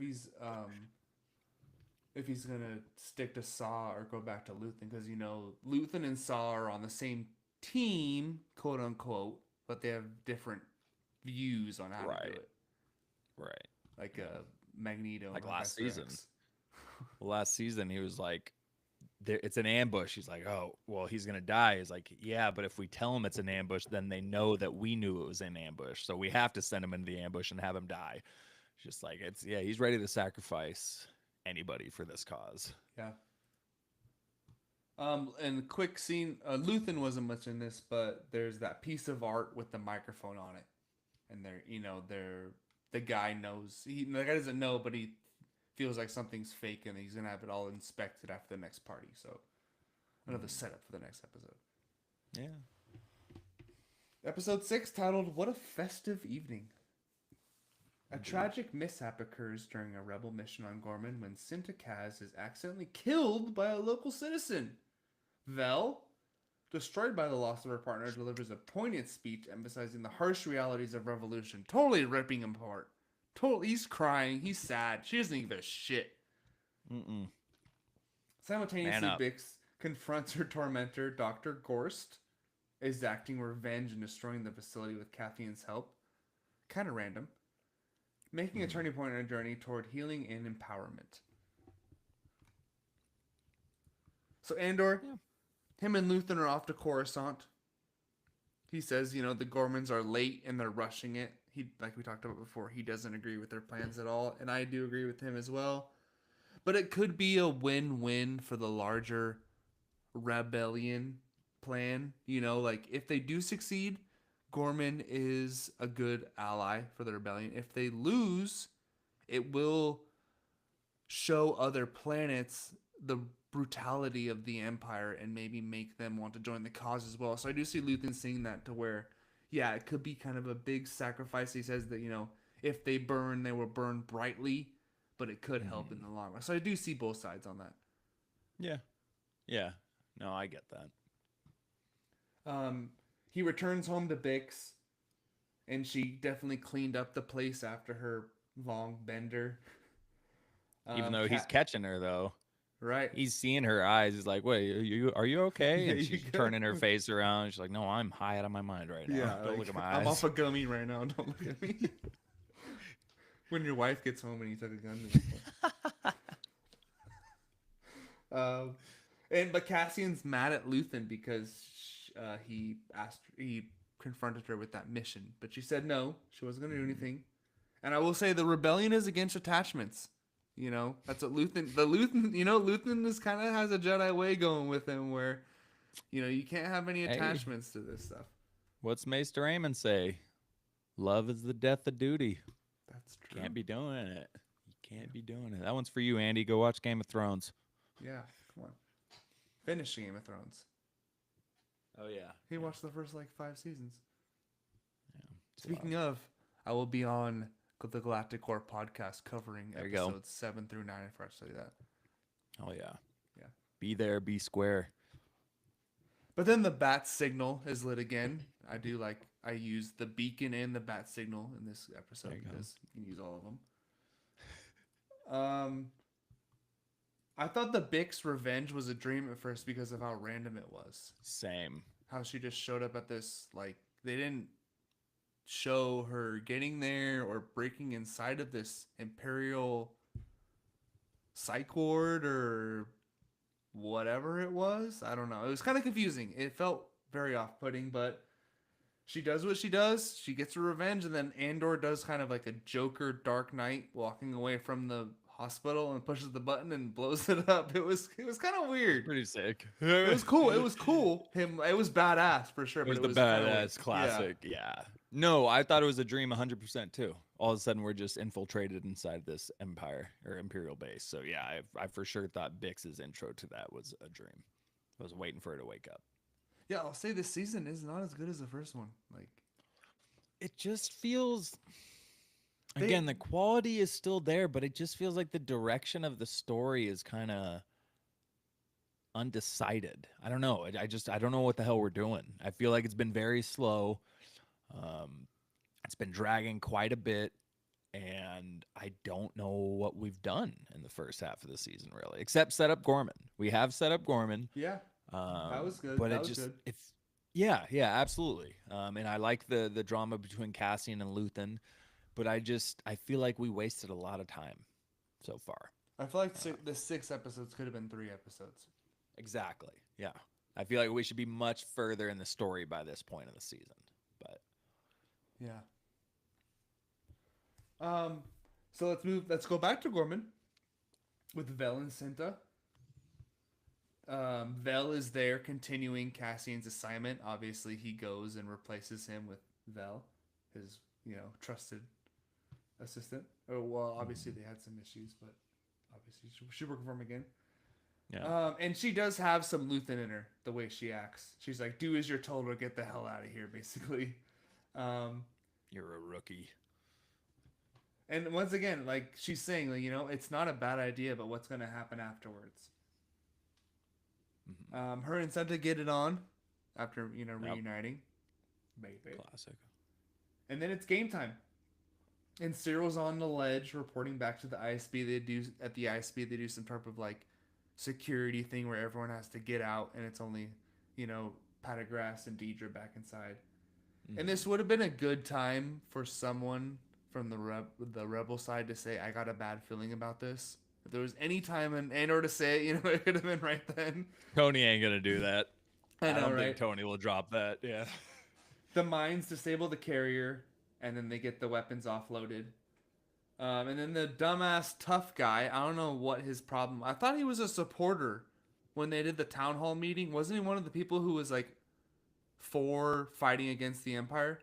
if he's gonna stick to Saw or go back to Luthen because Luthen and Saw are on the same team, quote unquote, but they have different views on how to do right, it. right. Like Yeah. Magneto and Like last Professor season. X. Well, last season he was like, it's an ambush. He's like, oh, well, he's gonna die. He's like, yeah, but if we tell him it's an ambush, then they know that we knew it was an ambush. So we have to send him into the ambush and have him die. It's just like he's ready to sacrifice anybody for this cause. Yeah. And quick scene. Luthen wasn't much in this, but there's that piece of art with the microphone on it, and the guy knows. The guy doesn't know, but he feels like something's fake, and he's gonna have it all inspected after the next party. So another setup for the next episode. Yeah. Episode 6, titled "What a Festive Evening." A tragic mishap occurs during a rebel mission on Gorman when Sinta Kaz is accidentally killed by a local citizen. Vel, destroyed by the loss of her partner, delivers a poignant speech emphasizing the harsh realities of revolution, totally ripping him apart. He's crying, he's sad, she doesn't give a shit. Mm-mm. Man Simultaneously, up. Bix confronts her tormentor, Dr. Gorst, exacting revenge and destroying the facility with Catherine's help. Kind of random. Making a turning point in a journey toward healing and empowerment. So Andor, Yeah. him and Luthen are off to Coruscant. He says, the Gormans are late and they're rushing it. Like we talked about before, he doesn't agree with their plans at all, and I do agree with him as well. But it could be a win-win for the larger rebellion plan. Like if they do succeed, Gorman is a good ally for the rebellion. If they lose, it will show other planets the brutality of the Empire and maybe make them want to join the cause as well. So I do see Luthen seeing that to where, yeah, it could be kind of a big sacrifice. He says that, if they burn, they will burn brightly, but it could help in the long run. So I do see both sides on that. Yeah. Yeah. No, I get that. He returns home to Bix, and she definitely cleaned up the place after her long bender. Even though he's catching her, though, Right. he's seeing her eyes. He's like, "Wait, are you okay?" Yeah, And you she's good? turning her face around. She's like, "No, I'm high out of my mind right now. Yeah, Don't look at my I'm off eyes." a gummy right now. Don't look at me. When your wife gets home and you took a gun to but Cassian's mad at Luthen because he confronted her with that mission, but she said no, she wasn't going to do anything. And I will say the rebellion is against attachments. That's what Luthen is kind of has a Jedi way going with him where, you can't have any Hey, attachments to this stuff. what's Maester Aemon say? Love is the death of duty. That's true. Can't be doing it. You can't be doing it. That one's for you, Andy. Go watch Game of Thrones. Yeah, come on. Finish Game of Thrones. Oh yeah. He watched the first 5 seasons. Yeah, Speaking of, I will be on the Galactic Core podcast covering There you go. episodes 7 through 9. If I tell you that. Oh yeah. Yeah. Be there. Be square. But then the bat signal is lit again. I use the beacon and the bat signal in this There episode you go. because you can use all of them. Um, I thought the Bix revenge was a dream at first because of how random it was. Same. How she just showed up at this, like, they didn't show her getting there or breaking inside of this Imperial psych ward or whatever it was. I don't know. It was kind of confusing. It felt very off putting, but she does what she does. She gets her revenge, and then Andor does kind of like a Joker Dark Knight, walking away from the hospital and pushes the button and blows it up. It was kind of weird. Pretty sick. It was cool. It It was cool. It was badass for sure, but was it the was kind of weird. badass Yeah. classic. Yeah. No, I thought it was a dream 100% too. All of a sudden, we're just infiltrated inside this empire or imperial base. So yeah, I for sure thought Bix's intro to that was a dream. I was waiting for her to wake up. Yeah, I'll say this season is not as good as the first one. Like It just feels, they again, the quality is still there, but it just feels like the direction of the story is kind of undecided. I don't know. I don't know what the hell we're doing. I feel like it's been very slow. Um, it's been dragging quite a bit, and I don't know what we've done in the first half of the season, really, except set up Gorman. We have set up Gorman, yeah, that was good. but That it was just good. if yeah, yeah, absolutely. And I like the drama between Cassian and Luthen, but I feel like we wasted a lot of time so far. I feel like the 6 episodes could have been 3 episodes. Exactly. Yeah. I feel like we should be much further in the story by this point of the season. But Yeah. Um. So let's move. Let's go back to Gorman with Vel and Cinta. Vel is there continuing Cassian's assignment. Obviously, he goes and replaces him with Vel, his trusted assistant. Oh well, obviously they had some issues, but obviously she working for him again. yeah, And she does have some Luthen in her, the way she acts. She's like, "Do as you're told, or get the hell out of here," basically. Um, you're a rookie. and once again, like she's saying, like, it's not a bad idea, but what's going to happen afterwards? Mhm. Her and Santa get it on after Yep. reuniting, maybe, Classic. and then it's game time. And Cyril's on the ledge reporting back to the ISB. They do at the ISB they do some type of like security thing where everyone has to get out, and it's only Patagras and Deidre back inside. And Mhm. this would have been a good time for someone from the rebel side to say, "I got a bad feeling about this." If there was any time in Andor to say it, it could have been right then. Tony ain't gonna do that. I I know, don't think right? Tony will drop that. Yeah. The mines disable the carrier, and then they get the weapons offloaded. And then the dumbass tough guy, I don't know what his problem. I thought he was a supporter when they did the town hall meeting. Wasn't he one of the people who was like for fighting against the Empire?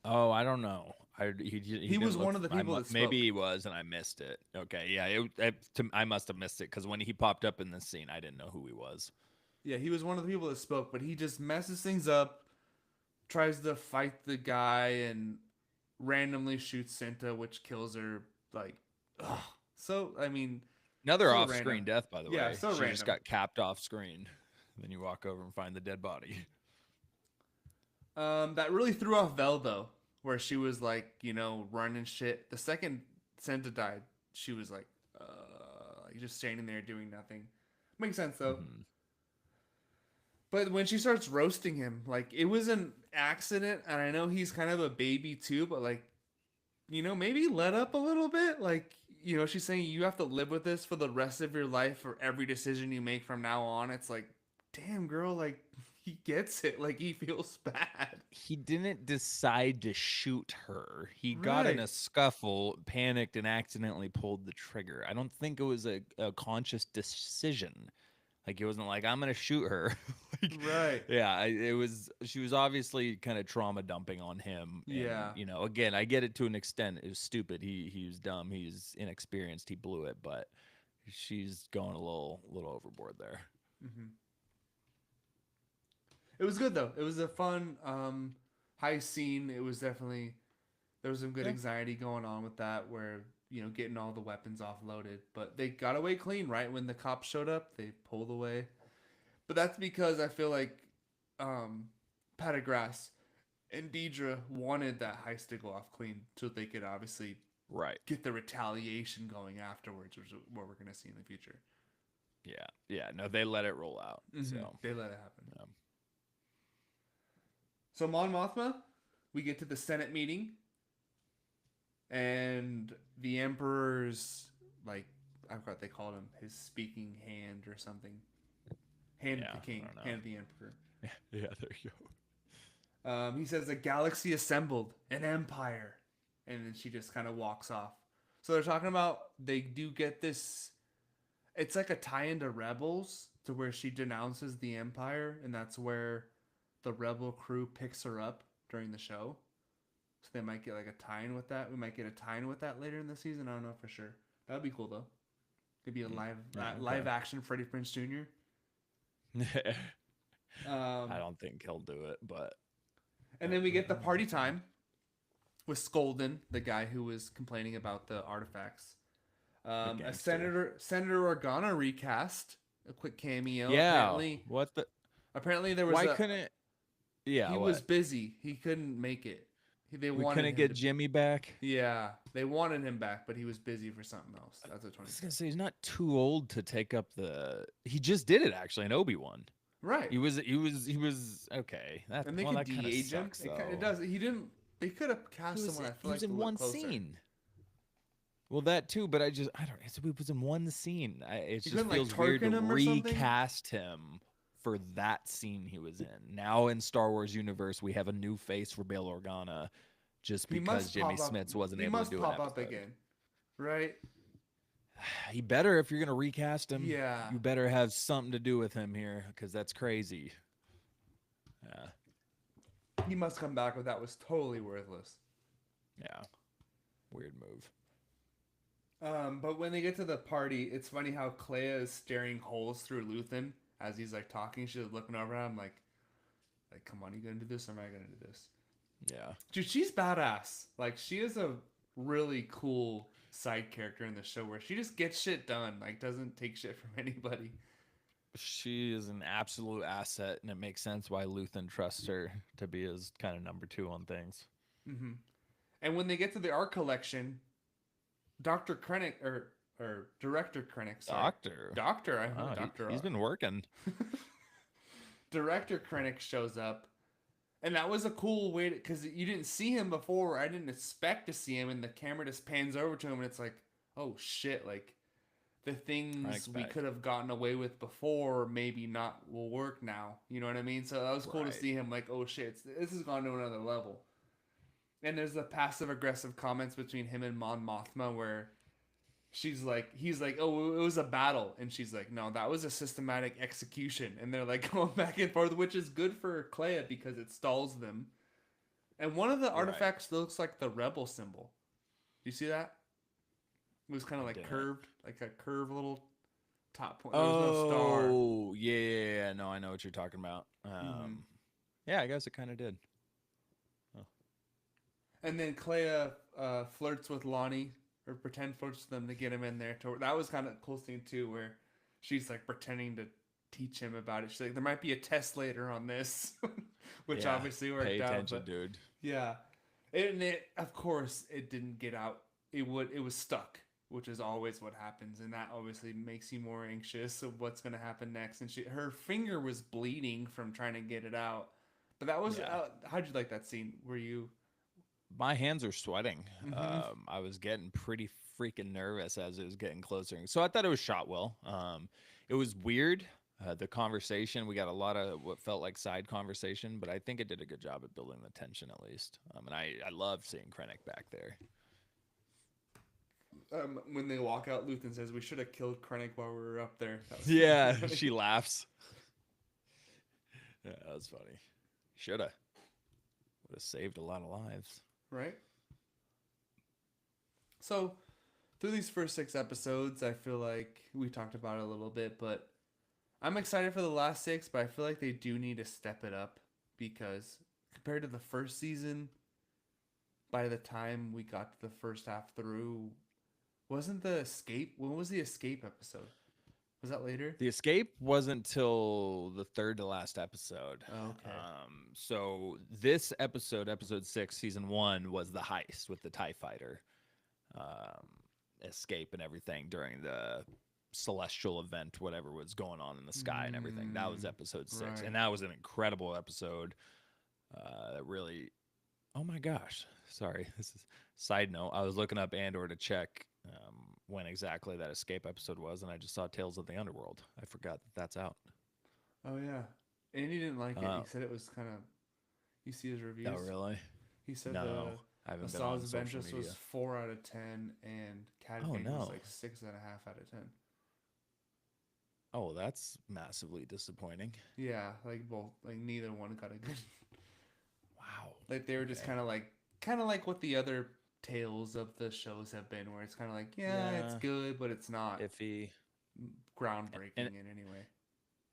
Oh, I don't know. He He was didn't look. one of the people that Maybe spoke. he was, and I missed it. Okay, yeah. I must have missed it because when he popped up in this scene, I didn't know who he was. Yeah, he was one of the people that spoke, but he just messes things up, tries to fight the guy, and randomly shoots Cinta, which kills her. Like, ugh. So I mean, Another so off-screen random. death, by the Yeah, way. so She just random. got capped off screen. Then you walk over and find the dead body. That really threw off Vel though, where she was like, running shit. The second Senta died, she was like just standing there doing nothing. Makes sense though. Mhm. But when she starts roasting him, like it was an accident, and I know he's kind of a baby too, but like, maybe let up a little bit. Like, she's saying you have to live with this for the rest of your life for every decision you make from now on. It's like, damn girl, like he gets it. Like he feels bad. He didn't decide to shoot her. He got in Right. a scuffle, panicked, and accidentally pulled the trigger. I don't think it was a conscious decision. Like it wasn't like I'm gonna shoot her. Like, Right. yeah, it was. She was obviously kind of trauma dumping on him, and Yeah. again, I get it to an extent. It was stupid. He was dumb. He's inexperienced. He blew it, but she's going a little overboard there. Hmm. It was good though. It was a fun high scene. It was definitely there was some good Yeah. anxiety going on with that where getting all the weapons offloaded, but they got away clean right when the cops showed up. They pulled away, but that's because I feel like um pat of grass. And Deidre wanted that heist to go off clean so they could obviously Right. get the retaliation going afterwards, which is what we're going to see in the future. Yeah. Yeah. No, they let it roll out. So, They let it happen. yeah. So Mon Mothma, we get to the Senate meeting, and the Emperor's like, I forgot they called him his speaking hand or something. Hand Yeah, of the king, I don't know. hand of the emperor. Yeah, there you go. He says a galaxy assembled, an empire, and then she just kind of walks off. So they're talking about they do get this. It's like a tie into Rebels to where she denounces the empire, and that's where the Rebel crew picks her up during the show. So they might get like a tie-in with that. We might get a tie-in with that later in the season. I don't know for sure. That would be cool though. Could be a Yeah, live action Freddie Prinze Jr. okay. I Um, don't think he'll do it, but and then we get the party time with Skolden, the guy who was complaining about the artifacts. the A gangster. Senator Organa recast, a quick cameo. Yeah. What the? Apparently there was Why a couldn't? Yeah. he was What? busy. He couldn't make it. They We wanted couldn't him get to. Jimmy back. Yeah, they wanted him back, but he was busy for something else. That's what I Tony was said. gonna say he's not too old to take up the. He just did it actually in Obi-Wan. Right, He was okay. That and they well, could that kind of de-age him. sucks It though. does. He didn't. They could have He cast was someone. I he feel was like to in look one closer. scene. Well, that too, but he was in one scene. It You just couldn't like feels weird to Tarkin him or something. recast him for that scene he was in. Now in Star Wars universe, we have a new face for Bail Organa, just He because must Jimmy pop up. Smits wasn't He able to must do an pop up episode. again, right? He better if you're gonna recast him. Yeah. You better have something to do with him here, because that's crazy. Yeah, He must come back, but that was totally worthless. yeah, weird move. But when they get to the party, it's funny how Clea is staring holes through Luthen as he's like talking. She's looking over at him like, come on, you gonna do this? Or am I gonna do this? Yeah, Dude, she's badass. Like, she is a really cool side character in the show where she just gets shit done. Like, doesn't take shit from anybody. she is an absolute asset, and it makes sense why Luthen trusts her to be his kind of number two on things. hmm And when they get to the art collection, Doctor Krennic or Director Krennic, sorry, Doctor. Doctor. I Wow, heard Doctor. he's been working. Director Krennic shows up, and that was a cool way because you didn't see him before. I didn't expect to see him, and the camera just pans over to him, and it's like, oh shit, like the things we Expect. could have gotten away with before maybe not will work now. You know what I mean? So that was cool to Right. see him like, oh shit, this has gone to another level. And there's the passive aggressive comments between him and Mon Mothma where he's like, oh, it was a battle, and she's like, no, that was a systematic execution, and they're like going back and forth, which is good for Clea because it stalls them. And one of the Right. artifacts looks like the rebel symbol. Do you see that? It was kind of I like didn't. curved, like a curved little top point. There was no star. Oh, yeah. No, I know what you're talking about. hmm Yeah, I guess it kind of did. Oh, And then Clea flirts with Lonnie, or pretend flirts with them to get him in there. That was kind of a cool scene too, where she's like pretending to teach him about it. She's like, there might be a test later on this, which yeah. obviously Pay worked out. attention, But dude. yeah, and it of course it didn't get out. It was stuck, which is always what happens, and that obviously makes you more anxious of what's going to happen next. And her finger was bleeding from trying to get it out. But that was Yeah. how'd you like that scene? Were you? My hands are sweating. Mm-hmm. I was getting pretty freaking nervous as it was getting closer. So I thought it was shot well. It was weird. The conversation, we got a lot of what felt like side conversation, but I think it did a good job at building the tension at least. And I loved seeing Krennic back there. When they walk out, Luthen says, "We should have killed Krennic while we were up there." That was Yeah, funny. she laughs. Yeah, that was funny. Shoulda. Would have saved a lot of lives. Right? So, through these first 6 episodes, I feel like we talked about it a little bit, but I'm excited for the last 6, but I feel like they do need to step it up because compared to the first season, by the time we got to the first half through, wasn't the escape? When was the escape episode? Was that later? The escape wasn't till the third to last episode. Oh, okay. So this episode, episode 6, season 1, was the heist with the TIE fighter um, escape and everything during the celestial event, whatever was going on in the sky and everything. That was episode 6. And Right. that was an incredible episode. That really, oh my gosh. Sorry. This is side note. I was looking up Andor to check when exactly that escape episode was, and I just saw Tales of the Underworld. I forgot that that's out. Oh yeah. Andy didn't like it. Uh, He said it was kind of. You see his oh, reviews. really? He said No, the I haven't been on Nostalgia social Adventures was media. 4 out of 10, and Cad Oh, Bane was no. like 6.5 out of 10. Oh, that's massively disappointing. Yeah, like both, like neither one got a good. Wow. Like they were just Okay. kind of like what the other tales of the shows have been, where it's kind of like, yeah, it's Yeah, good, but it's not iffy. And groundbreaking in any way.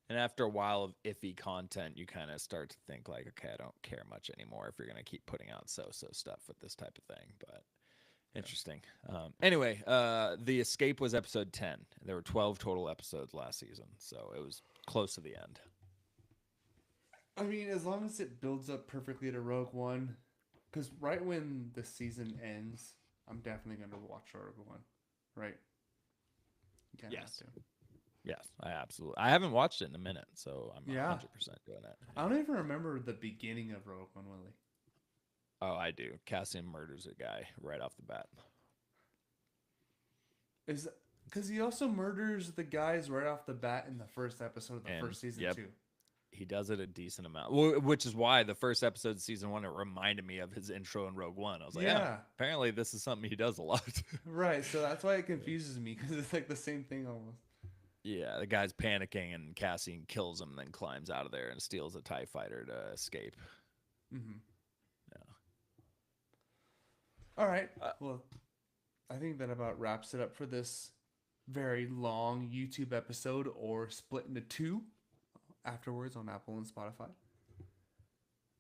and after a while of iffy content, you kind of start to think like, okay, I don't care much anymore if you're gonna keep putting out so-so stuff with this type of thing. But Yeah. interesting. Anyway, the escape was episode 10. There were 12 total episodes last season, so it was close to the end. I mean, as long as it builds up perfectly to Rogue One, because right when the season ends, I'm definitely going to watch Rogue One. Right? You kind of have Yes. to. Yes, I haven't watched it in a minute, so I'm Yeah. 100% doing it. I don't even remember the beginning of Rogue One, Willie. Oh, I do. Cassian murders a guy right off the bat. Is because he also murders the guys right off the bat in the first episode of the And first season yep, too. he does it a decent amount. Which is why the first episode of season 1, it reminded me of his intro in Rogue One. I was like, yeah, Yeah, apparently this is something he does a lot. right. So that's why it confuses me, because it's like the same thing almost. Yeah, the guy's panicking and Cassian kills him, then climbs out of there and steals a TIE fighter to escape. Mm-hmm. Yeah. All right. Uh, Well, I think that about wraps it up for this very long YouTube episode, or split into two afterwards on Apple and Spotify.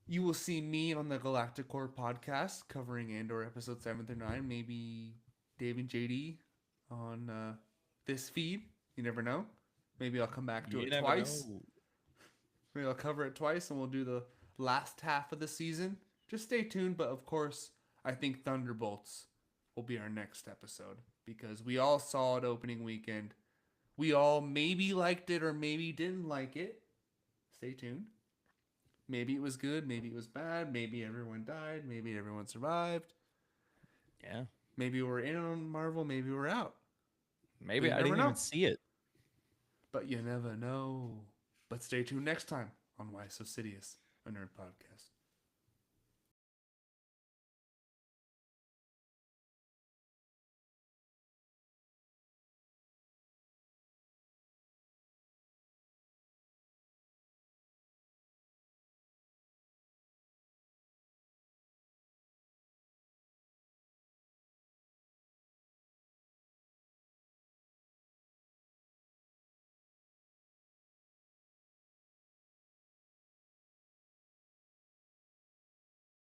You will see me on the Galactic Core podcast covering Andor episode 7 through 9. Maybe Dave and JD on this feed. You never know. Maybe I'll come back to you it never twice. know. Maybe I'll cover it twice and we'll do the last half of the season. Just stay tuned. But of course, I think Thunderbolts will be our next episode, because we all saw it opening weekend. We all maybe liked it or maybe didn't like it. Stay tuned. Maybe it was good, maybe it was bad, maybe everyone died, maybe everyone survived. Yeah. Maybe we're in on Marvel, maybe we're out. But Maybe you I never didn't even know. see it. But you never know. But stay tuned next time on Why So Sidious, a nerd podcast.